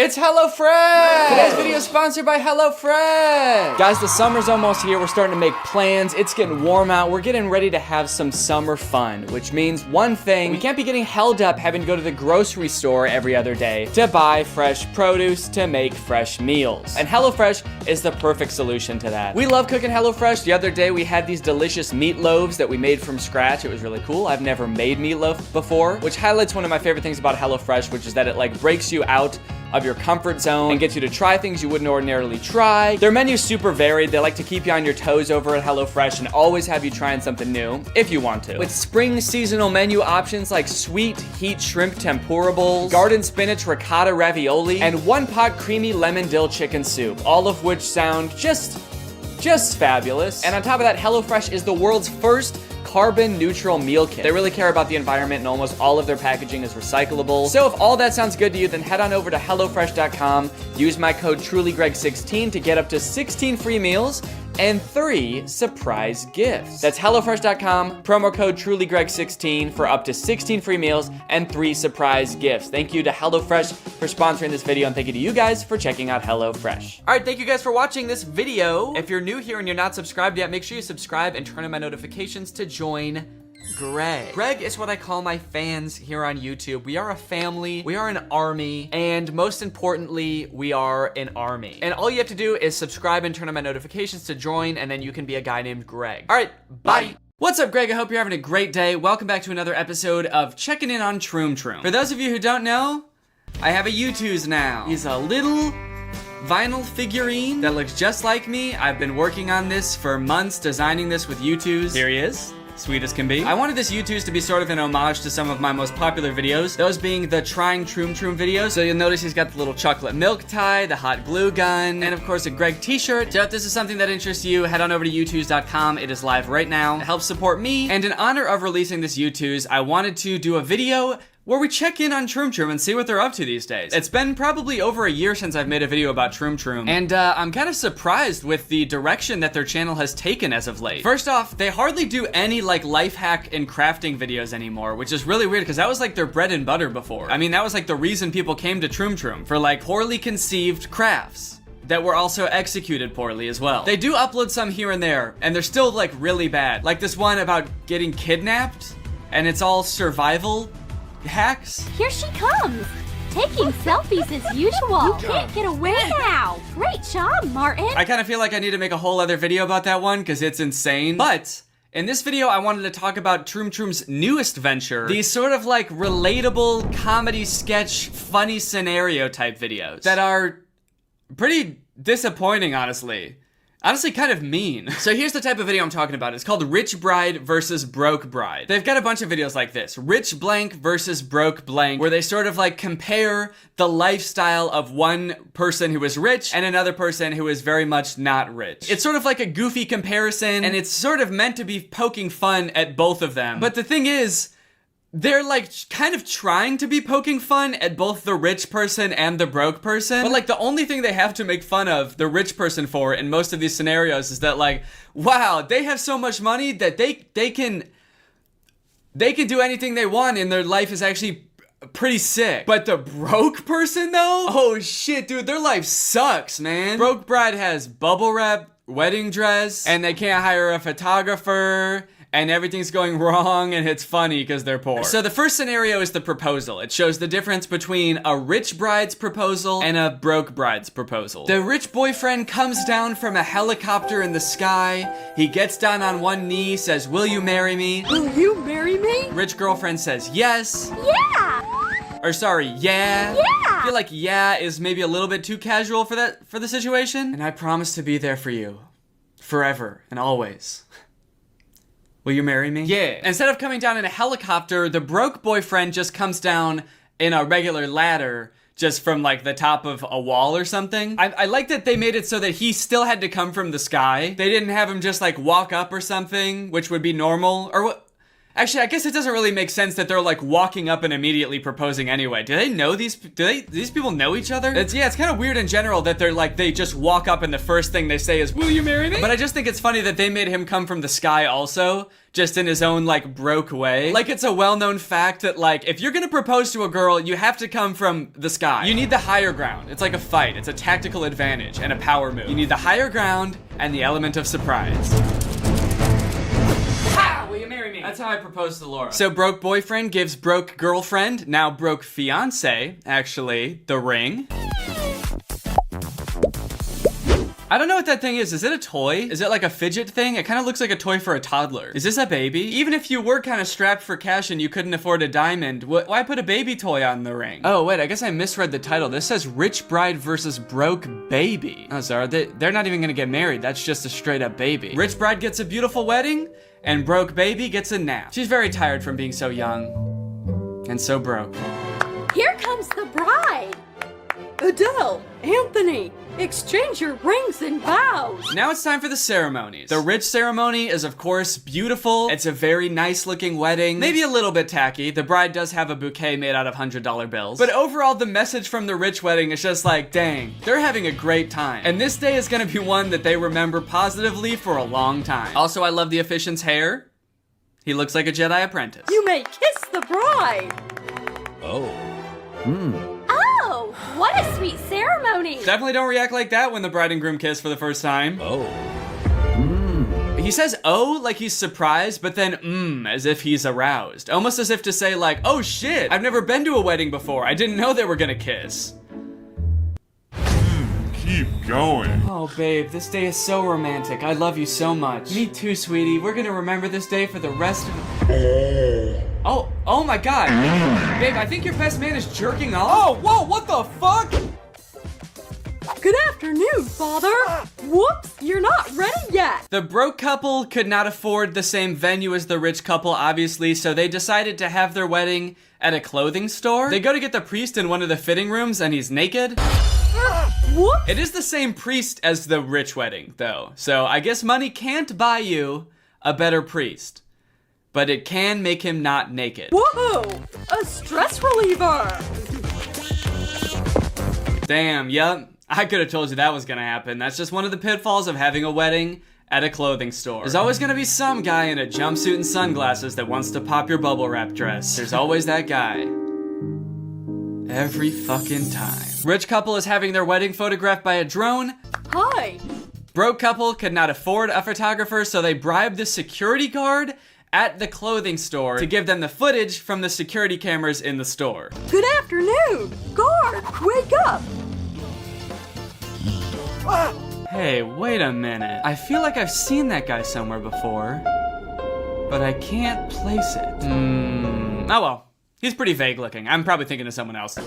It's HelloFresh! Today's video is sponsored by HelloFresh! Guys, the summer's almost here. We're starting to make plans. It's getting warm out. We're getting ready to have some summer fun, which means one thing, we can't be getting held up having to go to the grocery store every other day to buy fresh produce to make fresh meals. And HelloFresh is the perfect solution to that. We love cooking HelloFresh. The other day, we had these delicious meatloaves that we made from scratch. It was really cool. I've never made meatloaf before, which highlights one of my favorite things about HelloFresh, which is that it like breaks you out of your comfort zone and gets you to try things you wouldn't ordinarily try. Their menu's super varied. They like to keep you on your toes over at HelloFresh and always have you trying something new, if you want to. With spring seasonal menu options like sweet heat shrimp tempura bowls, garden spinach ricotta ravioli, and one-pot creamy lemon dill chicken soup, all of which sound just fabulous. And on top of that, HelloFresh is the world's first carbon neutral meal kit. They really care about the environment and almost all of their packaging is recyclable. So if all that sounds good to you, then head on over to HelloFresh.com, use my code TrulyGreg16 to get up to 16 free meals and 3 surprise gifts. That's HelloFresh.com, promo code TrulyGreg16 for up to 16 free meals and 3 surprise gifts. Thank you to HelloFresh for sponsoring this video, and thank you to you guys for checking out HelloFresh. All right, thank you guys for watching this video. If you're new here and you're not subscribed yet, make sure you subscribe and turn on my notifications to join Greg. Greg is what I call my fans here on YouTube. We are a family, we are an army, and most importantly, we are an army. And all you have to do is subscribe and turn on my notifications to join, and then you can be a guy named Greg. All right, bye. What's up, Greg? I hope you're having a great day. Welcome back to another episode of Checking In on Troom Troom. For those of you who don't know, I have a U2s now. He's a little vinyl figurine that looks just like me. I've been working on this for months, designing this with U2s. Here he is. Sweet as can be. I wanted this U2s to be sort of an homage to some of my most popular videos, those being the Trying Troom Troom videos. So you'll notice he's got the little chocolate milk tie, the hot glue gun, and of course a Greg t-shirt. So if this is something that interests you, head on over to U2s.com. It is live right now. It helps support me, and in honor of releasing this U2s, I wanted to do a video where we check in on Troom Troom and see what they're up to these days. It's been probably over a year since I've made a video about Troom Troom, and I'm kind of surprised with the direction that their channel has taken as of late. First off, they hardly do any like life hack and crafting videos anymore, which is really weird because that was like their bread and butter before. I mean, that was like the reason people came to Troom Troom, for like poorly conceived crafts that were also executed poorly as well. They do upload some here and there, and they're still like really bad. Like this one about getting kidnapped, and it's all survival hacks. Here she comes, taking selfies as usual. You can't get away now. Great job, Martin. I kind of feel like I need to make a whole other video about that one because it's insane. But in this video, I wanted to talk about Troom Troom's newest venture, these sort of like relatable comedy sketch, funny scenario type videos that are pretty disappointing, honestly. Honestly, kind of mean. So here's the type of video I'm talking about. It's called Rich Bride versus Broke Bride. They've got a bunch of videos like this. Rich blank versus broke blank, where they sort of like compare the lifestyle of one person who is rich and another person who is very much not rich. It's sort of like a goofy comparison, and it's sort of meant to be poking fun at both of them. But the thing is, they're like kind of trying to be poking fun at both the rich person and the broke person. But like the only thing they have to make fun of the rich person for in most of these scenarios is that like, wow, they have so much money that they can do anything they want and their life is actually pretty sick. But the broke person though? Oh shit, dude, their life sucks, man. Broke bride has bubble wrap, wedding dress, and they can't hire a photographer, and everything's going wrong, and it's funny because they're poor. So the first scenario is the proposal. It shows the difference between a rich bride's proposal and a broke bride's proposal. The rich boyfriend comes down from a helicopter in the sky. He gets down on one knee, says, "Will you marry me?" Will you marry me? Rich girlfriend says, "Yes." Yeah. Or sorry, yeah. Yeah. I feel like yeah is maybe a little bit too casual for the situation. And I promise to be there for you, forever and always. Will you marry me? Yeah. Instead of coming down in a helicopter, the broke boyfriend just comes down in a regular ladder, just from like the top of a wall or something. I like that they made it so that he still had to come from the sky. They didn't have him just like walk up or something, which would be normal. Or what? Actually, I guess it doesn't really make sense that they're like walking up and immediately proposing anyway. Do they know these people know each other? It's kind of weird in general that they just walk up and the first thing they say is, "Will you marry me?" But I just think it's funny that they made him come from the sky also, just in his own like broke way. Like it's a well-known fact that like if you're gonna propose to a girl, you have to come from the sky. You need the higher ground. It's like a fight. It's a tactical advantage and a power move. You need the higher ground and the element of surprise. Will you marry me? That's how I proposed to Laura. So broke boyfriend gives broke girlfriend, now broke fiance, actually, the ring. I don't know what that thing is. Is it a toy? Is it like a fidget thing? It kind of looks like a toy for a toddler. Is this a baby? Even if you were kind of strapped for cash and you couldn't afford a diamond, why put a baby toy on the ring? Oh wait, I guess I misread the title. This says Rich Bride versus Broke Baby. Oh, sorry, they're not even gonna get married. That's just a straight up baby. Rich Bride gets a beautiful wedding, and Broke Baby gets a nap. She's very tired from being so young and so broke. Here comes the bride. Adele, Anthony, exchange your rings and vows. Now it's time for the ceremonies. The rich ceremony is of course beautiful. It's a very nice looking wedding. Maybe a little bit tacky. The bride does have a bouquet made out of $100 bills. But overall, the message from the rich wedding is just like, dang, they're having a great time. And this day is gonna be one that they remember positively for a long time. Also, I love the officiant's hair. He looks like a Jedi apprentice. You may kiss the bride. Oh. Oh, what a sweet ceremony. Definitely don't react like that when the bride and groom kiss for the first time. Oh. He says oh like he's surprised, but then as if he's aroused. Almost as if to say like, oh shit, I've never been to a wedding before. I didn't know they were gonna kiss. Keep going. Oh babe, this day is so romantic. I love you so much. Me too, sweetie. We're gonna remember this day for the rest of Oh my god. Babe, I think your best man is jerking off. Oh, whoa, what the fuck? Good afternoon, father. Whoops, you're not ready yet. The broke couple could not afford the same venue as the rich couple, obviously, so they decided to have their wedding at a clothing store. They go to get the priest in one of the fitting rooms and he's naked. Whoops. It is the same priest as the rich wedding, though, so I guess money can't buy you a better priest. But it can make him not naked. Whoa, a stress reliever. Damn, yup. I could have told you that was gonna happen. That's just one of the pitfalls of having a wedding at a clothing store. There's always gonna be some guy in a jumpsuit and sunglasses that wants to pop your bubble wrap dress. There's always that guy. Every fucking time. Rich couple is having their wedding photographed by a drone. Hi. Broke couple could not afford a photographer, so they bribed the security guard at the clothing store to give them the footage from the security cameras in the store. Good afternoon. Guard, wake up. Hey, wait a minute. I feel like I've seen that guy somewhere before, but I can't place it. Oh well. He's pretty vague looking. I'm probably thinking of someone else.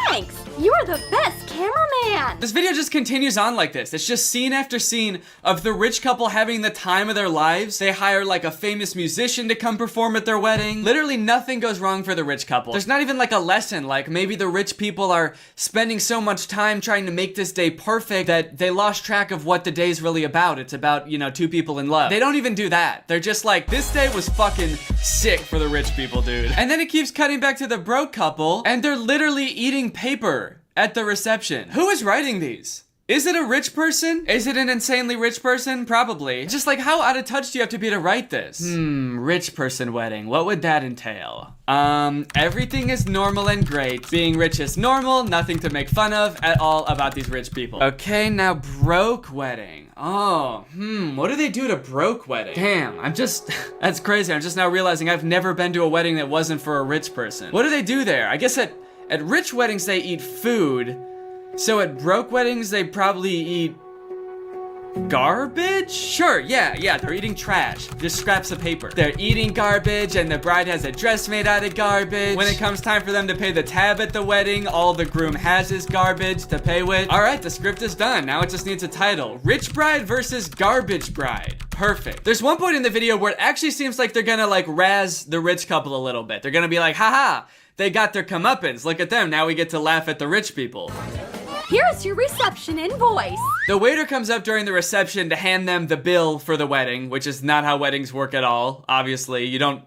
Thanks. You are the best cameraman. This video just continues on like this. It's just scene after scene of the rich couple having the time of their lives. They hire like a famous musician to come perform at their wedding. Literally nothing goes wrong for the rich couple. There's not even like a lesson, like maybe the rich people are spending so much time trying to make this day perfect that they lost track of what the day's really about. It's about, you know, two people in love. They don't even do that. They're just like, this day was fucking sick for the rich people, dude. And then it keeps cutting back to the broke couple, and they're literally eating paper at the reception. Who is writing these? Is it a rich person? Is it an insanely rich person? Probably. Just like, how out of touch do you have to be to write this? Rich person wedding. What would that entail? Everything is normal and great. Being rich is normal, nothing to make fun of at all about these rich people. Okay, now broke wedding. Oh, what do they do at a broke wedding? Damn, that's crazy. I'm just now realizing I've never been to a wedding that wasn't for a rich person. What do they do there? I guess at rich weddings, they eat food. So at broke weddings, they probably eat garbage? Sure, yeah, they're eating trash. Just scraps of paper. They're eating garbage, and the bride has a dress made out of garbage. When it comes time for them to pay the tab at the wedding, all the groom has is garbage to pay with. All right, the script is done. Now it just needs a title. Rich bride versus garbage bride. Perfect. There's one point in the video where it actually seems like they're gonna like razz the rich couple a little bit. They're gonna be like, haha, they got their comeuppance. Look at them. Now we get to laugh at the rich people. Here's your reception invoice. The waiter comes up during the reception to hand them the bill for the wedding, which is not how weddings work at all. Obviously, you don't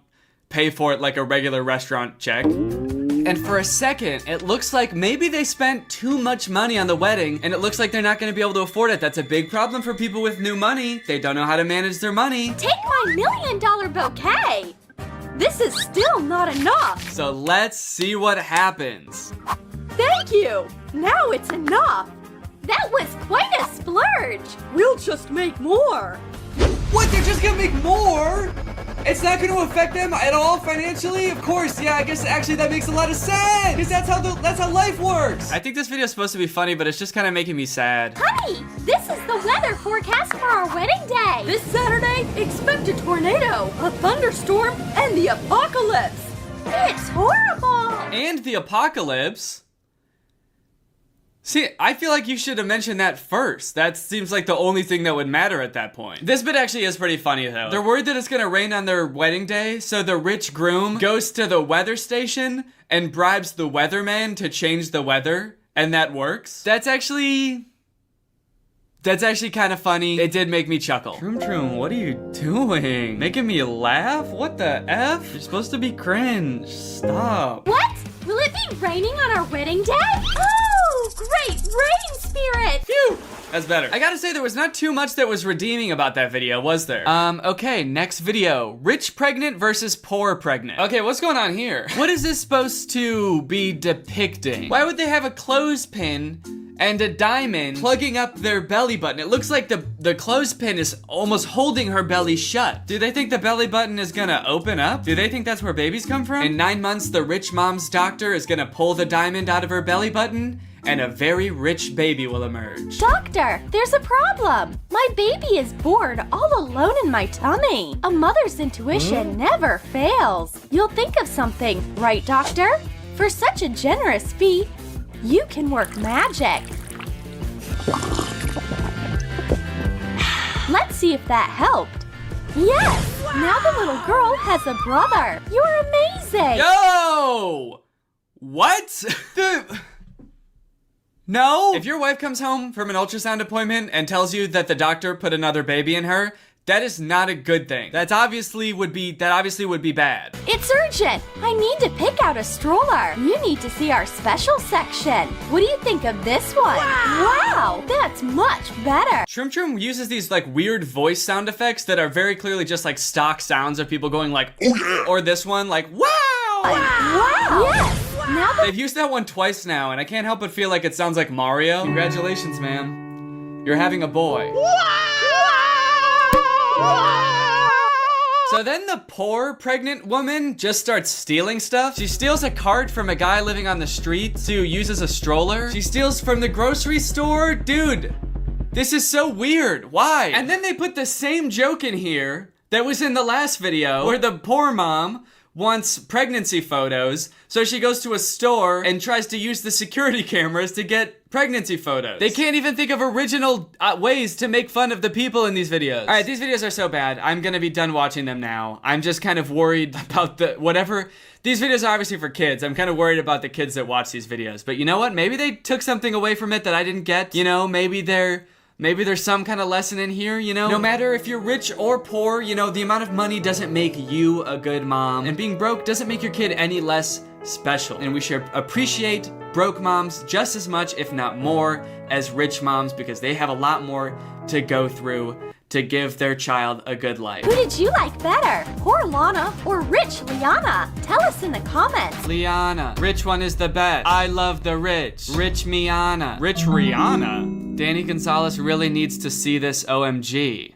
pay for it like a regular restaurant check. And for a second, it looks like maybe they spent too much money on the wedding, and it looks like they're not gonna be able to afford it. That's a big problem for people with new money. They don't know how to manage their money. Take my $1 million bouquet. This is still not enough. So let's see what happens. Thank you. Now it's enough. That was quite a splurge. We'll just make more. What? They're just gonna make more? It's not gonna affect them at all financially? Of course, yeah, I guess actually that makes a lot of sense! Because that's how life works! I think this video is supposed to be funny, but it's just kind of making me sad. Honey, this is the weather forecast for our wedding day. This Saturday, expect a tornado, a thunderstorm, and the apocalypse. It's horrible! And the apocalypse? See, I feel like you should have mentioned that first. That seems like the only thing that would matter at that point. This bit actually is pretty funny though. They're worried that it's gonna rain on their wedding day, so the rich groom goes to the weather station and bribes the weatherman to change the weather, and that works. That's actually kind of funny. It did make me chuckle. Troom, what are you doing? Making me laugh? What the F? You're supposed to be cringe. Stop. What? Will it be raining on our wedding day? Oh, great rain spirit! Phew! That's better. I gotta say, there was not too much that was redeeming about that video, was there? Okay, next video. Rich pregnant versus poor pregnant. Okay, what's going on here? What is this supposed to be depicting? Why would they have a clothespin and a diamond plugging up their belly button? It looks like the clothespin is almost holding her belly shut. Do they think the belly button is gonna open up? Do they think that's where babies come from? In 9 months, the rich mom's doctor is gonna pull the diamond out of her belly button, and a very rich baby will emerge. Doctor, there's a problem. My baby is bored all alone in my tummy. A mother's intuition never fails. You'll think of something, right, doctor? For such a generous fee, you can work magic. Let's see if that helped. Yes! Wow. Now the little girl has a brother. You're amazing! Yo! What? No! If your wife comes home from an ultrasound appointment and tells you that the doctor put another baby in her, that is not a good thing. That obviously would be bad. It's urgent. I need to pick out a stroller. You need to see our special section. What do you think of this one? Wow, that's much better. Troom uses these like weird voice sound effects that are very clearly just like stock sounds of people going like, oh yeah, or this one like, wow! Wow! Yes! Now they've used that one twice now, and I can't help but feel like it sounds like Mario. Congratulations, ma'am. You're having a boy. So then the poor pregnant woman just starts stealing stuff. She steals a cart from a guy living on the street to use as a stroller. She steals from the grocery store. Dude, this is so weird. Why? And then they put the same joke in here that was in the last video where the poor mom wants pregnancy photos, so she goes to a store and tries to use the security cameras to get pregnancy photos. They can't even think of original ways to make fun of the people in these videos. All right, these videos are so bad. I'm gonna be done watching them now. I'm just kind of worried about whatever. These videos are obviously for kids. I'm kind of worried about the kids that watch these videos. But you know what? Maybe they took something away from it that I didn't get. You know, maybe there's some kind of lesson in here, you know? No matter if you're rich or poor, you know, the amount of money doesn't make you a good mom. And being broke doesn't make your kid any less special. And we should appreciate broke moms just as much, if not more, as rich moms, because they have a lot more to go through to give their child a good life. Who did you like better? Poor Lana or rich Liana? Tell us in the comments. Liana. Rich one is the best. I love the rich. Rich Miana. Rich Rihanna. Danny Gonzalez really needs to see this OMG.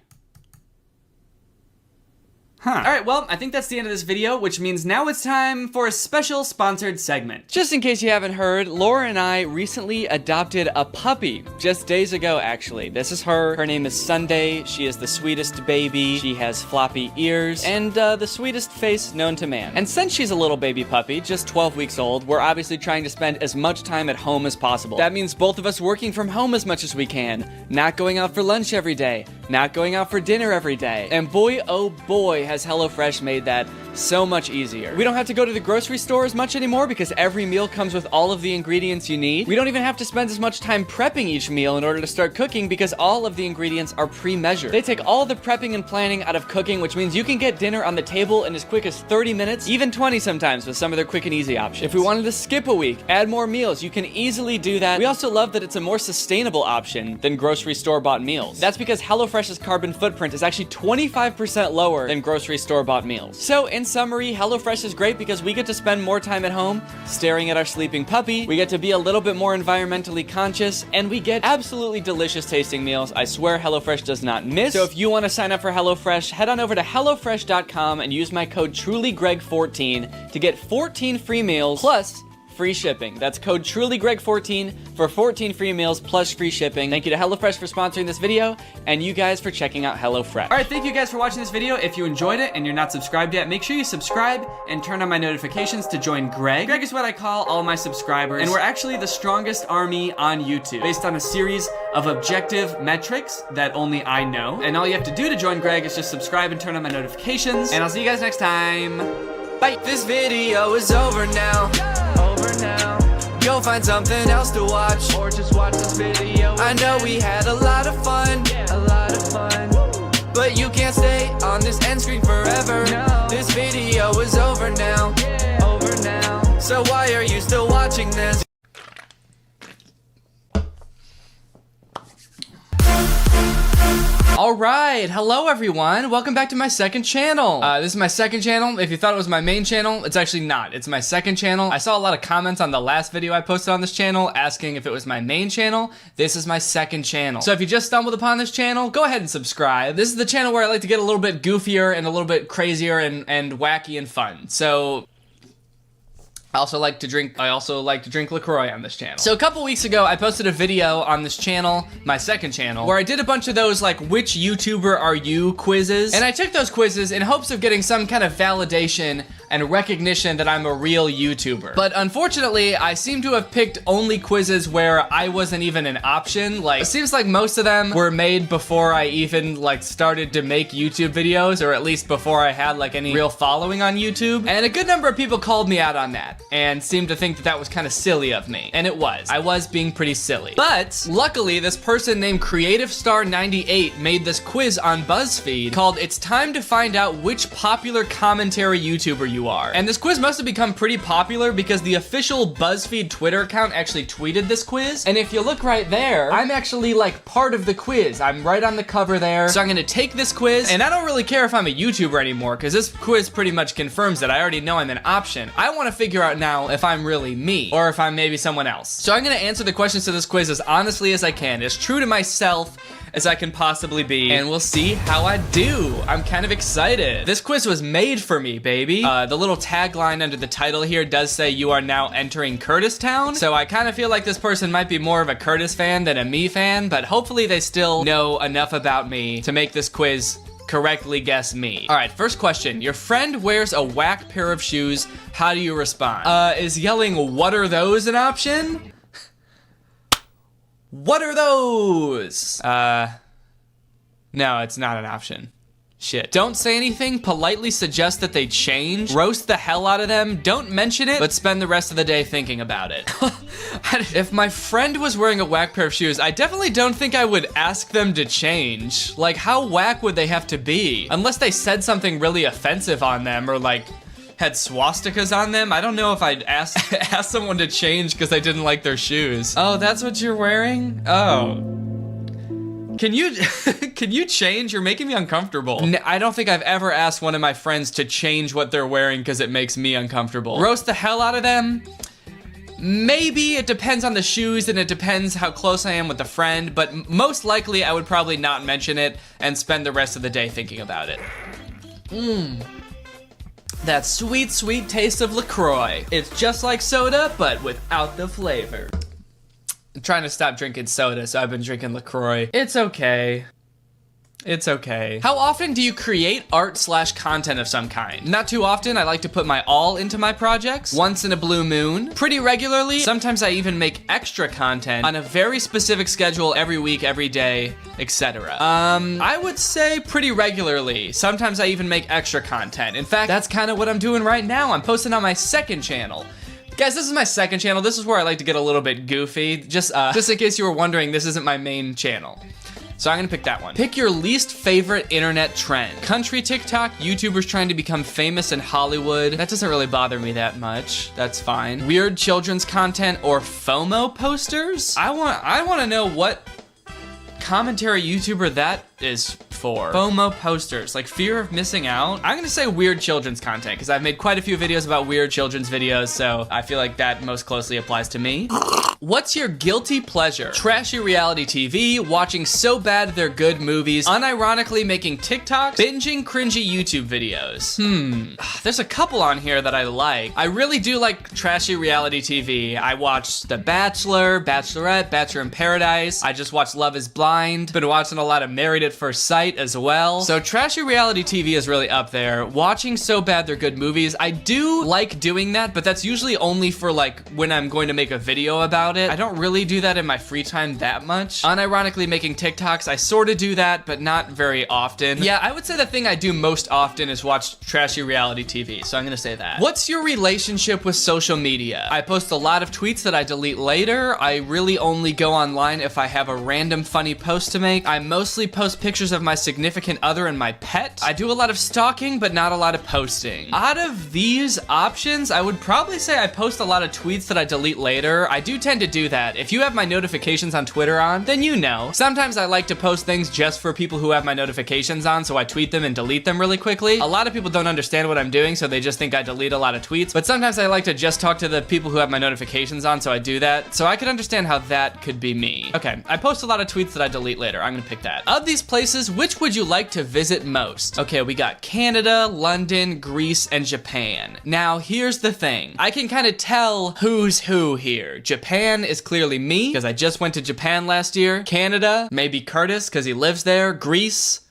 Huh. Alright, well, I think that's the end of this video, which means now it's time for a special sponsored segment. Just in case you haven't heard, Laura and I recently adopted a puppy. Just days ago, actually. This is her. Her name is Sunday. She is the sweetest baby. She has floppy ears and the sweetest face known to man. And since she's a little baby puppy, just 12 weeks old, we're obviously trying to spend as much time at home as possible. That means both of us working from home as much as we can, not going out for lunch every day, not going out for dinner every day. And boy, oh boy, has HelloFresh made that so much easier. We don't have to go to the grocery store as much anymore because every meal comes with all of the ingredients you need. We don't even have to spend as much time prepping each meal in order to start cooking because all of the ingredients are pre-measured. They take all the prepping and planning out of cooking, which means you can get dinner on the table in as quick as 30 minutes, even 20 sometimes with some of their quick and easy options. If we wanted to skip a week, add more meals, you can easily do that. We also love that it's a more sustainable option than grocery store-bought meals. That's because HelloFresh's carbon footprint is actually 25% lower than grocery store-bought meals. So in summary, HelloFresh is great because we get to spend more time at home staring at our sleeping puppy, we get to be a little bit more environmentally conscious, and we get absolutely delicious tasting meals. I swear HelloFresh does not miss. So if you want to sign up for HelloFresh, head on over to HelloFresh.com and use my code TrulyGreg14 to get 14 free meals plus free shipping. That's code TrulyGreg14 for 14 free meals plus free shipping. Thank you to HelloFresh for sponsoring this video, and you guys for checking out HelloFresh. All right, thank you guys for watching this video. If you enjoyed it and you're not subscribed yet, make sure you subscribe and turn on my notifications to join Greg. Greg is what I call all my subscribers, and we're actually the strongest army on YouTube, based on a series of objective metrics that only I know. And all you have to do to join Greg is just subscribe and turn on my notifications, and I'll see you guys next time. Bye. This video is over now. Go find something else to watch, or just watch this video. I know we had a lot of fun, but you can't stay on this end screen forever. No. This video is over now, So why are you still watching this? Alright, hello everyone, welcome back to my second channel. This is my second channel. If you thought it was my main channel, it's actually not. It's my second channel. I saw a lot of comments on the last video I posted on this channel asking if it was my main channel. This is my second channel. So if you just stumbled upon this channel, go ahead and subscribe. This is the channel where I like to get a little bit goofier and a little bit crazier and wacky and fun. So I also like to drink LaCroix on this channel. So a couple weeks ago, I posted a video on this channel, my second channel, where I did a bunch of those like, which YouTuber are you quizzes. And I took those quizzes in hopes of getting some kind of validation and recognition that I'm a real YouTuber. But unfortunately, I seem to have picked only quizzes where I wasn't even an option. Like, it seems like most of them were made before I even like started to make YouTube videos, or at least before I had like any real following on YouTube. And a good number of people called me out on that and seemed to think that that was kind of silly of me. And it was. I was being pretty silly. But luckily, this person named CreativeStar98 made this quiz on BuzzFeed called "It's Time to Find Out Which Popular Commentary YouTuber You Are." And this quiz must have become pretty popular because the official BuzzFeed Twitter account actually tweeted this quiz. And if you look right there, I'm actually like part of the quiz. I'm right on the cover there. So I'm gonna take this quiz, and I don't really care if I'm a YouTuber anymore because this quiz pretty much confirms that I already know I'm an option. I want to figure out now if I'm really me or if I'm maybe someone else. So I'm gonna answer the questions to this quiz as honestly as I can, as true to myself as I can possibly be, and we'll see how I do. I'm kind of excited. This quiz was made for me, baby. The little tagline under the title here does say you are now entering Curtistown, so I kind of feel like this person might be more of a Curtis fan than a me fan, but hopefully they still know enough about me to make this quiz correctly guess me. All right, first question. Your friend wears a whack pair of shoes. How do you respond? Is yelling "what are those" an option? What are those? No, it's not an option. Shit. Don't say anything, politely suggest that they change, roast the hell out of them, don't mention it, but spend the rest of the day thinking about it. If my friend was wearing a whack pair of shoes, I definitely don't think I would ask them to change. Like, how whack would they have to be? Unless they said something really offensive on them, or like, had swastikas on them. I don't know if I'd ask someone to change because I didn't like their shoes. Oh, that's what you're wearing? Oh. Can you change? You're making me uncomfortable. I don't think I've ever asked one of my friends to change what they're wearing because it makes me uncomfortable. Roast the hell out of them? Maybe. It depends on the shoes and it depends how close I am with the friend, but most likely I would probably not mention it and spend the rest of the day thinking about it. That sweet, sweet taste of LaCroix. It's just like soda, but without the flavor. I'm trying to stop drinking soda, so I've been drinking LaCroix. It's okay. It's okay. How often do you create art/content of some kind? Not too often. I like to put my all into my projects. Once in a blue moon. Pretty regularly. Sometimes I even make extra content on a very specific schedule every week, every day, etc. I would say pretty regularly. Sometimes I even make extra content. In fact, that's kind of what I'm doing right now. I'm posting on my second channel. Guys, this is my second channel. This is where I like to get a little bit goofy. Just in case you were wondering, this isn't my main channel. So I'm gonna pick that one. Pick your least favorite internet trend. Country TikTok, YouTubers trying to become famous in Hollywood. That doesn't really bother me that much. That's fine. Weird children's content or FOMO posters? I wanna know what commentary YouTuber that is for. FOMO posters, like fear of missing out. I'm gonna say weird children's content because I've made quite a few videos about weird children's videos, so I feel like that most closely applies to me. What's your guilty pleasure? Trashy reality TV, watching so bad they're good movies, unironically making TikToks, binging cringy YouTube videos. There's a couple on here that I like. I really do like trashy reality TV. I watched The Bachelor, Bachelorette, Bachelor in Paradise. I just watched Love is Blind. Been watching a lot of Married at First Sight as well. So trashy reality TV is really up there. Watching so bad they're good movies. I do like doing that, but that's usually only for like when I'm going to make a video about it. I don't really do that in my free time that much. Unironically making TikToks, I sort of do that, but not very often. Yeah, I would say the thing I do most often is watch trashy reality TV, so I'm gonna say that. What's your relationship with social media? I post a lot of tweets that I delete later. I really only go online if I have a random funny post to make. I mostly post pictures of my significant other and my pet. I do a lot of stalking, but not a lot of posting. Out of these options, I would probably say I post a lot of tweets that I delete later. I do tend to do that. If you have my notifications on Twitter on, then you know. Sometimes I like to post things just for people who have my notifications on, so I tweet them and delete them really quickly. A lot of people don't understand what I'm doing, so they just think I delete a lot of tweets, but sometimes I like to just talk to the people who have my notifications on, so I do that. So I can understand how that could be me. Okay, I post a lot of tweets that I delete later. I'm gonna pick that. Of these places, which would you like to visit most? Okay, we got Canada, London, Greece, and Japan. Now, here's the thing. I can kind of tell who's who here. Japan is clearly me, because I just went to Japan last year. Canada, maybe Curtis, because he lives there. Greece,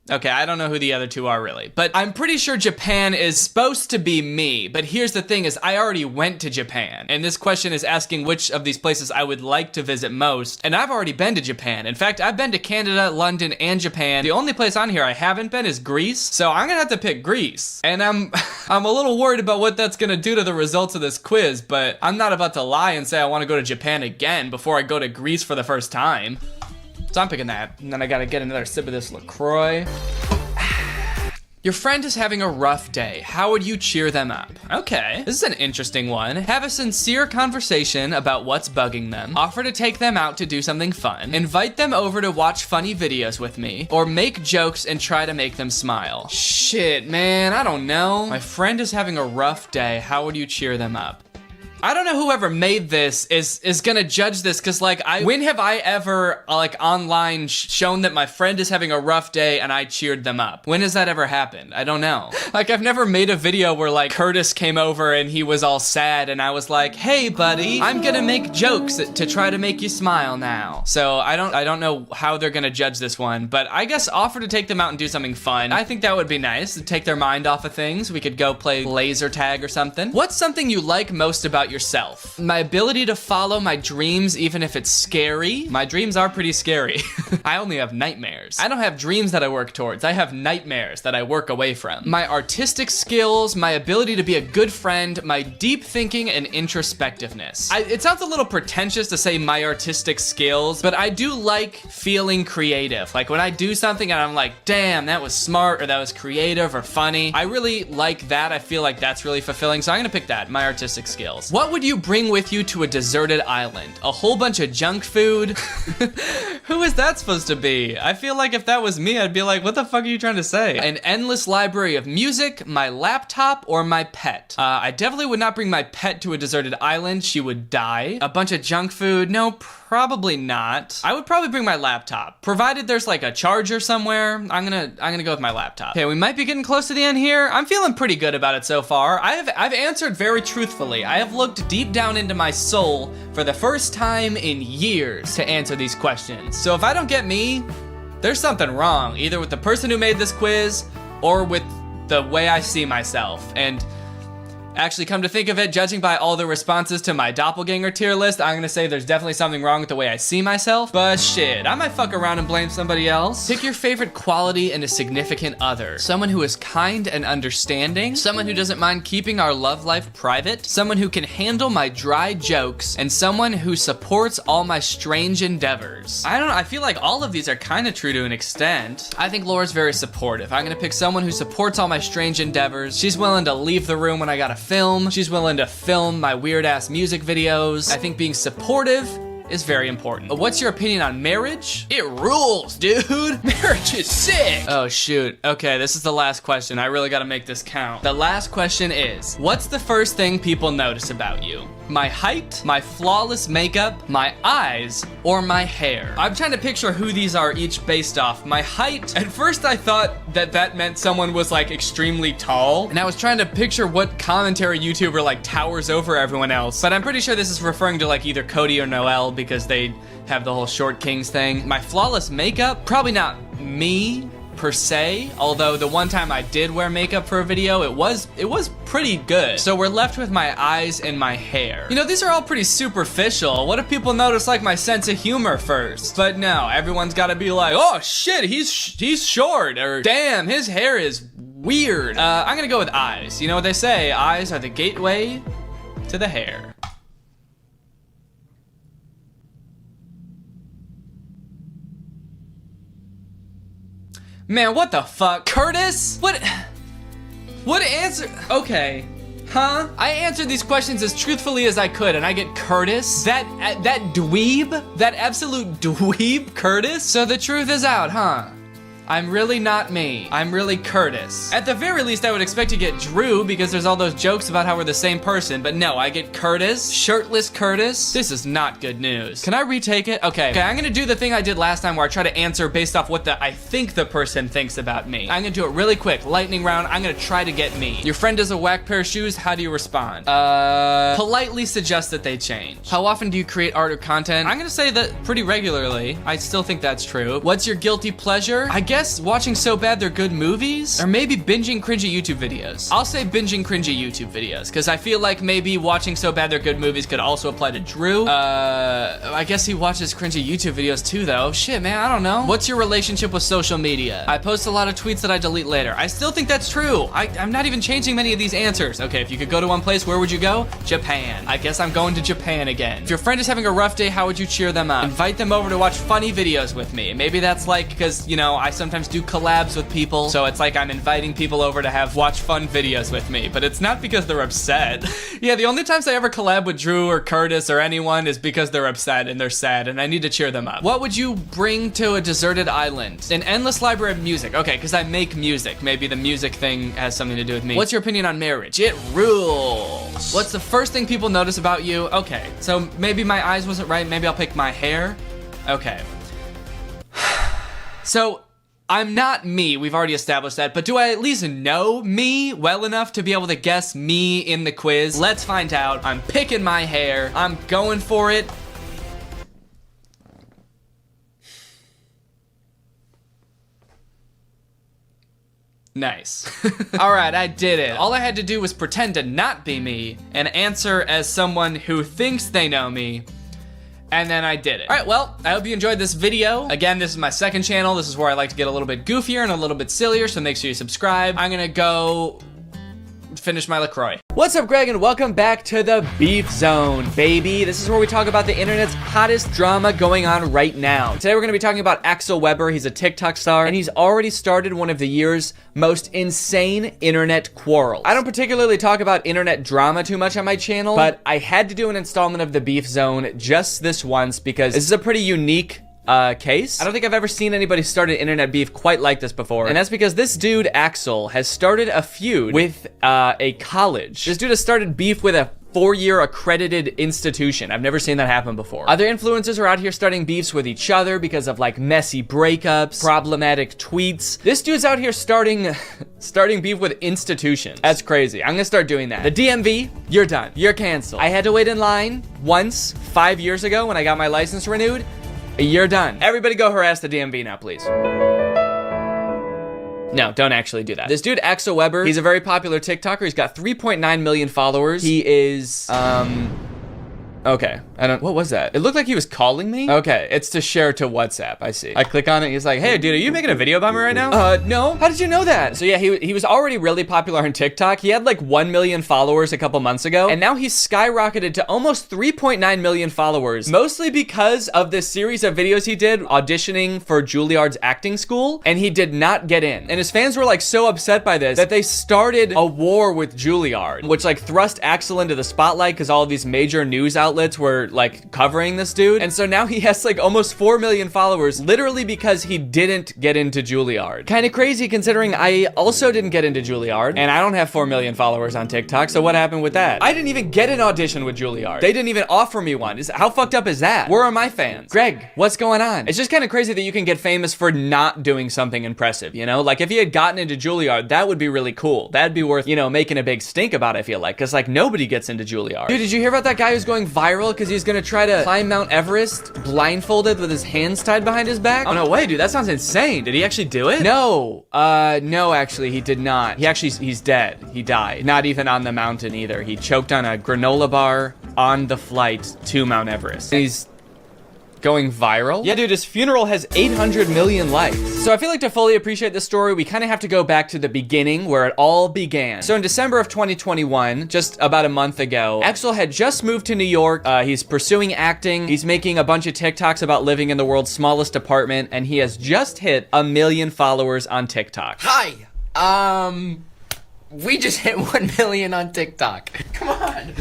okay, I don't know who the other two are really, but I'm pretty sure Japan is supposed to be me. But here's the thing is I already went to Japan, and this question is asking which of these places I would like to visit most, and I've already been to Japan. In fact, I've been to Canada, London, and Japan. The only place on here I haven't been is Greece, so I'm gonna have to pick Greece. And I'm a little worried about what that's gonna do to the results of this quiz, but I'm not about to lie and say I wanna go to Japan again before I go to Greece for the first time. So I'm picking that. And then I gotta get another sip of this LaCroix. Your friend is having a rough day. How would you cheer them up? Okay, this is an interesting one. Have a sincere conversation about what's bugging them. Offer to take them out to do something fun. Invite them over to watch funny videos with me. Or make jokes and try to make them smile. Shit, man, I don't know. My friend is having a rough day. How would you cheer them up? I don't know whoever made this is gonna judge this, because like when have I ever like online shown that my friend is having a rough day and I cheered them up? When has that ever happened? I don't know. Like I've never made a video where like Curtis came over and he was all sad and I was like, hey buddy, I'm gonna make jokes to try to make you smile now. So I don't know how they're gonna judge this one, but I guess offer to take them out and do something fun. I think that would be nice to take their mind off of things. We could go play laser tag or something. What's something you like most about yourself? My ability to follow my dreams even if it's scary. My dreams are pretty scary. I only have nightmares. I don't have dreams that I work towards. I have nightmares that I work away from. My artistic skills, my ability to be a good friend, my deep thinking and introspectiveness. It sounds a little pretentious to say my artistic skills, but I do like feeling creative. Like when I do something and I'm like, damn, that was smart or that was creative or funny. I really like that. I feel like that's really fulfilling. So I'm gonna pick that, my artistic skills. What would you bring with you to a deserted island? A whole bunch of junk food? Who is that supposed to be? I feel like if that was me, I'd be like, what the fuck are you trying to say? An endless library of music, my laptop, or my pet? I definitely would not bring my pet to a deserted island. She would die. A bunch of junk food? No, probably not. I would probably bring my laptop, provided there's like a charger somewhere. I'm gonna go with my laptop. Okay, we might be getting close to the end here. I'm feeling pretty good about it so far. I've answered very truthfully. I have looked deep down into my soul for the first time in years to answer these questions. So if I don't get me, there's something wrong, either with the person who made this quiz or with the way I see myself. And actually, come to think of it, judging by all the responses to my doppelganger tier list, I'm gonna say there's definitely something wrong with the way I see myself. But shit, I might fuck around and blame somebody else. Pick your favorite quality in a significant other. Someone who is kind and understanding. Someone who doesn't mind keeping our love life private. Someone who can handle my dry jokes. And someone who supports all my strange endeavors. I don't know, I feel like all of these are kind of true to an extent. I think Laura's very supportive. I'm gonna pick someone who supports all my strange endeavors. She's willing to leave the room when I gotta film. She's willing to film my weird ass music videos. I think being supportive is very important. What's your opinion on marriage? It rules, dude. Marriage is sick. Oh shoot. Okay, this is the last question. I really gotta make this count. The last question is, what's the first thing people notice about you? My height, my flawless makeup, my eyes, or my hair? I'm trying to picture who these are each based off. My height, at first I thought that meant someone was like extremely tall, and I was trying to picture what commentary YouTuber like towers over everyone else, but I'm pretty sure this is referring to like either Cody or Noel because they have the whole short kings thing. My flawless makeup, probably not me per se, although the one time I did wear makeup for a video, it was pretty good. So we're left with my eyes and my hair. You know, these are all pretty superficial. What if people notice like my sense of humor first? But no, everyone's gotta be like, oh shit, he's short, or damn, his hair is weird. I'm gonna go with eyes. You know what they say, eyes are the gateway to the hair. Man, what the fuck? Curtis? What answer? Okay. Huh? I answered these questions as truthfully as I could, and I get Curtis? That dweeb? That absolute dweeb Curtis? So the truth is out, huh? I'm really not me. I'm really Curtis. At the very least, I would expect to get Drew because there's all those jokes about how we're the same person, but no, I get Curtis, shirtless Curtis. This is not good news. Can I retake it? Okay, I'm gonna do the thing I did last time where I try to answer based off what I think the person thinks about me. I'm gonna do it really quick, lightning round. I'm gonna try to get me. Your friend does a whack pair of shoes, how do you respond? Politely suggest that they change. How often do you create art or content? I'm gonna say that pretty regularly. I still think that's true. What's your guilty pleasure? I guess watching So Bad They're Good movies, or maybe binging cringy YouTube videos. I'll say binging cringy YouTube videos, because I feel like maybe watching So Bad They're Good movies could also apply to Drew. I guess he watches cringy YouTube videos too, though. Shit, man, I don't know. What's your relationship with social media? I post a lot of tweets that I delete later. I still think that's true. I'm not even changing many of these answers. Okay, if you could go to one place, where would you go? Japan. I guess I'm going to Japan again. If your friend is having a rough day, how would you cheer them up? Invite them over to watch funny videos with me. Maybe that's like, because, you know, I sometimes do collabs with people, so it's like I'm inviting people over to watch fun videos with me, but it's not because they're upset. Yeah, the only times I ever collab with Drew or Curtis or anyone is because they're upset and they're sad and I need to cheer them up. What would you bring to a deserted island? An endless library of music. Okay, because I make music. Maybe the music thing has something to do with me. What's your opinion on marriage? It rules. What's the first thing people notice about you? Okay, so maybe my eyes wasn't right. Maybe I'll pick my hair. Okay. So, I'm not me, we've already established that, but do I at least know me well enough to be able to guess me in the quiz? Let's find out. I'm picking my hair. I'm going for it. Nice. All right, I did it. All I had to do was pretend to not be me and answer as someone who thinks they know me. And then I did it. All right, well, I hope you enjoyed this video. Again, this is my second channel. This is where I like to get a little bit goofier and a little bit sillier, so make sure you subscribe. I'm gonna go finish my LaCroix. What's up, Greg, and welcome back to the Beef Zone, baby. This is where we talk about the internet's hottest drama going on right now. Today we're gonna be talking about Axel Weber. He's a TikTok star, and he's already started one of the year's most insane internet quarrels. I don't particularly talk about internet drama too much on my channel, but I had to do an installment of the Beef Zone just this once because this is a pretty unique case. I don't think I've ever seen anybody start an internet beef quite like this before, and that's because this dude, Axel, has started a feud with a college. This dude has started beef with a 4-year accredited institution. I've never seen that happen before. Other influencers are out here starting beefs with each other because of like messy breakups, problematic tweets. This dude's out here starting beef with institutions. That's crazy. I'm gonna start doing that. The DMV, you're done. You're canceled. I had to wait in line once 5 years ago when I got my license renewed. You're done. Everybody go harass the DMV now, please. No, don't actually do that. This dude, Axel Weber, he's a very popular TikToker. He's got 3.9 million followers. He is, okay, what was that? It looked like he was calling me. Okay, it's to share to WhatsApp, I see. I click on it, he's like, hey dude, are you making a video about me right now? No, how did you know that? So yeah, he was already really popular on TikTok. He had like 1 million followers a couple months ago, and now he's skyrocketed to almost 3.9 million followers, mostly because of this series of videos he did auditioning for Juilliard's acting school, and he did not get in. And his fans were like so upset by this that they started a war with Juilliard, which like thrust Axel into the spotlight because all of these major news outlets were like covering this dude. And so now he has like almost 4 million followers literally because he didn't get into Juilliard. Kind of crazy considering I also didn't get into Juilliard and I don't have 4 million followers on TikTok. So what happened with that? I didn't even get an audition with Juilliard. They didn't even offer me one. How fucked up is that? Where are my fans? Greg, what's going on? It's just kind of crazy that you can get famous for not doing something impressive, you know? Like if he had gotten into Juilliard, that would be really cool. That'd be worth, you know, making a big stink about, I feel like, because like nobody gets into Juilliard. Dude, did you hear about that guy who's going viral because he's gonna try to climb Mount Everest blindfolded with his hands tied behind his back? Oh no way, dude, that sounds insane. Did he actually do it? No, no, actually he did not. He's dead. He died. Not even on the mountain either. He choked on a granola bar on the flight to Mount Everest. He's going viral? Yeah, dude, his funeral has 800 million likes. So I feel like to fully appreciate this story, we kind of have to go back to the beginning where it all began. So in December of 2021, just about a month ago, Axel had just moved to New York. He's pursuing acting. He's making a bunch of TikToks about living in the world's smallest apartment, and he has just hit 1 million followers on TikTok. Hi, we just hit 1 million on TikTok. Come on.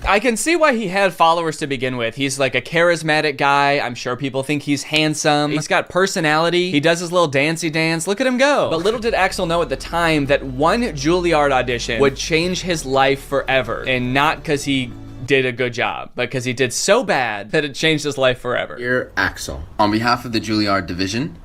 I can see why he had followers to begin with. He's like a charismatic guy. I'm sure people think he's handsome. He's got personality. He does his little dancey dance. Look at him go. But little did Axel know at the time that one Juilliard audition would change his life forever. And not because he did a good job, but because he did so bad that it changed his life forever. Dear Axel, on behalf of the Juilliard division,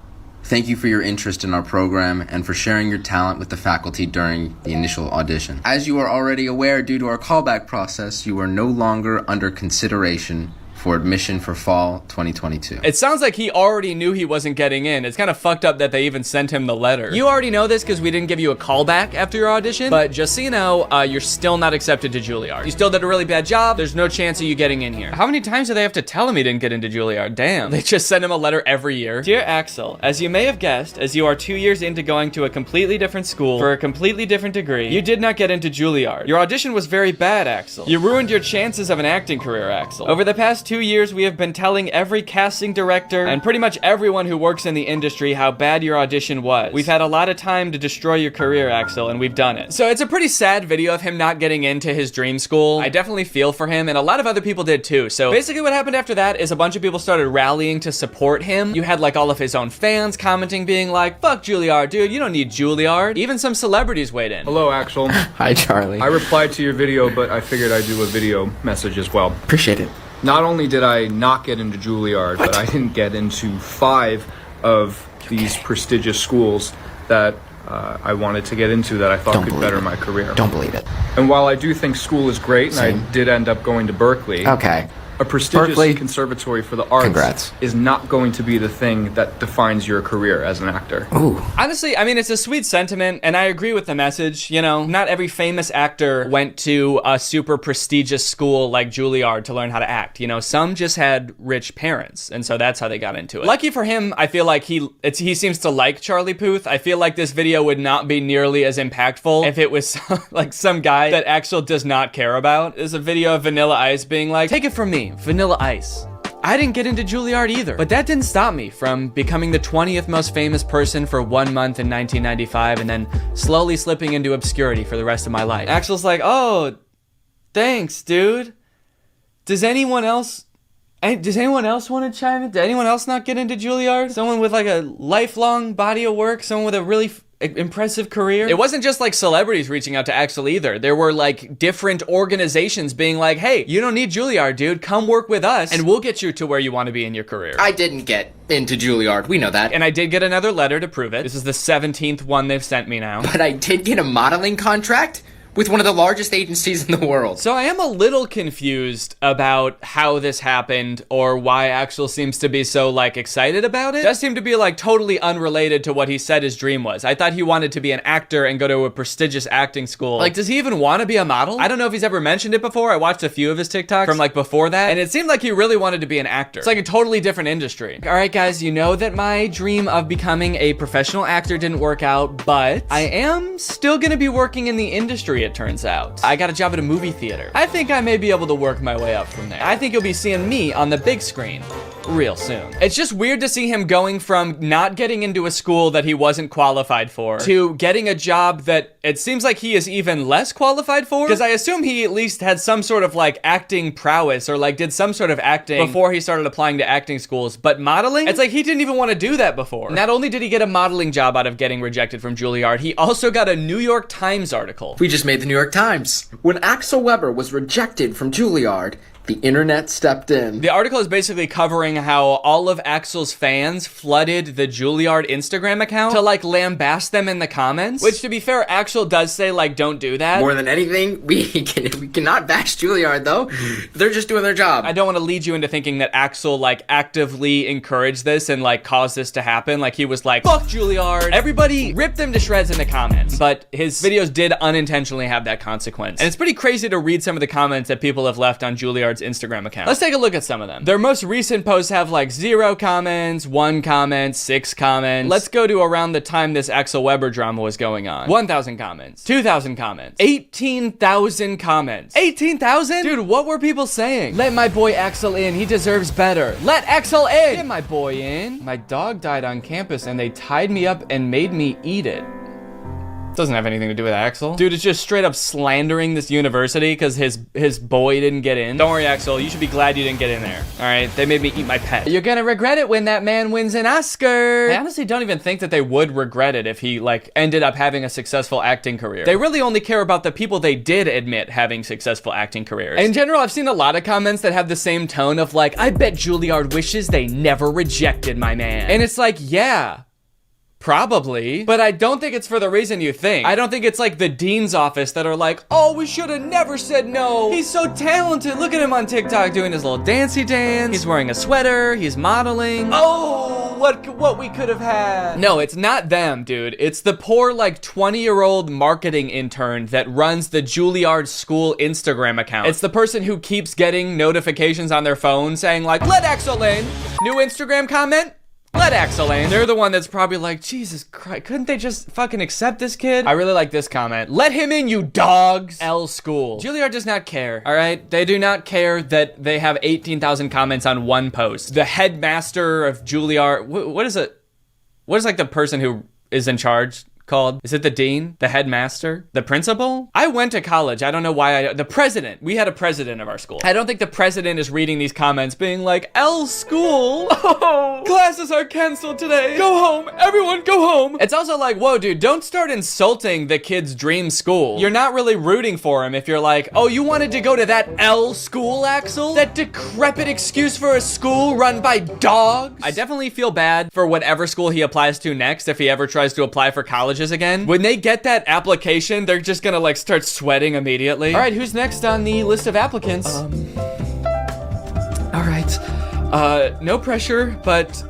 thank you for your interest in our program and for sharing your talent with the faculty during the initial audition. As you are already aware, due to our callback process, you are no longer under consideration for admission for fall 2022. It sounds like he already knew he wasn't getting in. It's kind of fucked up that they even sent him the letter. You already know this because we didn't give you a callback after your audition, but just so you know, you're still not accepted to Juilliard. You still did a really bad job. There's no chance of you getting in here. How many times do they have to tell him he didn't get into Juilliard? Damn. They just send him a letter every year. Dear Axel, as you may have guessed, as you are 2 years into going to a completely different school for a completely different degree, you did not get into Juilliard. Your audition was very bad, Axel. You ruined your chances of an acting career, Axel. Over the past 2 years, we have been telling every casting director and pretty much everyone who works in the industry how bad your audition was. We've had a lot of time to destroy your career, Axel, and we've done it. So it's a pretty sad video of him not getting into his dream school. I definitely feel for him, and a lot of other people did too. So basically what happened after that is a bunch of people started rallying to support him. You had like all of his own fans commenting, being like, fuck Juilliard, dude, you don't need Juilliard. Even some celebrities weighed in. Hello, Axel. Hi, Charlie. I replied to your video, but I figured I'd do a video message as well. Appreciate it. Not only did I not get into Juilliard, but I didn't get into 5 of these prestigious schools that I wanted to get into that I thought could better my career. Don't believe it. And while I do think school is great, and I did end up going to Berkeley, okay, a prestigious Berkeley conservatory for the arts is not going to be the thing that defines your career as an actor. Ooh. Honestly, I mean, it's a sweet sentiment, and I agree with the message. You know, not every famous actor went to a super prestigious school like Juilliard to learn how to act. You know, some just had rich parents, and so that's how they got into it. Lucky for him, I feel like he seems to like Charlie Puth. I feel like this video would not be nearly as impactful if it was like some guy that Axel does not care about. There's a video of Vanilla Ice being like, take it from me, Vanilla Ice. I didn't get into Juilliard either, but that didn't stop me from becoming the 20th most famous person for 1 month in 1995 and then slowly slipping into obscurity for the rest of my life. Axel's like, oh, thanks, dude. Does anyone else want to chime in? Did anyone else not get into Juilliard? Someone with like a lifelong body of work? Someone with a really impressive career? It wasn't just like celebrities reaching out to Axel either. There were like different organizations being like, hey, you don't need Juilliard, dude. Come work with us and we'll get you to where you want to be in your career. I didn't get into Juilliard. We know that. And I did get another letter to prove it. This is the 17th one they've sent me now. But I did get a modeling contract with one of the largest agencies in the world. So I am a little confused about how this happened or why Axel seems to be so like excited about it. It does seem to be like totally unrelated to what he said his dream was. I thought he wanted to be an actor and go to a prestigious acting school. Like, does he even want to be a model? I don't know if he's ever mentioned it before. I watched a few of his TikToks from like before that, and it seemed like he really wanted to be an actor. It's like a totally different industry. All right, guys, you know that my dream of becoming a professional actor didn't work out, but I am still gonna be working in the industry, it turns out. I got a job at a movie theater. I think I may be able to work my way up from there. I think you'll be seeing me on the big screen real soon. It's just weird to see him going from not getting into a school that he wasn't qualified for to getting a job that it seems like he is even less qualified for, because I assume he at least had some sort of like acting prowess or like did some sort of acting before he started applying to acting schools. But modeling, it's like he didn't even want to do that before. Not only did he get a modeling job out of getting rejected from Juilliard, he also got a New York Times article. We just made the New York Times. When Axel Weber was rejected from Juilliard, the internet stepped in. The article is basically covering how all of Axel's fans flooded the Juilliard Instagram account to like lambast them in the comments, which to be fair, Axel does say like don't do that. More than anything, we cannot bash Juilliard though. They're just doing their job. I don't want to lead you into thinking that Axel like actively encouraged this and like caused this to happen. Like he was like, fuck Juilliard. Everybody ripped them to shreds in the comments. But his videos did unintentionally have that consequence. And it's pretty crazy to read some of the comments that people have left on Juilliard's Instagram account. Let's take a look at some of them. Their most recent posts have like 0 comments, 1 comment, 6 comments. Let's go to around the time this Axel Weber drama was going on. 1,000 comments, 2,000 comments, 18,000 comments. 18,000? Dude, what were people saying? Let my boy Axel in. He deserves better. Let Axel in. Get my boy in. My dog died on campus and they tied me up and made me eat it. Doesn't have anything to do with Axel. Dude is just straight up slandering this university because his boy didn't get in. Don't worry, Axel. You should be glad you didn't get in there. All right? They made me eat my pet. You're gonna regret it when that man wins an Oscar. I honestly don't even think that they would regret it if he like ended up having a successful acting career. They really only care about the people they did admit having successful acting careers. In general, I've seen a lot of comments that have the same tone of like, I bet Juilliard wishes they never rejected my man. And it's like, yeah. Probably, but I don't think it's for the reason you think. I don't think it's like the dean's office that are like, oh, we should have never said no. He's so talented. Look at him on TikTok doing his little dancey dance. He's wearing a sweater. He's modeling. Oh, what we could have had. No, it's not them, dude. It's the poor like 20-year-old marketing intern that runs the Juilliard school Instagram account. It's the person who keeps getting notifications on their phone saying like, let Axel in. New Instagram comment. Let Axel in. They're the one that's probably like, Jesus Christ, couldn't they just fucking accept this kid? I really like this comment. Let him in, you dogs. L school. Juilliard does not care, all right? They do not care that they have 18,000 comments on one post. The headmaster of Juilliard, what is it? What is like the person who is in charge called? Is it the dean? The headmaster? The principal? I went to college. I don't know why the president. We had a president of our school. I don't think the president is reading these comments being like, L school. Oh, classes are canceled today. Go home. Everyone go home. It's also like, whoa, dude, don't start insulting the kid's dream school. You're not really rooting for him if you're like, oh, you wanted to go to that L school, Axel? That decrepit excuse for a school run by dogs? I definitely feel bad for whatever school he applies to next if he ever tries to apply for colleges again. When they get that application, they're just gonna like start sweating immediately. All right, who's next on the list of applicants? All right. No pressure, but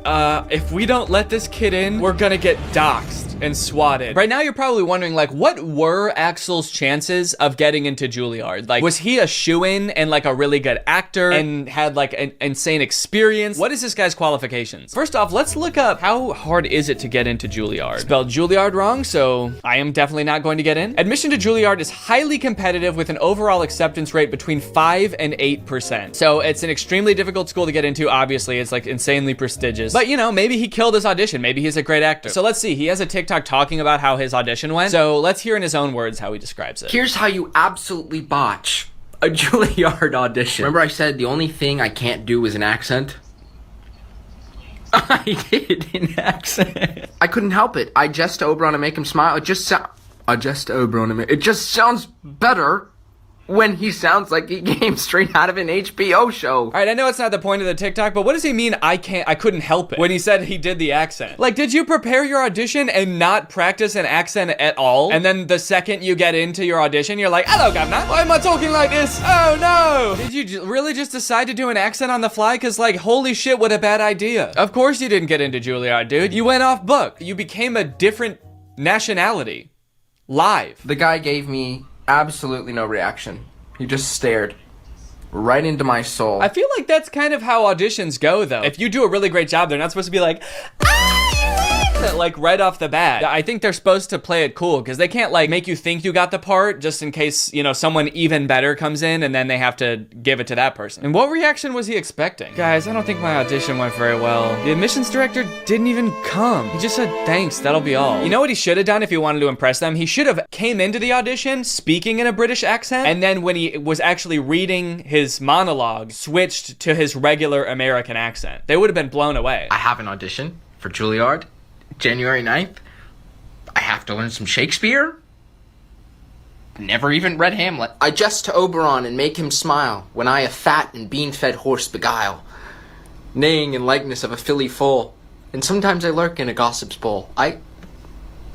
if we don't let this kid in, we're gonna get doxxed and swatted. Right now, you're probably wondering, like, what were Axel's chances of getting into Juilliard? Like, was he a shoo-in and like a really good actor and had like an insane experience? What is this guy's qualifications? First off, let's look up how hard is it to get into Juilliard. Spelled Juilliard wrong, so I am definitely not going to get in. Admission to Juilliard is highly competitive with an overall acceptance rate between 5 and 8%. So it's an extremely difficult school to get into. Obviously, it's like insanely prestigious. But you know, maybe he killed his audition. Maybe he's a great actor. So let's see. He has a TikTok talking about how his audition went. So let's hear in his own words how he describes it. Here's how you absolutely botch a Juilliard audition. Remember I said the only thing I can't do is an accent? I did an accent. I couldn't help it. I just Oberon to make him smile. It just sounds better when he sounds like he came straight out of an HBO show. All right, I know it's not the point of the TikTok, but what does he mean I couldn't help it when he said he did the accent? Like, did you prepare your audition and not practice an accent at all? And then the second you get into your audition, you're like, hello, governor. Why am I talking like this? Oh, no. Did you really just decide to do an accent on the fly? Because, like, holy shit, what a bad idea. Of course you didn't get into Juilliard, dude. You went off book. You became a different nationality. Live. The guy gave me absolutely no reaction. He just stared right into my soul. I feel like that's kind of how auditions go, though. If you do a really great job, they're not supposed to be like, like right off the bat. I think they're supposed to play it cool because they can't like make you think you got the part just in case, you know, someone even better comes in and then they have to give it to that person. And what reaction was he expecting? Guys, I don't think my audition went very well. The admissions director didn't even come. He just said, thanks, that'll be all. You know what he should have done if he wanted to impress them? He should have came into the audition speaking in a British accent, and then when he was actually reading his monologue, switched to his regular American accent. They would have been blown away. I have an audition for Juilliard, January 9th. I have to learn some Shakespeare. Never even read Hamlet. I jest to Oberon and make him smile when I a fat and bean-fed horse beguile, neighing in likeness of a filly foal, and sometimes I lurk in a gossip's bowl. I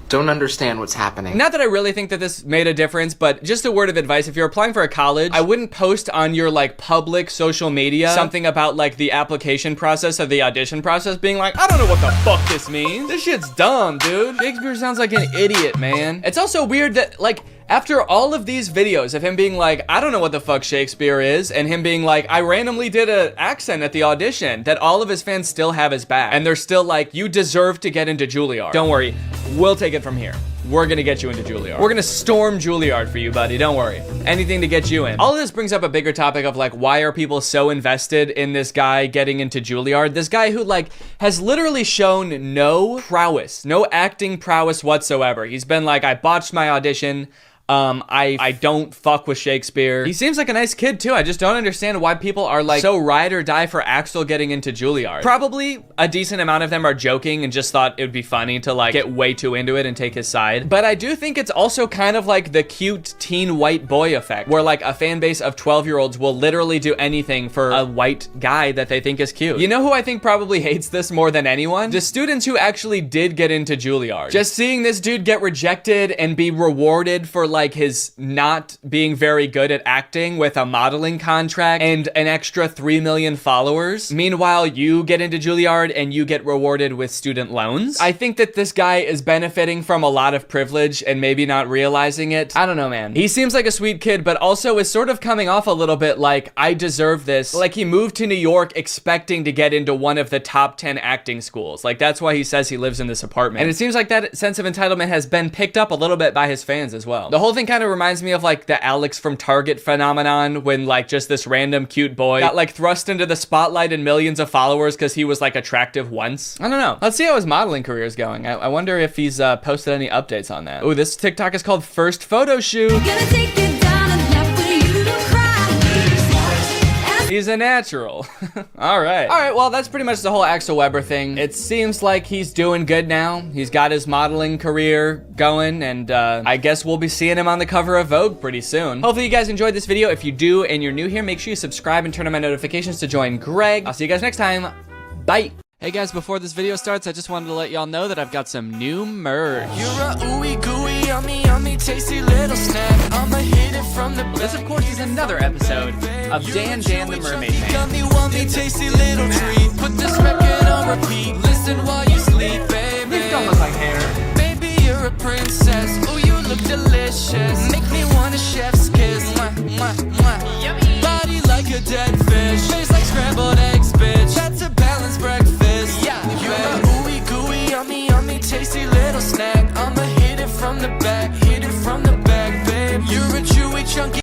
don't understand what's happening. Not that I really think that this made a difference, but just a word of advice. If you're applying for a college, I wouldn't post on your like public social media something about like the application process or the audition process being like, I don't know what the fuck this means. This shit's dumb, dude. Shakespeare sounds like an idiot, man. It's also weird that like, after all of these videos of him being like, I don't know what the fuck Shakespeare is, and him being like, I randomly did an accent at the audition, that all of his fans still have his back. And they're still like, you deserve to get into Juilliard. Don't worry, we'll take it from here. We're gonna get you into Juilliard. We're gonna storm Juilliard for you, buddy, don't worry. Anything to get you in. All of this brings up a bigger topic of like, why are people so invested in this guy getting into Juilliard? This guy who like, has literally shown no prowess, no acting prowess whatsoever. He's been like, I botched my audition. I don't fuck with Shakespeare. He seems like a nice kid too. I just don't understand why people are like so ride or die for Axel getting into Juilliard. Probably a decent amount of them are joking and just thought it would be funny to like get way too into it and take his side. But I do think it's also kind of like the cute teen white boy effect, where like a fan base of 12-year-olds will literally do anything for a white guy that they think is cute. You know who I think probably hates this more than anyone? The students who actually did get into Juilliard. Just seeing this dude get rejected and be rewarded for like his not being very good at acting with a modeling contract and an extra 3 million followers. Meanwhile, you get into Juilliard and you get rewarded with student loans. I think that this guy is benefiting from a lot of privilege and maybe not realizing it. I don't know, man. He seems like a sweet kid, but also is sort of coming off a little bit like, I deserve this. Like he moved to New York expecting to get into one of the top 10 acting schools. Like that's why he says he lives in this apartment. And it seems like that sense of entitlement has been picked up a little bit by his fans as well. The whole thing kind of reminds me of like the Alex from Target phenomenon, when like just this random cute boy got like thrust into the spotlight and millions of followers because he was like attractive once. I don't know. Let's see how his modeling career is going. I wonder if he's posted any updates on that. Oh, this TikTok is called First Photo Shoot. He's a natural. All right, well, that's pretty much the whole Axel Weber thing. It seems like he's doing good now. He's got his modeling career going, and I guess we'll be seeing him on the cover of Vogue pretty soon. Hopefully you guys enjoyed this video. If you do and you're new here, make sure you subscribe and turn on my notifications to join Greg. I'll see you guys next time. Bye. Hey guys, before this video starts, I just wanted to let y'all know that I've got some new merch. You're a ooey gooey, yummy, yummy, tasty little snack. I'ma hit it from the back. This, of course, is another episode of Dan the Mermaid Man. Yummy, wummy, tasty little treat. Put this record on repeat. Listen while you sleep, baby. These don't look like hair. Baby, you're a princess. Oh, you look delicious. Make me want a chef's kiss. Mwah, mwah, mwah. Yummy. Body like a dead fish. Face like scrambled eggs, bitch. That's a balanced breakfast. Yeah, you're a ooey gooey, yummy, yummy, tasty little snack. I'ma hit it from the back, babe. You're a chewy, chunky.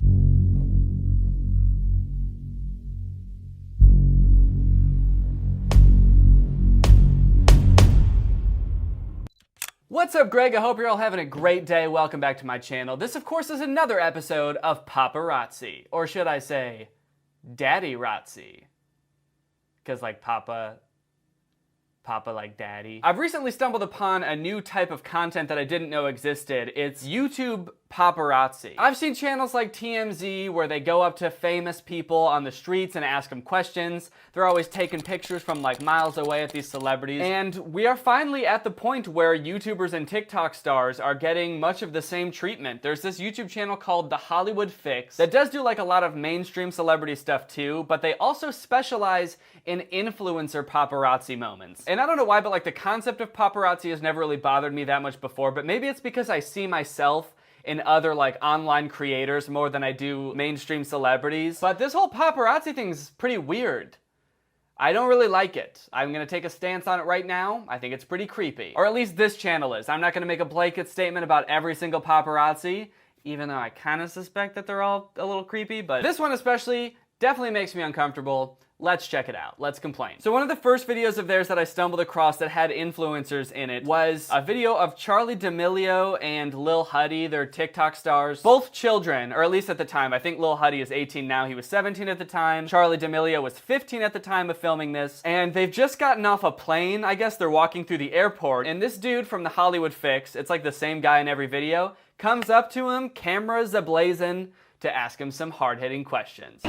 What's up, Greg? I hope you're all having a great day. Welcome back to my channel. This, of course, is another episode of Paparazzi, or should I say, Daddy Razzi, because like Papa like daddy. I've recently stumbled upon a new type of content that I didn't know existed. It's YouTube paparazzi. I've seen channels like TMZ where they go up to famous people on the streets and ask them questions. They're always taking pictures from like miles away at these celebrities. And we are finally at the point where YouTubers and TikTok stars are getting much of the same treatment. There's this YouTube channel called The Hollywood Fix that does do like a lot of mainstream celebrity stuff too, but they also specialize in influencer paparazzi moments. And I don't know why, but like the concept of paparazzi has never really bothered me that much before, but maybe it's because I see myself in other like online creators more than I do mainstream celebrities. But this whole paparazzi thing is pretty weird. I don't really like it. I'm gonna take a stance on it right now. I think it's pretty creepy. Or at least this channel is. I'm not gonna make a blanket statement about every single paparazzi, even though I kind of suspect that they're all a little creepy, but this one especially definitely makes me uncomfortable. Let's check it out. Let's complain. So one of the first videos of theirs that I stumbled across that had influencers in it was a video of Charli D'Amelio and Lil Huddy. They're TikTok stars. Both children, or at least at the time. I think Lil Huddy is 18 now. He was 17 at the time. Charli D'Amelio was 15 at the time of filming this. And they've just gotten off a plane. I guess they're walking through the airport. And this dude from The Hollywood Fix, it's like the same guy in every video, comes up to him, cameras ablazing, to ask him some hard-hitting questions.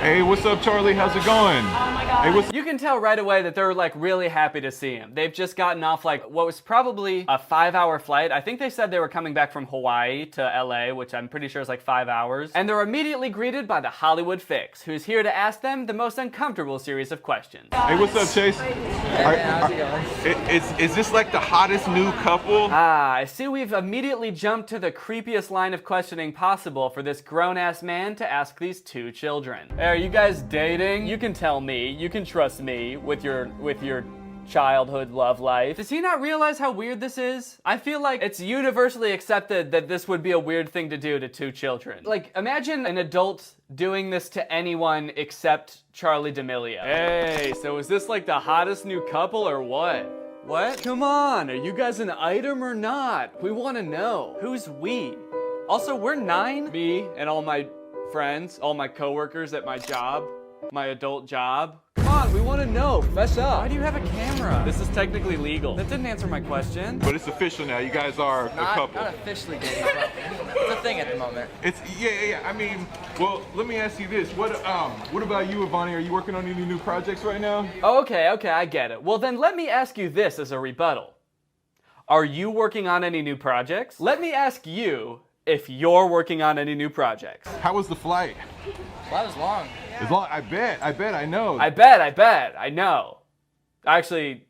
Hey, what's up, Charlie? How's it going? Oh my God. Hey, you can tell right away that they're like really happy to see him. They've just gotten off like what was probably a 5-hour flight. I think they said they were coming back from Hawaii to LA, which I'm pretty sure is like 5 hours. And they're immediately greeted by the Hollywood Fix, who's here to ask them the most uncomfortable series of questions. Hey, what's up, Chase? How's it going? Is this like the hottest new couple? Ah, I see we've immediately jumped to the creepiest line of questioning possible for this grown-ass man to ask these two children. Hey, are you guys dating? You can tell me. You can trust me with your childhood love life. Does he not realize how weird this is? I feel like it's universally accepted that this would be a weird thing to do to two children. Like, imagine an adult doing this to anyone except Charli D'Amelio. Hey, so is this like the hottest new couple or what? What? Come on, are you guys an item or not? We want to know. Who's we? Also, we're 9. Me and all my friends, all my coworkers at my job, my adult job. Come on, we want to know. Fess up. Why do you have a camera? This is technically legal. That didn't answer my question. But it's official now. You guys are a couple. Not officially dating, but it's a thing at the moment. It's yeah. I mean, well, let me ask you this. What about you, Ivani? Are you working on any new projects right now? Okay, I get it. Well, then let me ask you this as a rebuttal. Are you working on any new projects? Let me ask you if you're working on any new projects. How was the flight? Flight was long. It's long. I bet, I know. I bet, I know. Actually,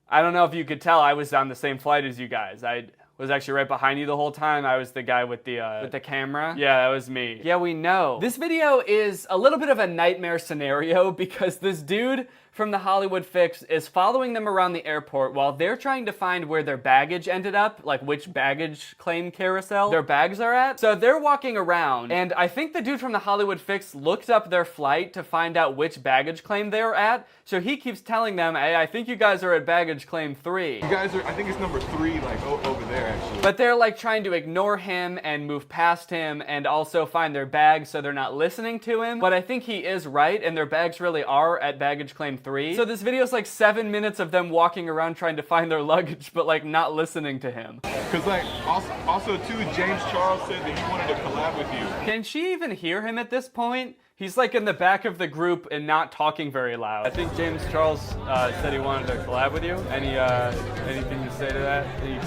I don't know if you could tell, I was on the same flight as you guys. I was actually right behind you the whole time. I was the guy with the camera. Yeah, that was me. Yeah, we know. This video is a little bit of a nightmare scenario because this dude from The Hollywood Fix is following them around the airport while they're trying to find where their baggage ended up, like which baggage claim carousel their bags are at. So they're walking around, and I think the dude from The Hollywood Fix looked up their flight to find out which baggage claim they were at, so he keeps telling them, hey, I think you guys are at baggage claim 3. You guys are, I think it's number 3, like over there actually. But they're like trying to ignore him and move past him and also find their bags so they're not listening to him. But I think he is right, and their bags really are at baggage claim 3. So this video is like 7 minutes of them walking around trying to find their luggage, but like not listening to him. Cause like also too, James Charles said that he wanted to collab with you. Can she even hear him at this point? He's like in the back of the group and not talking very loud. I think James Charles said he wanted to collab with you. Anything to say to that? You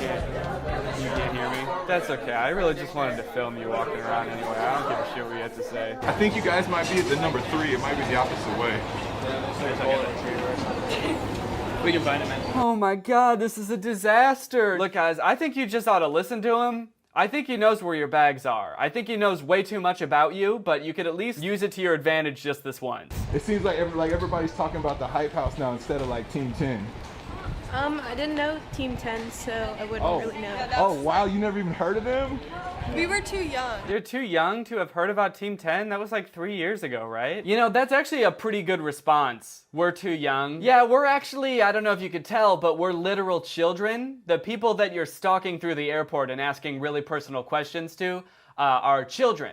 can't hear me? That's okay. I really just wanted to film you walking around anyway. I don't give a shit what you have to say. I think you guys might be at the number 3. It might be the opposite way. We can find him, man. Oh my God, this is a disaster. Look, guys, I think you just ought to listen to him. I think he knows where your bags are. I think he knows way too much about you, but you could at least use it to your advantage just this once. It seems like everybody's talking about the Hype House now instead of like Team 10. I didn't know Team 10, so I wouldn't really know. Oh wow, you never even heard of them? We were too young. You're too young to have heard about Team 10? That was like 3 years ago, right? You know, that's actually a pretty good response. We're too young. Yeah, we're actually, I don't know if you could tell, but we're literal children. The people that you're stalking through the airport and asking really personal questions to are children.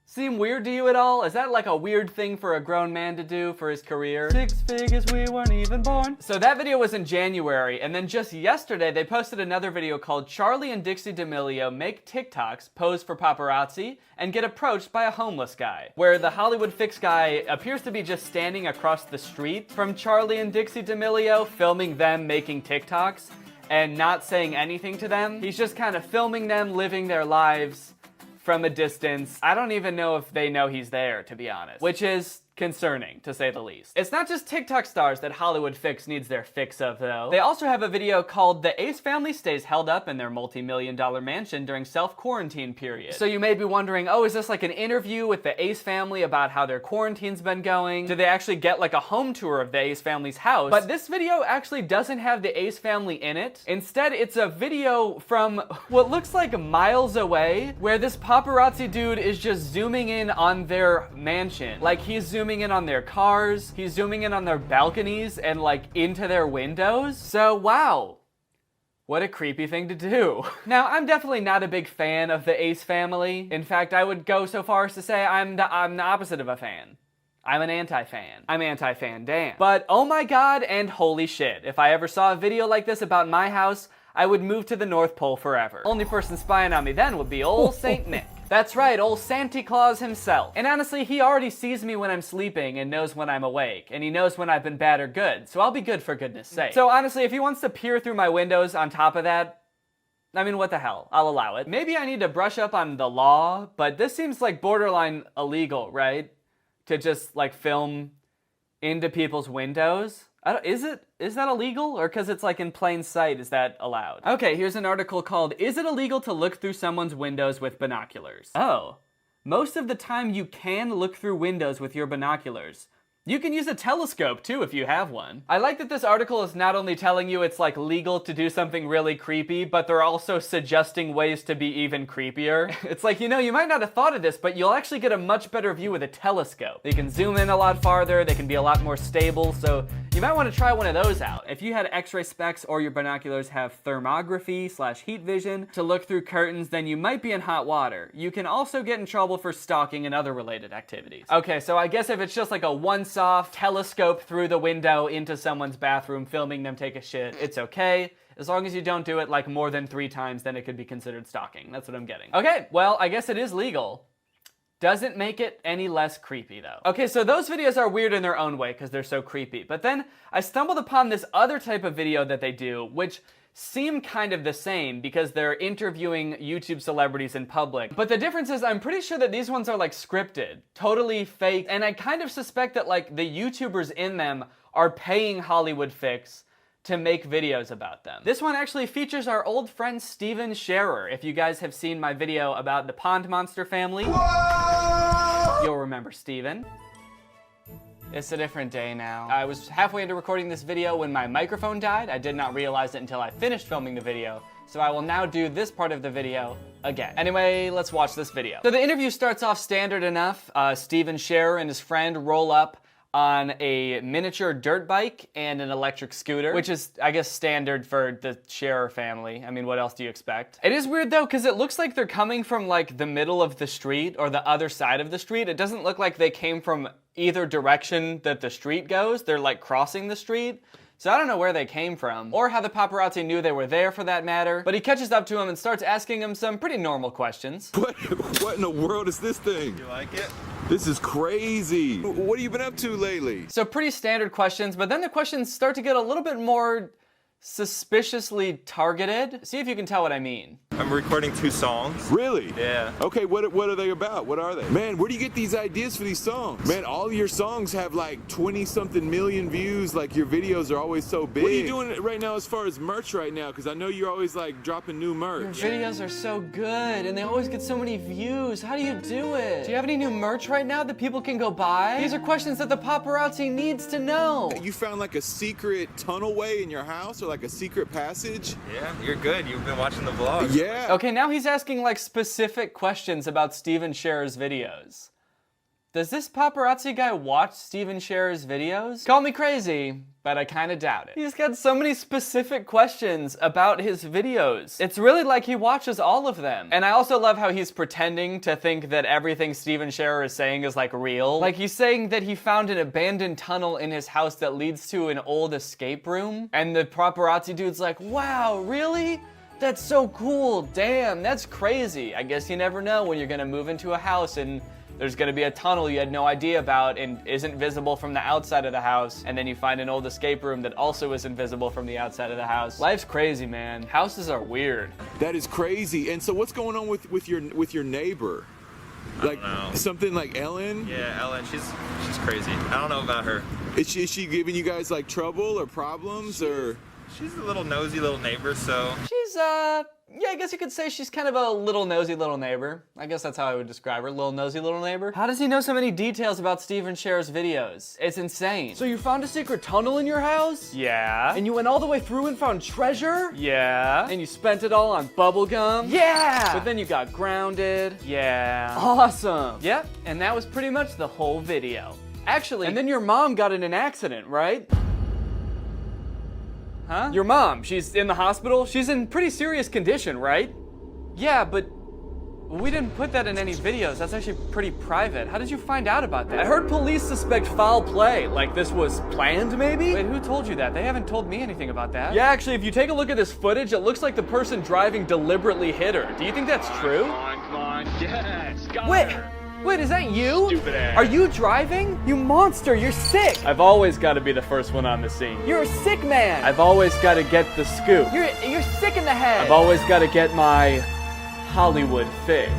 seem weird to you at all? Is that like a weird thing for a grown man to do for his career? 6 figures, we weren't even born. So that video was in January, and then just yesterday they posted another video called Charlie and Dixie D'Amelio make TikToks, pose for paparazzi, and get approached by a homeless guy, where the Hollywood Fix guy appears to be just standing across the street from Charlie and Dixie D'Amelio, filming them making TikToks and not saying anything to them. He's just kind of filming them living their lives from a distance. I don't even know if they know he's there, to be honest, which is concerning, to say the least. It's not just TikTok stars that Hollywood Fix needs their fix of, though. They also have a video called The Ace Family Stays Held Up in Their Multi-million-dollar Mansion During Self-Quarantine Period. So you may be wondering, oh, is this like an interview with the Ace family about how their quarantine's been going? Did they actually get like a home tour of the Ace family's house? But this video actually doesn't have the Ace family in it. Instead, it's a video from what looks like miles away, where this paparazzi dude is just zooming in on their mansion. Like, he's zooming in on their cars, he's zooming in on their balconies and like into their windows. So wow, what a creepy thing to do. Now, I'm definitely not a big fan of the Ace family. In fact, I would go so far as to say I'm the opposite of a fan. I'm an anti-fan. I'm anti-fan Dan. But oh my god and holy shit, if I ever saw a video like this about my house, I would move to the North Pole forever. Only person spying on me then would be old Saint Nick. That's right, old Santa Claus himself. And honestly, he already sees me when I'm sleeping and knows when I'm awake, and he knows when I've been bad or good, so I'll be good for goodness sake. So honestly, if he wants to peer through my windows on top of that, I mean, what the hell? I'll allow it. Maybe I need to brush up on the law, but this seems like borderline illegal, right? To just like film into people's windows. Is that illegal? Or because it's like in plain sight, is that allowed? Okay, here's an article called, Is it illegal to look through someone's windows with binoculars? Oh, most of the time you can look through windows with your binoculars. You can use a telescope too if you have one. I like that this article is not only telling you it's like legal to do something really creepy, but they're also suggesting ways to be even creepier. It's like, you know, you might not have thought of this, but you'll actually get a much better view with a telescope. They can zoom in a lot farther, they can be a lot more stable, so you might want to try one of those out. If you had x-ray specs or your binoculars have thermography/heat vision to look through curtains, then you might be in hot water. You can also get in trouble for stalking and other related activities. Okay, so I guess if it's just like a once-off telescope through the window into someone's bathroom, filming them take a shit, it's okay. As long as you don't do it like more than 3 times, then it could be considered stalking. That's what I'm getting. Okay, well, I guess it is legal. Doesn't make it any less creepy though. Okay, so those videos are weird in their own way because they're so creepy. But then I stumbled upon this other type of video that they do, which seem kind of the same because they're interviewing YouTube celebrities in public. But the difference is I'm pretty sure that these ones are like scripted, totally fake. And I kind of suspect that like the YouTubers in them are paying Hollywood Fix to make videos about them. This one actually features our old friend Steven Scherer. If you guys have seen my video about the Pond Monster family, you'll remember Steven. It's a different day now. I was halfway into recording this video when my microphone died. I did not realize it until I finished filming the video, so I will now do this part of the video again. Anyway, let's watch this video. So the interview starts off standard enough. Steven Scherer and his friend roll up on a miniature dirt bike and an electric scooter, which is, I guess, standard for the Scherer family. I mean, what else do you expect? It is weird though, because it looks like they're coming from like the middle of the street or the other side of the street. It doesn't look like they came from either direction that the street goes. They're like crossing the street. So I don't know where they came from, or how the paparazzi knew they were there for that matter, but he catches up to him and starts asking him some pretty normal questions. What in the world is this thing? You like it? This is crazy. What have you been up to lately? So pretty standard questions, but then the questions start to get a little bit more suspiciously targeted. See if you can tell what I mean. I'm recording 2 songs. Really? Yeah. Okay, what are they about? What are they? Man, where do you get these ideas for these songs? Man, all of your songs have like 20-something million views. Like your videos are always so big. What are you doing right now as far as merch right now? Because I know you're always like dropping new merch. Your videos are so good and they always get so many views. How do you do it? Do you have any new merch right now that people can go buy? These are questions that the paparazzi needs to know. You found like a secret tunnelway in your house or like a secret passage? Yeah, you're good. You've been watching the vlog. Yeah. Okay, now he's asking like specific questions about Steven Scherer's videos. Does this paparazzi guy watch Steven Scherer's videos? Call me crazy, but I kinda doubt it. He's got so many specific questions about his videos. It's really like he watches all of them. And I also love how he's pretending to think that everything Steven Scherer is saying is like real. Like he's saying that he found an abandoned tunnel in his house that leads to an old escape room. And the paparazzi dude's like, wow, really? That's so cool, damn, that's crazy. I guess you never know when you're gonna move into a house and there's gonna be a tunnel you had no idea about and isn't visible from the outside of the house, and then you find an old escape room that also isn't visible from the outside of the house. Life's crazy, man. Houses are weird. That is crazy. And so what's going on with your neighbor? Like something like Ellen? Yeah, Ellen, she's crazy. I don't know about her. Is she giving you guys like trouble or problems or? She's a little nosy little neighbor, so. She's, yeah, I guess you could say she's kind of a little nosy little neighbor. I guess that's how I would describe her, little nosy little neighbor. How does he know so many details about Steven Scherer's videos? It's insane. So you found a secret tunnel in your house? Yeah. And you went all the way through and found treasure? Yeah. And you spent it all on bubblegum? Yeah. But then you got grounded? Yeah. Awesome. Yep, and that was pretty much the whole video. Actually, and then your mom got in an accident, right? Huh? Your mom, she's in the hospital? She's in pretty serious condition, right? Yeah, but we didn't put that in any videos. That's actually pretty private. How did you find out about that? I heard police suspect foul play. Like this was planned, maybe? Wait, who told you that? They haven't told me anything about that. Yeah, actually, if you take a look at this footage, it looks like the person driving deliberately hit her. Do you think that's true? Come on, yes, got Wait. her. Wait, is that you? Stupid ass. Are you driving? You monster, you're sick. I've always got to be the first one on the scene. You're a sick man. I've always got to get the scoop. You're sick in the head. I've always got to get my Hollywood fix.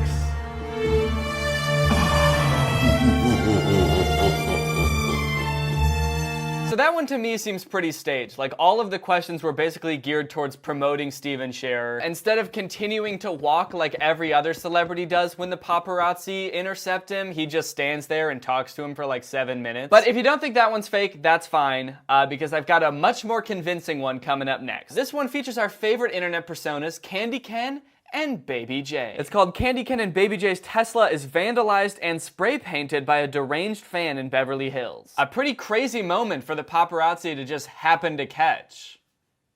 So that one to me seems pretty staged. Like all of the questions were basically geared towards promoting Steven Scherer. Instead of continuing to walk like every other celebrity does when the paparazzi intercept him, he just stands there and talks to him for like 7 minutes. But if you don't think that one's fake, that's fine, because I've got a much more convincing one coming up next. This one features our favorite internet personas, Candy Ken and Baby J. It's called Candy Ken and Baby J's Tesla is vandalized and spray painted by a deranged fan in Beverly Hills. A pretty crazy moment for the paparazzi to just happen to catch.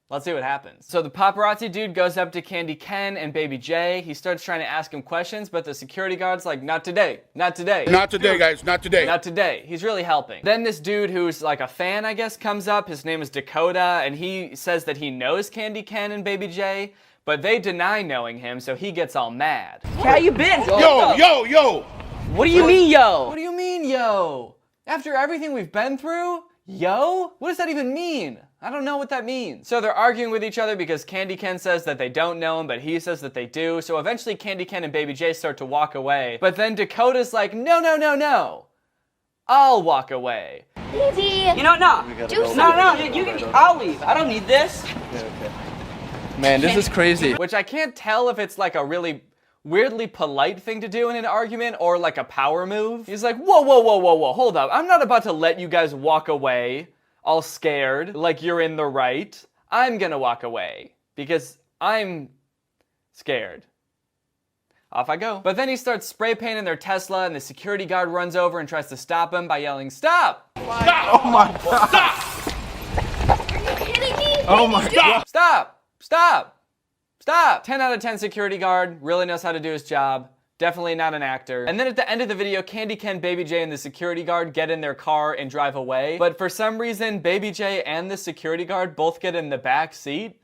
Let's see what happens. So the paparazzi dude goes up to Candy Ken and Baby J. He starts trying to ask him questions, but the security guard's like, not today, not today. Not today, guys, not today. Not today. He's really helping. Then this dude who's like a fan, I guess, comes up. His name is Dakota, and he says that he knows Candy Ken and Baby J, but they deny knowing him, so he gets all mad. How you been? Yo! What do you mean, yo? What do you mean, yo? After everything we've been through? Yo? What does that even mean? I don't know what that means. So they're arguing with each other because Candy Ken says that they don't know him, but he says that they do. So eventually Candy Ken and Baby J start to walk away. But then Dakota's like, no. I'll walk away. Easy. You know, no. You can. I'll leave. I don't need this. Okay. Man, this is crazy. Which I can't tell if it's like a really weirdly polite thing to do in an argument or like a power move. He's like, whoa, hold up. I'm not about to let you guys walk away all scared like you're in the right. I'm gonna walk away because I'm scared. Off I go. But then he starts spray painting their Tesla and the security guard runs over and tries to stop him by yelling, stop! Stop! Oh my God! Stop! Are you kidding me? Oh my God! Stop! 10 out of 10 security guard, really knows how to do his job. Definitely not an actor. And then at the end of the video, Candy Ken, Baby J, and the security guard get in their car and drive away. But for some reason, Baby J and the security guard both get in the back seat.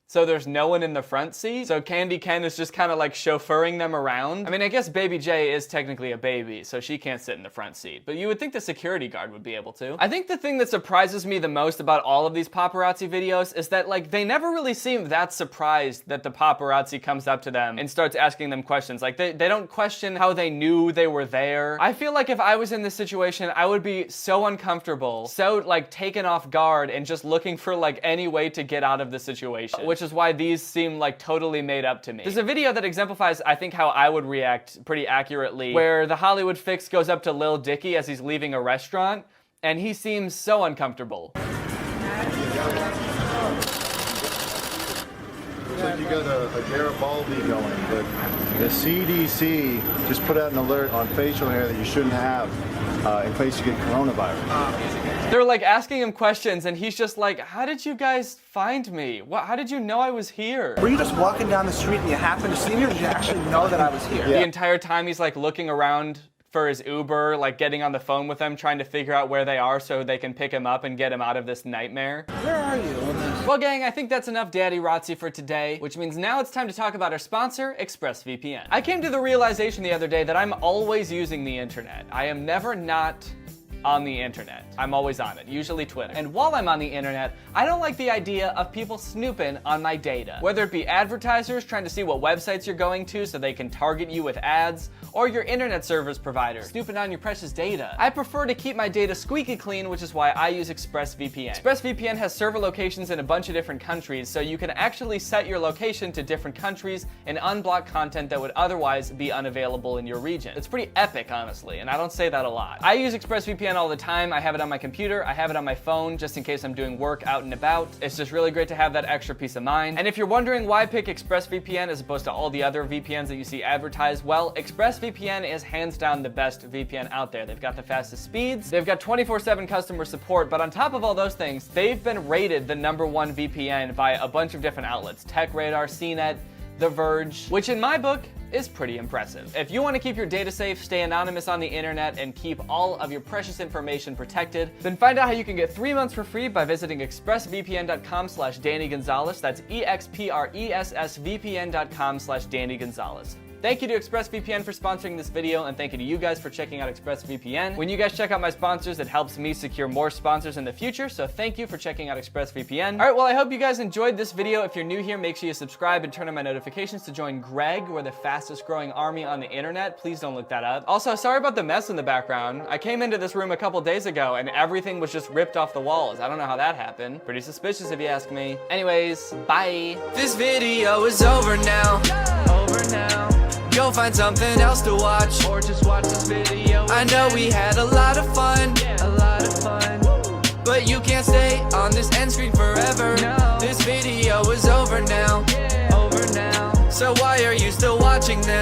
So there's no one in the front seat. So Candy Ken is just kind of like chauffeuring them around. I mean, I guess Baby J is technically a baby, so she can't sit in the front seat. But you would think the security guard would be able to. I think the thing that surprises me the most about all of these paparazzi videos is that like they never really seem that surprised that the paparazzi comes up to them and starts asking them questions. Like they don't question how they knew they were there. I feel like if I was in this situation, I would be so uncomfortable, so like taken off guard and just looking for like any way to get out of the situation. Which is why these seem like totally made up to me. There's a video that exemplifies, I think, how I would react pretty accurately, where the Hollywood fix goes up to Lil Dicky as he's leaving a restaurant, and he seems so uncomfortable. glad you got a Garibaldi going, but the CDC just put out an alert on facial hair that you shouldn't have in case you get coronavirus. They're like asking him questions and he's just like, how did you guys find me? How did you know I was here? Were you just walking down the street and you happened to see me, or did you actually know that I was here? The entire time he's like looking around for his Uber, like getting on the phone with them, trying to figure out where they are so they can pick him up and get him out of this nightmare. Where are you? Well, gang, I think that's enough Daddy Rotzi for today, which means now it's time to talk about our sponsor, ExpressVPN. I came to the realization the other day that I'm always using the internet. I am never not on the internet. I'm always on it, usually Twitter. And while I'm on the internet, I don't like the idea of people snooping on my data. Whether it be advertisers trying to see what websites you're going to so they can target you with ads, or your internet service provider snooping on your precious data. I prefer to keep my data squeaky clean, which is why I use ExpressVPN. ExpressVPN has server locations in a bunch of different countries, so you can actually set your location to different countries and unblock content that would otherwise be unavailable in your region. It's pretty epic, honestly, and I don't say that a lot. I use ExpressVPN all the time. I have it on my computer, I have it on my phone, just in case I'm doing work out and about. It's just really great to have that extra peace of mind. And if you're wondering why I pick ExpressVPN as opposed to all the other VPNs that you see advertised, well, ExpressVPN is hands down the best VPN out there. They've got the fastest speeds, they've got 24/7 customer support, but on top of all those things, they've been rated the #1 VPN by a bunch of different outlets. TechRadar, CNET, The Verge, which in my book is pretty impressive. If you want to keep your data safe, stay anonymous on the internet, and keep all of your precious information protected, then find out how you can get 3 months for free by visiting expressvpn.com/Danny Gonzalez. That's expressvpn.com/Danny Gonzalez. Thank you to ExpressVPN for sponsoring this video, and thank you to you guys for checking out ExpressVPN. When you guys check out my sponsors, it helps me secure more sponsors in the future, so thank you for checking out ExpressVPN. All right, well, I hope you guys enjoyed this video. If you're new here, make sure you subscribe and turn on my notifications to join Greg. We're the fastest growing army on the internet. Please don't look that up. Also, sorry about the mess in the background. I came into this room a couple days ago, and everything was just ripped off the walls. I don't know how that happened. Pretty suspicious if you ask me. Anyways, bye. This video is over now. Over now. Go find something else to watch, or just watch this video. I know we had a lot of fun, but you can't stay on this end screen forever. No. This video is over now, So why are you still watching this?